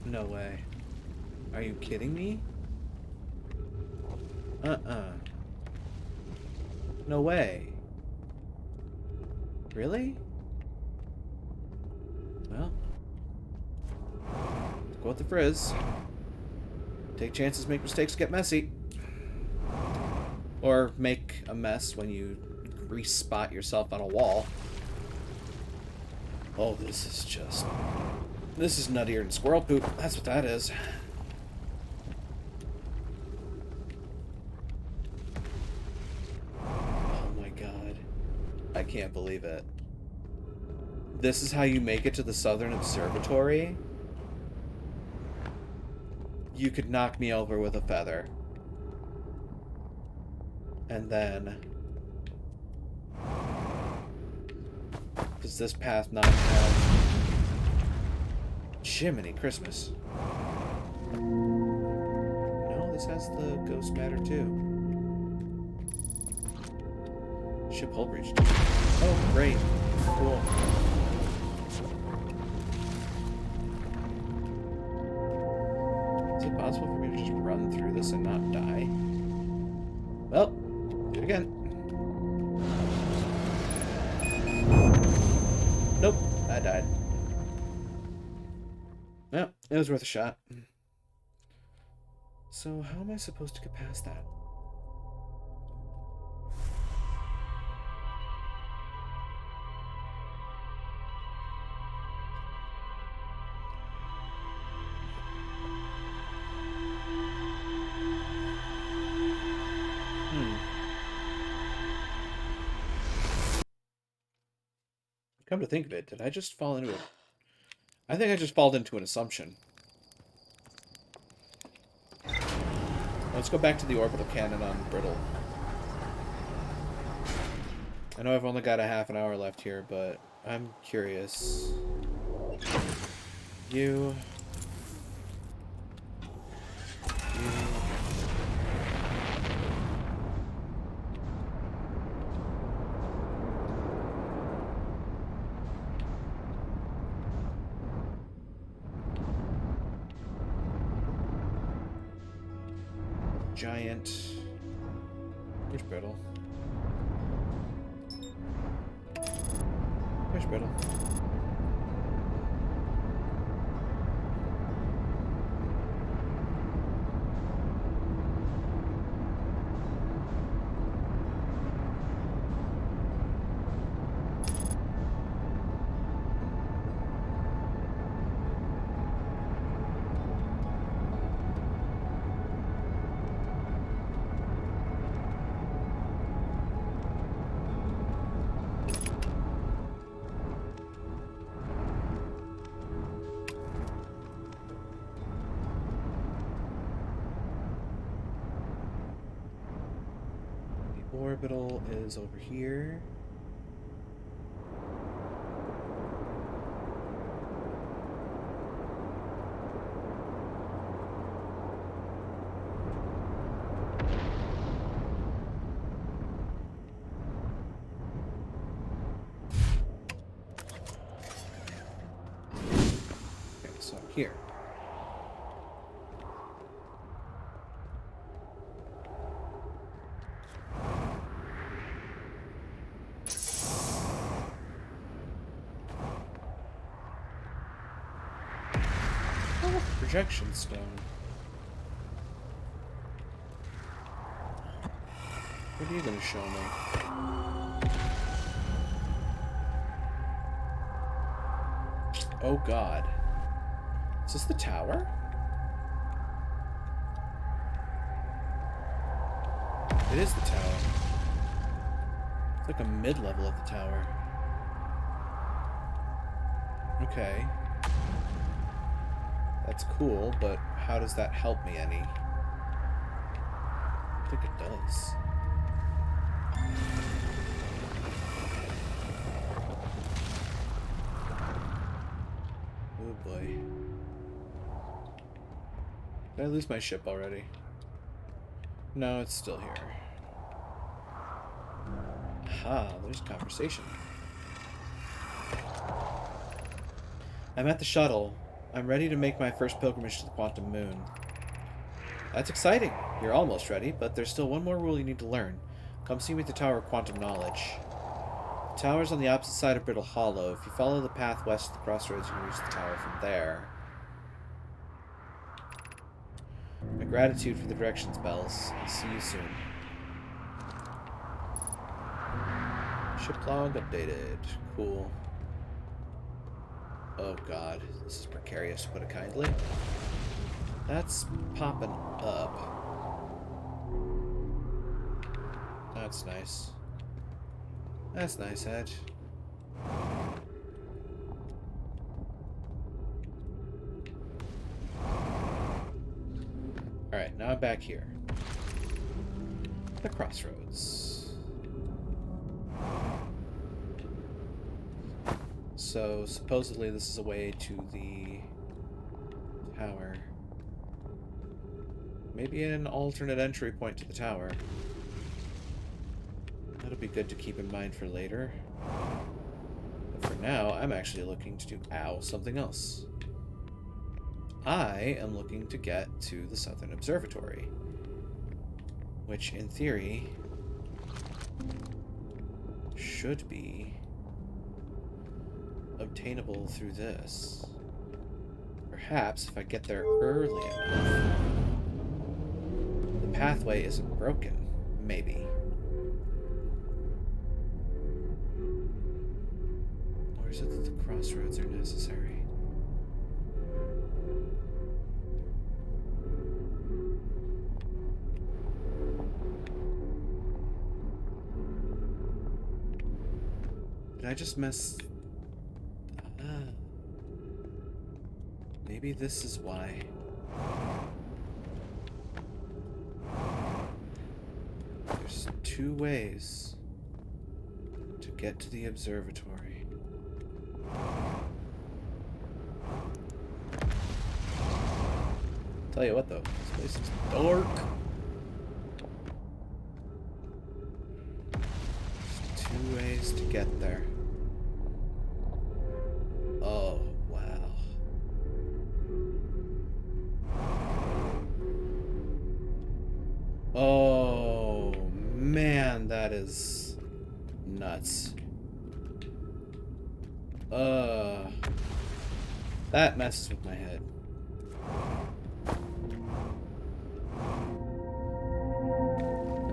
No way. Are you kidding me? No way. Really? Well, go with the frizz. Take chances, make mistakes, get messy. Or make a mess when you grease spot yourself on a wall. Oh, this is just... This is nuttier than squirrel poop. That's what that is. I can't believe it. This is how you make it to the Southern Observatory? You could knock me over with a feather. And then... Does this path not have... Jiminy Christmas. No, this has the ghost matter too. Ship hull breach. Oh, great. Cool. Is it possible for me to just run through this and not die? Well, do it again. Nope, I died. Well, it was worth a shot. So how am I supposed to get past that? Come to think of it, did I just fall into it? I think I just fall into an assumption. Let's go back to the orbital cannon on Brittle. I know I've only got a half an hour left here, but I'm curious. You... Giant... Where's Brittle? Where's Brittle? Orbital is over here. Okay, so I'm here. Projection stone. What are you going to show me? Oh god. Is this the tower? It is the tower. It's like a mid-level of the tower. Okay. That's cool, but how does that help me any? I think it does. Oh boy. Did I lose my ship already? No, it's still here. Aha, there's conversation. I'm at the shuttle. I'm ready to make my first pilgrimage to the Quantum Moon. That's exciting. You're almost ready, but there's still one more rule you need to learn. Come see me at the Tower of Quantum Knowledge. The tower's on the opposite side of Brittle Hollow. If you follow the path west of the crossroads, you can reach the tower from there. My gratitude for the directions, Bells. See you soon. Ship log updated. Cool. Oh god, this is precarious to put it kindly. That's popping up. That's nice. That's nice, Edge. Alright, now I'm back here. The crossroads. So, supposedly this is a way to the tower. Maybe an alternate entry point to the tower. That'll be good to keep in mind for later. But for now, I'm actually looking to do, something else. I am looking to get to the Southern Observatory, which in theory should be obtainable through this. Perhaps if I get there early enough, the pathway isn't broken. Maybe. Or is it that the crossroads are necessary? Did I just mess... maybe this is why. There's two ways to get to the observatory. Tell you what though, this place is dark. There's two ways to get there. Oh, wow. Oh, man, that is nuts. That messes with my head.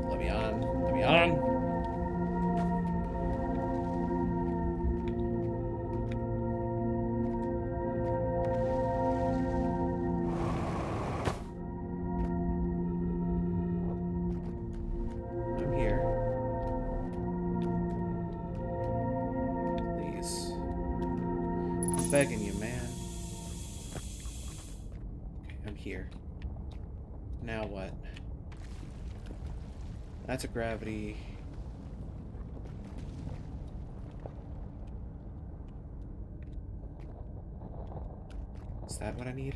Let me on. Let me on. Begging you, man. Okay, I'm here. Now what? That's a gravity. Is that what I need?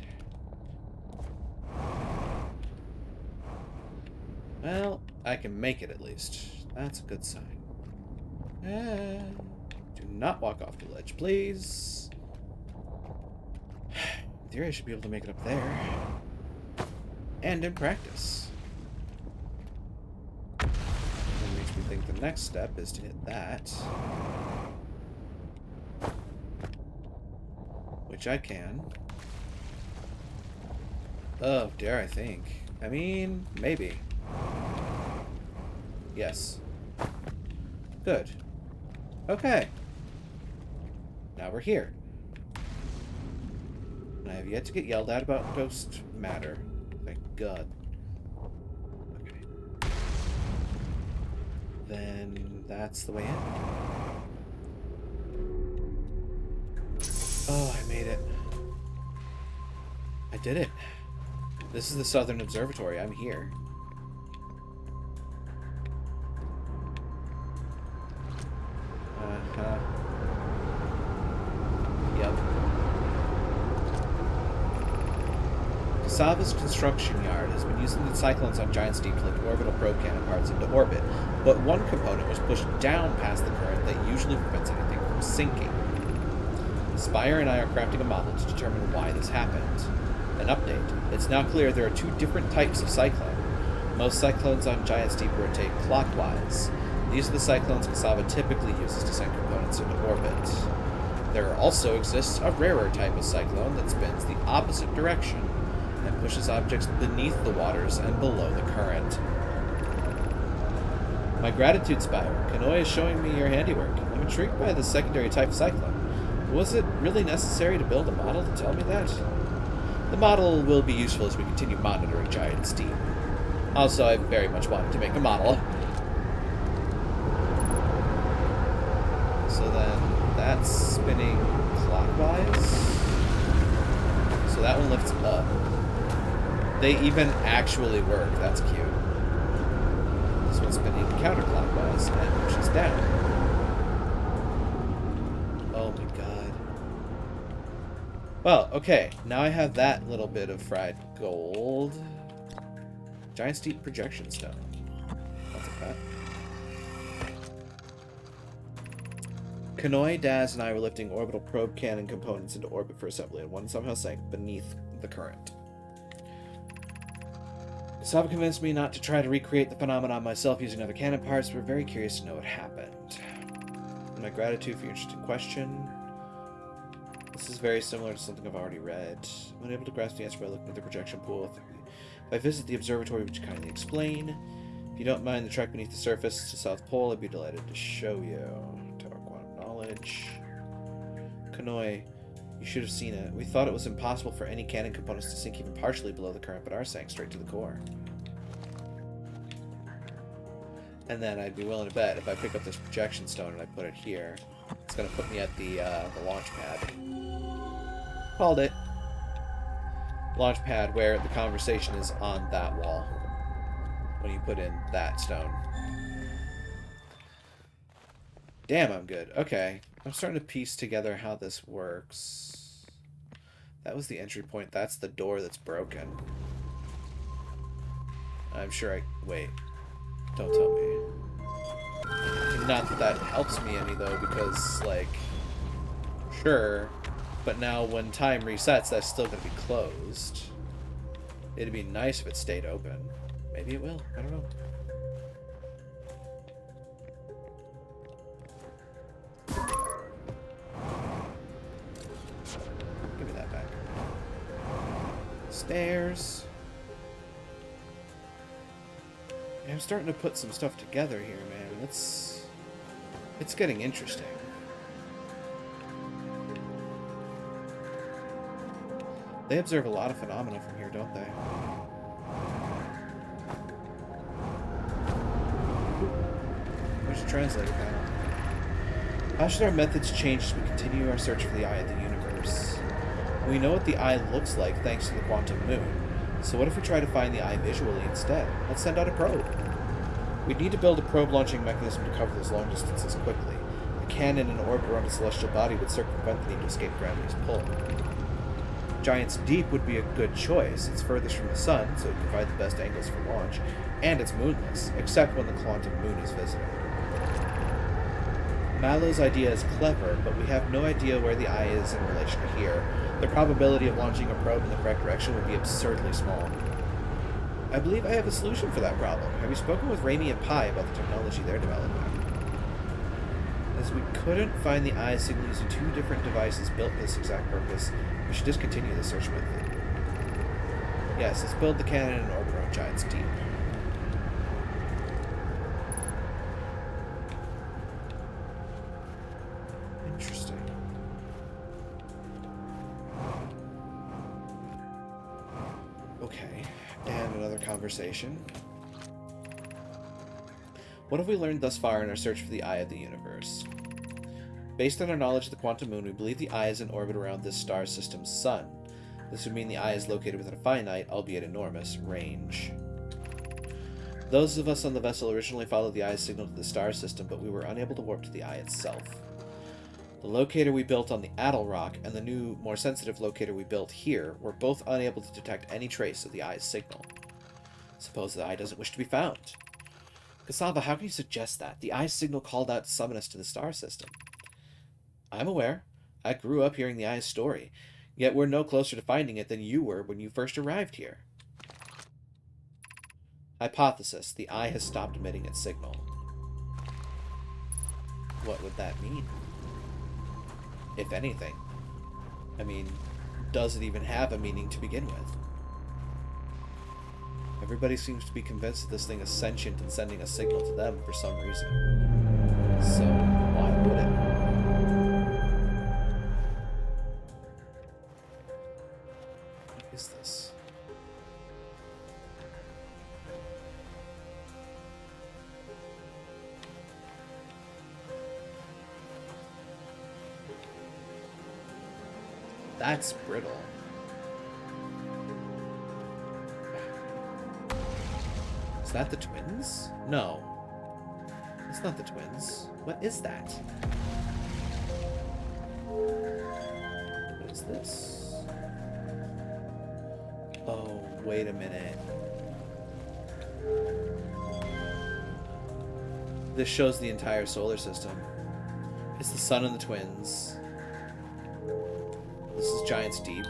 Well, I can make it at least. That's a good sign. Do not walk off the ledge, please. In theory, I should be able to make it up there. And in practice. That makes me think the next step is to hit that. Which I can. Oh, dare I think. I mean, maybe. Yes. Good. Okay. Now we're here. I have yet to get yelled at about ghost matter. Thank God. Okay. Then that's the way in. Oh, I made it. I did it. This is the Southern Observatory. I'm here. Yep. Kasava's construction yard has been using the cyclones on Giant Steep to lift orbital probe cannon parts into orbit, but one component was pushed down past the current that usually prevents anything from sinking. Spire and I are crafting a model to determine why this happened. An update. It's now clear there are two different types of cyclone. Most cyclones on Giant Steep rotate clockwise. These are the cyclones Kasava typically uses to send components into orbit. There also exists a rarer type of cyclone that spins the opposite direction and pushes objects beneath the waters and below the current. My gratitude, Spire. Kanoi is showing me your handiwork. I'm intrigued by the secondary type of cyclone. Was it really necessary to build a model to tell me that? The model will be useful as we continue monitoring Giant Steep. Also, I very much wanted to make a model. So then, that's spinning clockwise. So that one lifts up. They even actually work. That's cute. This one's spinning counterclockwise and pushes down. Oh my god. Well, okay. Now I have that little bit of fried gold. Giant Steep projection stone. I'll take that. Kanoi, Daz, and I were lifting orbital probe cannon components into orbit for assembly, and one somehow sank beneath the current. Saba convinced me not to try to recreate the phenomenon myself using other cannon parts, but we're very curious to know what happened. My gratitude for your interesting question. This is very similar to something I've already read. I'm unable to grasp the answer by looking at the projection pool. If I visit the observatory, would you kindly explain? If you don't mind the trek beneath the surface to South Pole, I'd be delighted to show you. Tower Quantum Knowledge. Kanoi, you should have seen it. We thought it was impossible for any cannon components to sink even partially below the current, but ours sank straight to the core. And then I'd be willing to bet if I pick up this projection stone and I put it here, it's going to put me at the launch pad. Called it. Launch pad where the conversation is on that wall when you put in that stone. Damn, I'm good. Okay. I'm starting to piece together how this works. That was the entry point. That's the door that's broken. I'm sure I... Wait. Don't tell me. Not that that helps me any, though, because, like... Sure. But now when time resets, that's still going to be closed. It'd be nice if it stayed open. Maybe it will. I don't know. Give me that back. Stairs. Yeah, I'm starting to put some stuff together here, man. It's getting interesting. They observe a lot of phenomena from here, don't they? There's a translator panel. How should our methods change as we continue our search for the Eye of the Universe? We know what the Eye looks like thanks to the quantum moon. So what if we try to find the Eye visually instead? Let's send out a probe. We'd need to build a probe launching mechanism to cover those long distances quickly. A cannon in orbit around a celestial body would circumvent the need to escape gravity's pull. Giant's Deep would be a good choice. It's furthest from the sun, so it would provide the best angles for launch, and it's moonless, except when the quantum moon is visible. Mallow's idea is clever, but we have no idea where the Eye is in relation to here. The probability of launching a probe in the correct direction would be absurdly small. I believe I have a solution for that problem. Have you spoken with Raimi and Pi about the technology they're developing? As we couldn't find the Eye signal using two different devices built for this exact purpose, we should discontinue the search method. Yes, let's build the cannon in orbit around Giant's Deep. Interesting. Okay, and another conversation. What have we learned thus far in our search for the Eye of the Universe? Based on our knowledge of the quantum moon, we believe the Eye is in orbit around this star system's sun. This would mean the Eye is located within a finite, albeit enormous, range. Those of us on the vessel originally followed the Eye's signal to the star system, but we were unable to warp to the Eye itself. The locator we built on the Addle Rock and the new, more sensitive locator we built here were both unable to detect any trace of the Eye's signal. Suppose the Eye doesn't wish to be found. Kasava, how can you suggest that? The Eye's signal called out to summon us to the star system. I'm aware. I grew up hearing the Eye's story, yet we're no closer to finding it than you were when you first arrived here. Hypothesis. The Eye has stopped emitting its signal. What would that mean? If anything. I mean, does it even have a meaning to begin with? Everybody seems to be convinced that this thing is sentient and sending a signal to them for some reason. So, why would it? What is this? That's brittle. Is that the twins? No. It's not the twins. What is that? What is this? Oh, wait a minute. This shows the entire solar system. It's the sun and the twins. This is Giant's Deep.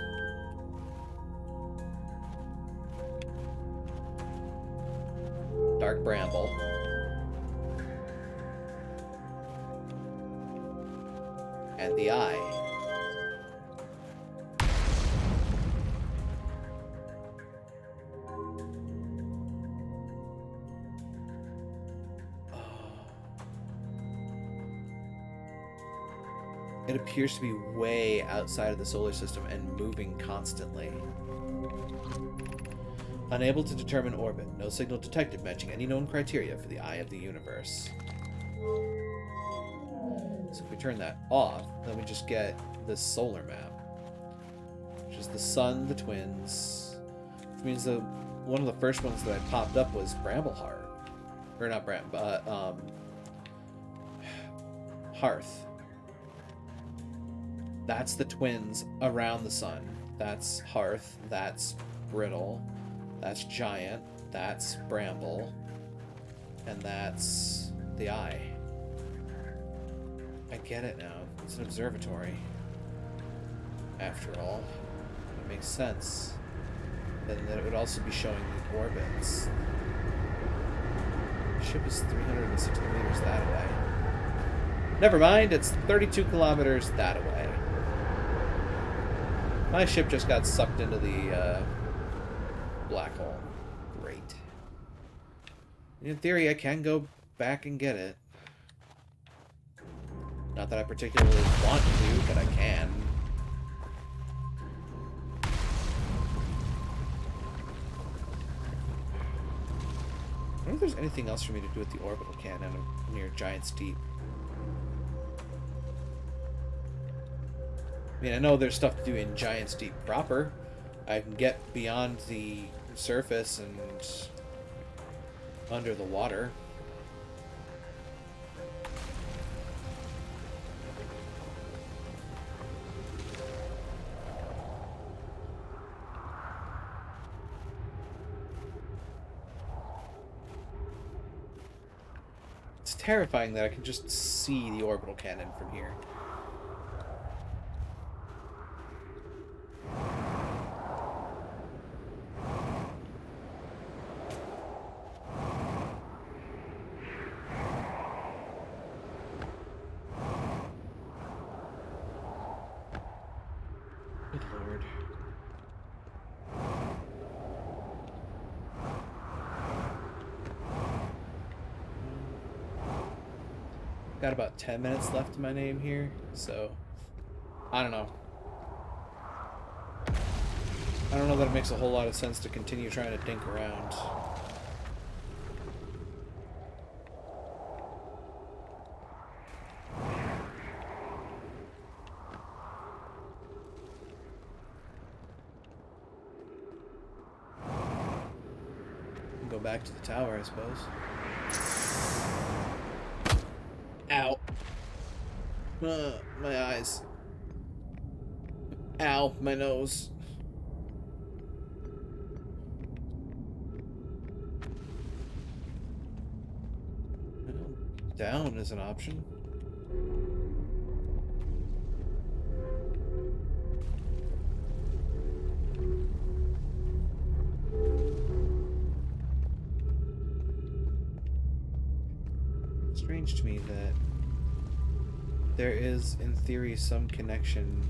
Dark Bramble. And the Eye. It appears to be way outside of the solar system and moving constantly. Unable to determine orbit. No signal detected matching any known criteria for the Eye of the universe. So if we turn that off, then we just get this solar map. Which is the sun, the twins. Which means that one of the first ones that I popped up was Brambleheart. Or not Hearth. That's the twins around the sun. That's Hearth. That's Brittle. That's Giant. That's Bramble. And that's the Eye. I get it now. It's an observatory. After all. It makes sense. Then that it would also be showing the orbits. The ship is 360 meters that way. Never mind, it's 32 kilometers that way. My ship just got sucked into the black hole. Great. In theory, I can go back and get it. Not that I particularly want to, but I can. I wonder if there's anything else for me to do with the orbital cannon near Giant's Deep. I mean, I know there's stuff to do in Giant's Deep proper. I can get beyond the surface and under the water. It's terrifying that I can just see the orbital cannon from here. Good Lord. Got about 10 minutes left in my name here, so I don't know. I don't know that it makes a whole lot of sense to continue trying to dink around. Go back to the tower, I suppose. Ow. My eyes. Ow, my nose. Down is an option. Strange to me that there is, in theory, some connection,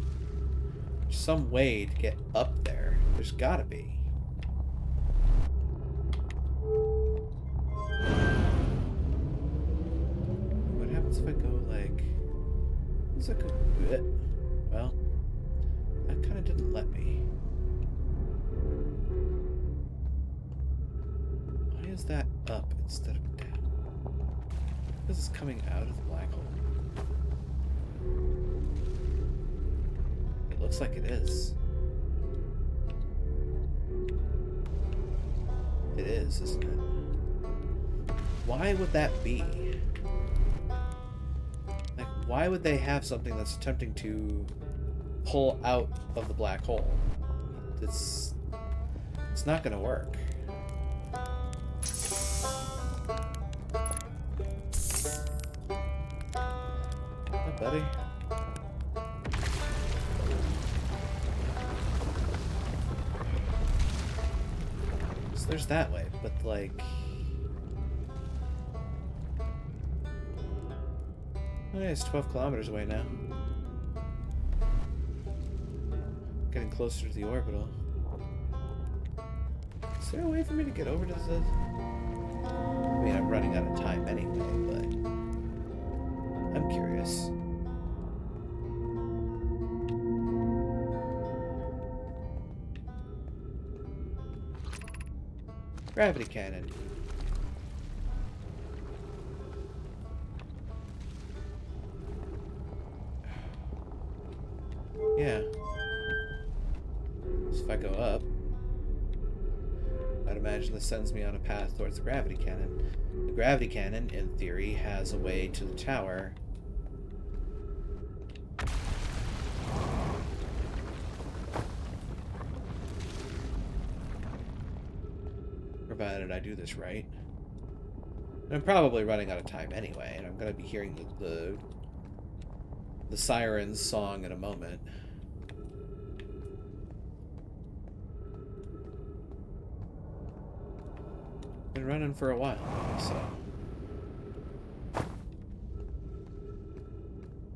some way to get up there. There's gotta be. What happens if I go like... It's like a... Well, that kind of didn't let me. Why is that up instead of down? This is coming out of the black hole. It looks like it is. It is, isn't it? Why would that be? Like, why would they have something that's attempting to pull out of the black hole? It's not gonna work. Buddy. So there's that way, but like... Oh, yeah, it's 12 kilometers away now. Getting closer to the orbital. Is there a way for me to get over to the... I mean, I'm running out of time anyway, but... I'm curious. Gravity cannon. Yeah. So if I go up, I'd imagine this sends me on a path towards the gravity cannon. The gravity cannon, in theory, has a way to the tower. Provided I do this right. And I'm probably running out of time anyway, and I'm going to be hearing the siren's song in a moment. Been running for a while now, so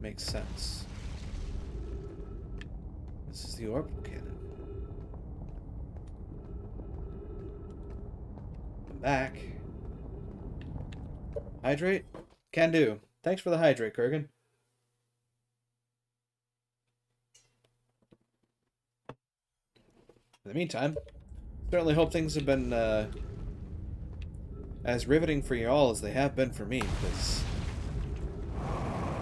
makes sense. This is the orbital cannon. I'm back. Hydrate? Can do. Thanks for the hydrate, Kurgan. In the meantime, certainly hope things have been as riveting for you all as they have been for me, because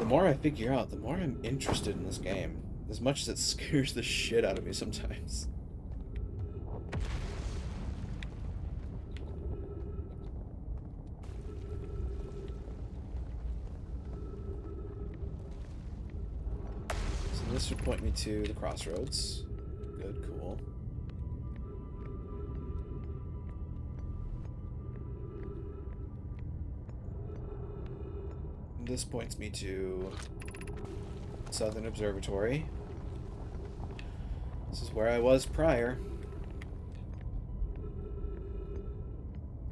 the more I figure out, the more I'm interested in this game, as much as it scares the shit out of me sometimes. So this would point me to the crossroads. Good, cool. This points me to Southern Observatory. This is where I was prior.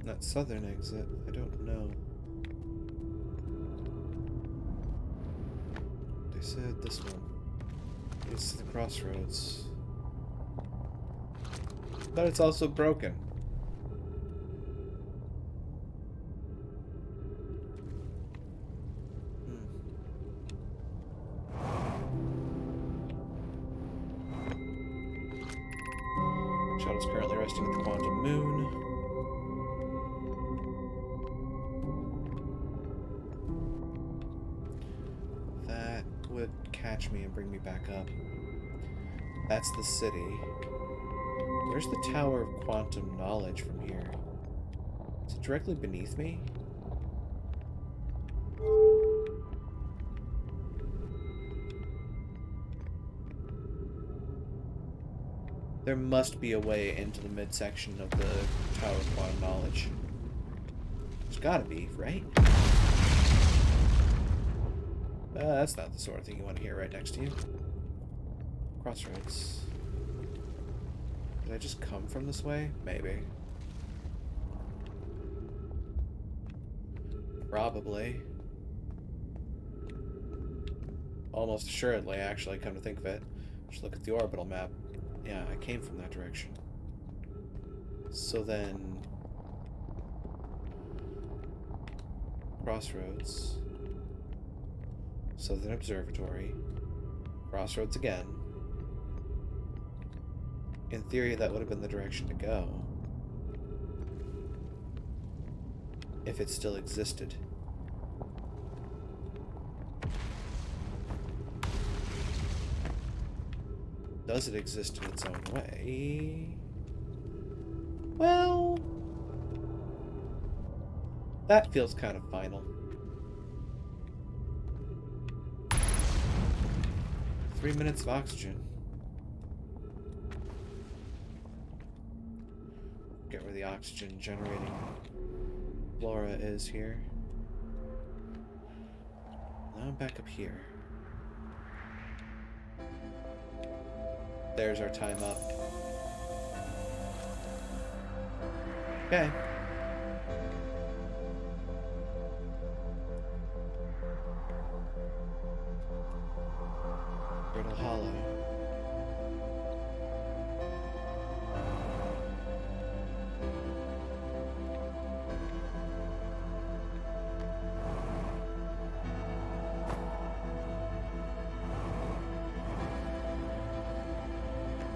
That southern exit, I don't know. They said this one. It's the crossroads. But it's also broken. Shuttle's currently resting at the quantum moon. That would catch me and bring me back up. That's the city. Where's the Tower of Quantum Knowledge from here? Is it directly beneath me? There must be a way into the midsection of the Tower of Quantum Knowledge. There's gotta be, right? That's not the sort of thing you want to hear right next to you. Crossroads. Did I just come from this way? Maybe. Probably. Almost assuredly, actually, come to think of it. Just look at the orbital map. Yeah, I came from that direction. So then... Crossroads. Southern Observatory. Crossroads again. In theory, that would have been the direction to go. If it still existed. Does it exist in its own way? Well... that feels kind of final. 3 minutes of oxygen. Get where the oxygen generating flora is here. Now I'm back up here. There's our time up. Okay.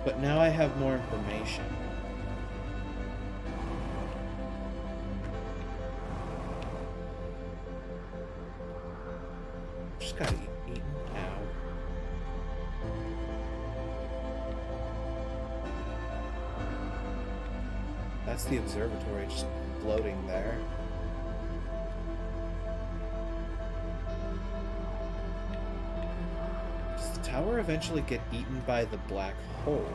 But now I have more information. Just gotta eat now. That's the observatory just floating there. Does the tower eventually get eaten by the black hole?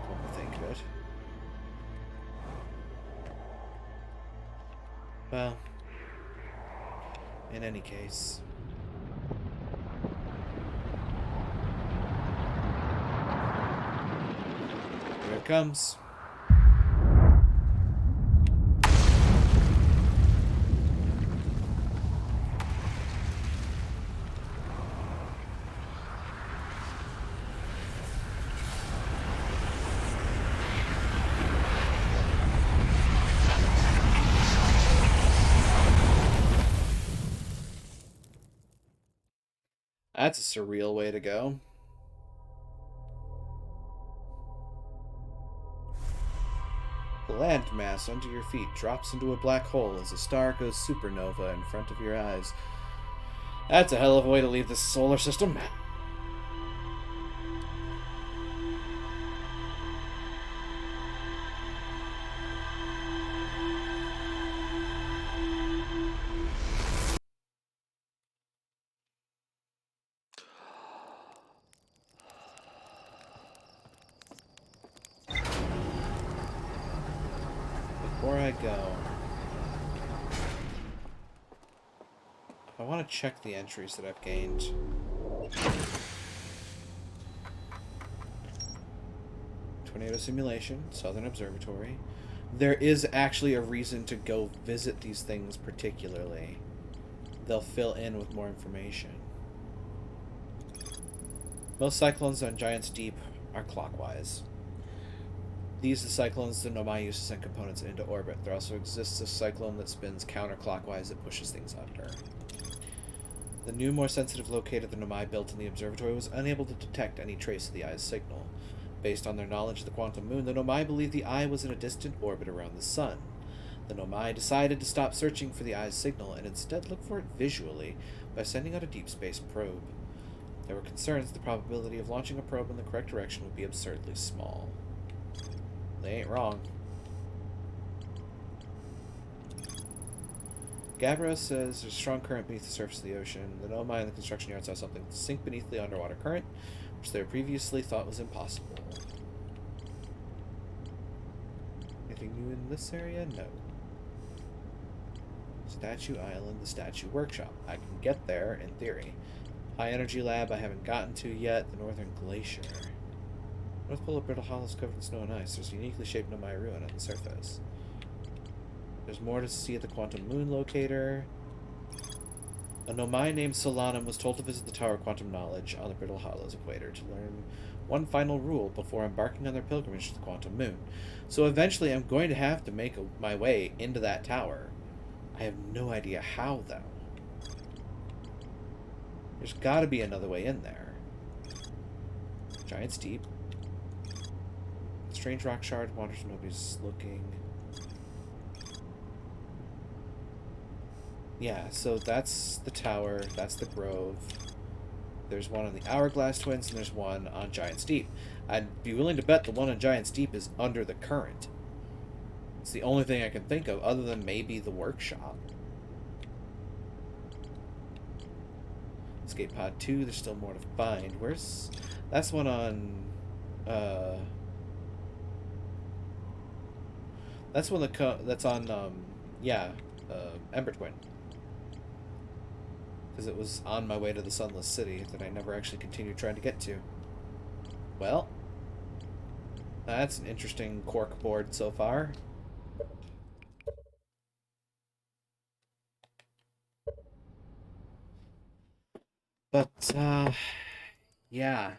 Come to think of it. Well, in any case. Here it comes. That's a surreal way to go. The landmass under your feet drops into a black hole as a star goes supernova in front of your eyes. That's a hell of a way to leave this solar system. Before I go, I want to check the entries that I've gained. Tornado Simulation, Southern Observatory. There is actually a reason to go visit these things particularly. They'll fill in with more information. Most cyclones on Giant's Deep are clockwise. These are the cyclones the Nomai used to send components into orbit. There also exists a cyclone that spins counterclockwise that pushes things under. The new, more sensitive locator the Nomai built in the observatory was unable to detect any trace of the eye's signal. Based on their knowledge of the quantum moon, the Nomai believed the eye was in a distant orbit around the sun. The Nomai decided to stop searching for the eye's signal and instead look for it visually by sending out a deep space probe. There were concerns that the probability of launching a probe in the correct direction would be absurdly small. They ain't wrong. Gabbro says there's a strong current beneath the surface of the ocean. The Nomai and the construction yard saw something sink beneath the underwater current, which they previously thought was impossible. Anything new in this area? No. Statue Island, the Statue Workshop. I can get there, in theory. High Energy Lab I haven't gotten to yet. The Northern Glacier. North Pole of Brittle Hollow is covered in snow and ice. There's a uniquely shaped Nomai ruin on the surface. There's more to see at the Quantum Moon locator. A Nomai named Solanum was told to visit the Tower of Quantum Knowledge on the Brittle Hollow's equator to learn one final rule before embarking on their pilgrimage to the Quantum Moon. So eventually I'm going to have to make my way into that tower. I have no idea how, though. There's got to be another way in there. Giant's Deep. Strange rock shard wanders when nobody's looking. Yeah, so that's the tower, that's the grove. There's one on the Hourglass Twins, and there's one on Giant's Deep. I'd be willing to bet the one on Giant's Deep is under the current. It's the only thing I can think of, other than maybe the workshop. Escape Pod 2, there's still more to find. Where's... That's one on... That's one that's on, Ember Twin. Because it was on my way to the Sunless City that I never actually continued trying to get to. Well, that's an interesting cork board so far. But, yeah.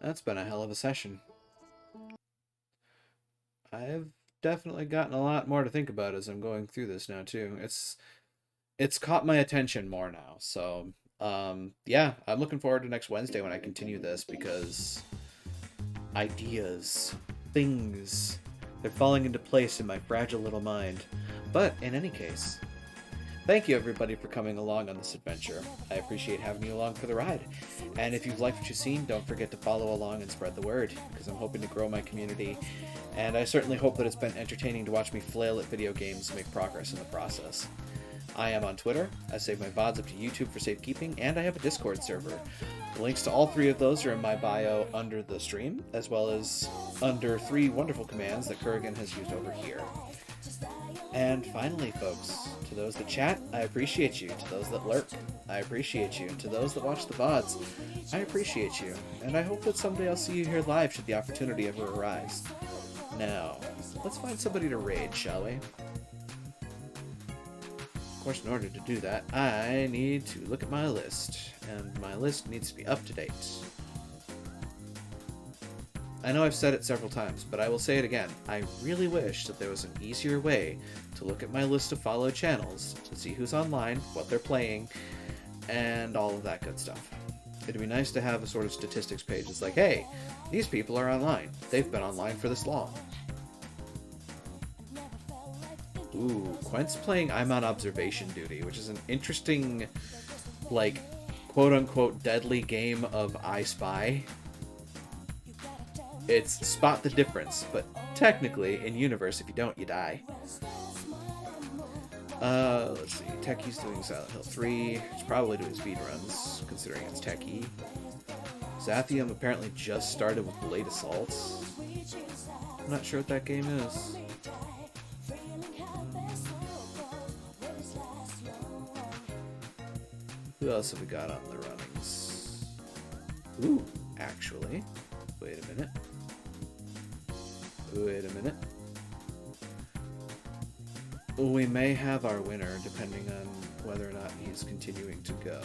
That's been a hell of a session. I've definitely gotten a lot more to think about as I'm going through this now, too. It's caught my attention more now, so, yeah, I'm looking forward to next Wednesday when I continue this, because ideas, things. They're falling into place in my fragile little mind. But in any case, thank you everybody for coming along on this adventure. I appreciate having you along for the ride. And if you've liked what you've seen, don't forget to follow along and spread the word, because I'm hoping to grow my community. And I certainly hope that it's been entertaining to watch me flail at video games and make progress in the process. I am on Twitter. I save my VODs up to YouTube for safekeeping, and I have a Discord server. The links to all three of those are in my bio under the stream, as well as under 3 wonderful commands that Kurgan has used over here. And finally, folks, to those that chat, I appreciate you. To those that lurk, I appreciate you. To those that watch the VODs, I appreciate you. And I hope that someday I'll see you here live should the opportunity ever arise. Now, let's find somebody to raid, shall we? Of course, in order to do that, I need to look at my list, and my list needs to be up to date. I know I've said it several times, but I will say it again. I really wish that there was an easier way to look at my list of followed channels, to see who's online, what they're playing, and all of that good stuff. It'd be nice to have a sort of statistics page that's like, hey, these people are online. They've been online for this long. Ooh, Quent's playing I'm on Observation Duty, which is an interesting, like, quote-unquote deadly game of I Spy. It's spot the difference, but technically, in universe, if you don't, you die. Let's see, Techie's doing Silent Hill 3. He's probably doing speedruns, considering it's Techie. Zathium apparently just started with Blade Assaults. I'm not sure what that game is. Who else have we got on the runnings? Ooh, actually, wait a minute. We may have our winner depending on whether or not he's continuing to go.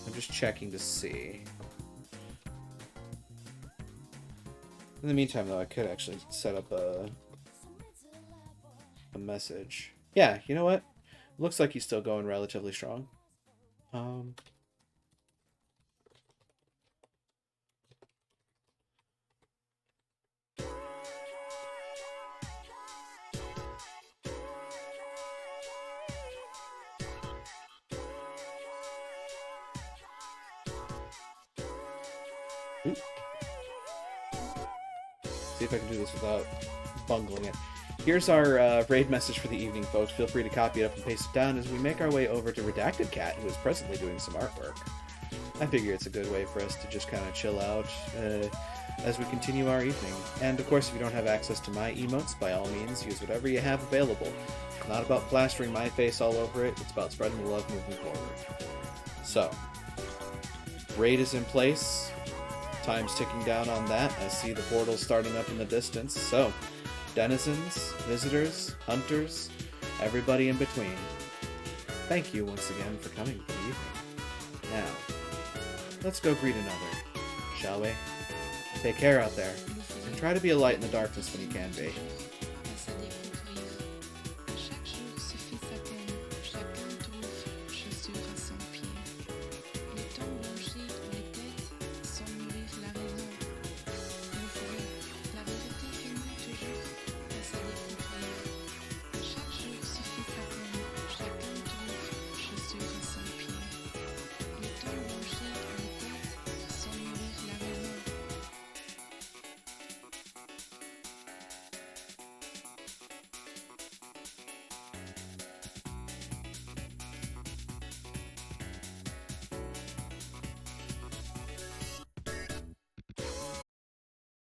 I'm just checking to see. In the meantime, though, I could actually set up a message. Yeah, you know what? Looks like he's still going relatively strong. Ooh. See if I can do this without bungling it. Here's our raid message for the evening, folks. Feel free to copy it up and paste it down as we make our way over to Redacted Cat, who is presently doing some artwork. I figure it's a good way for us to just kind of chill out as we continue our evening. And of course, if you don't have access to my emotes, by all means, use whatever you have available. It's not about plastering my face all over it, it's about spreading the love moving forward. So, raid is in place. Time's ticking down on that. I see the portal starting up in the distance. So, denizens, visitors, hunters, everybody in between, thank you once again for coming for the evening. Now, let's go greet another, shall we? Take care out there, and try to be a light in the darkness when you can be.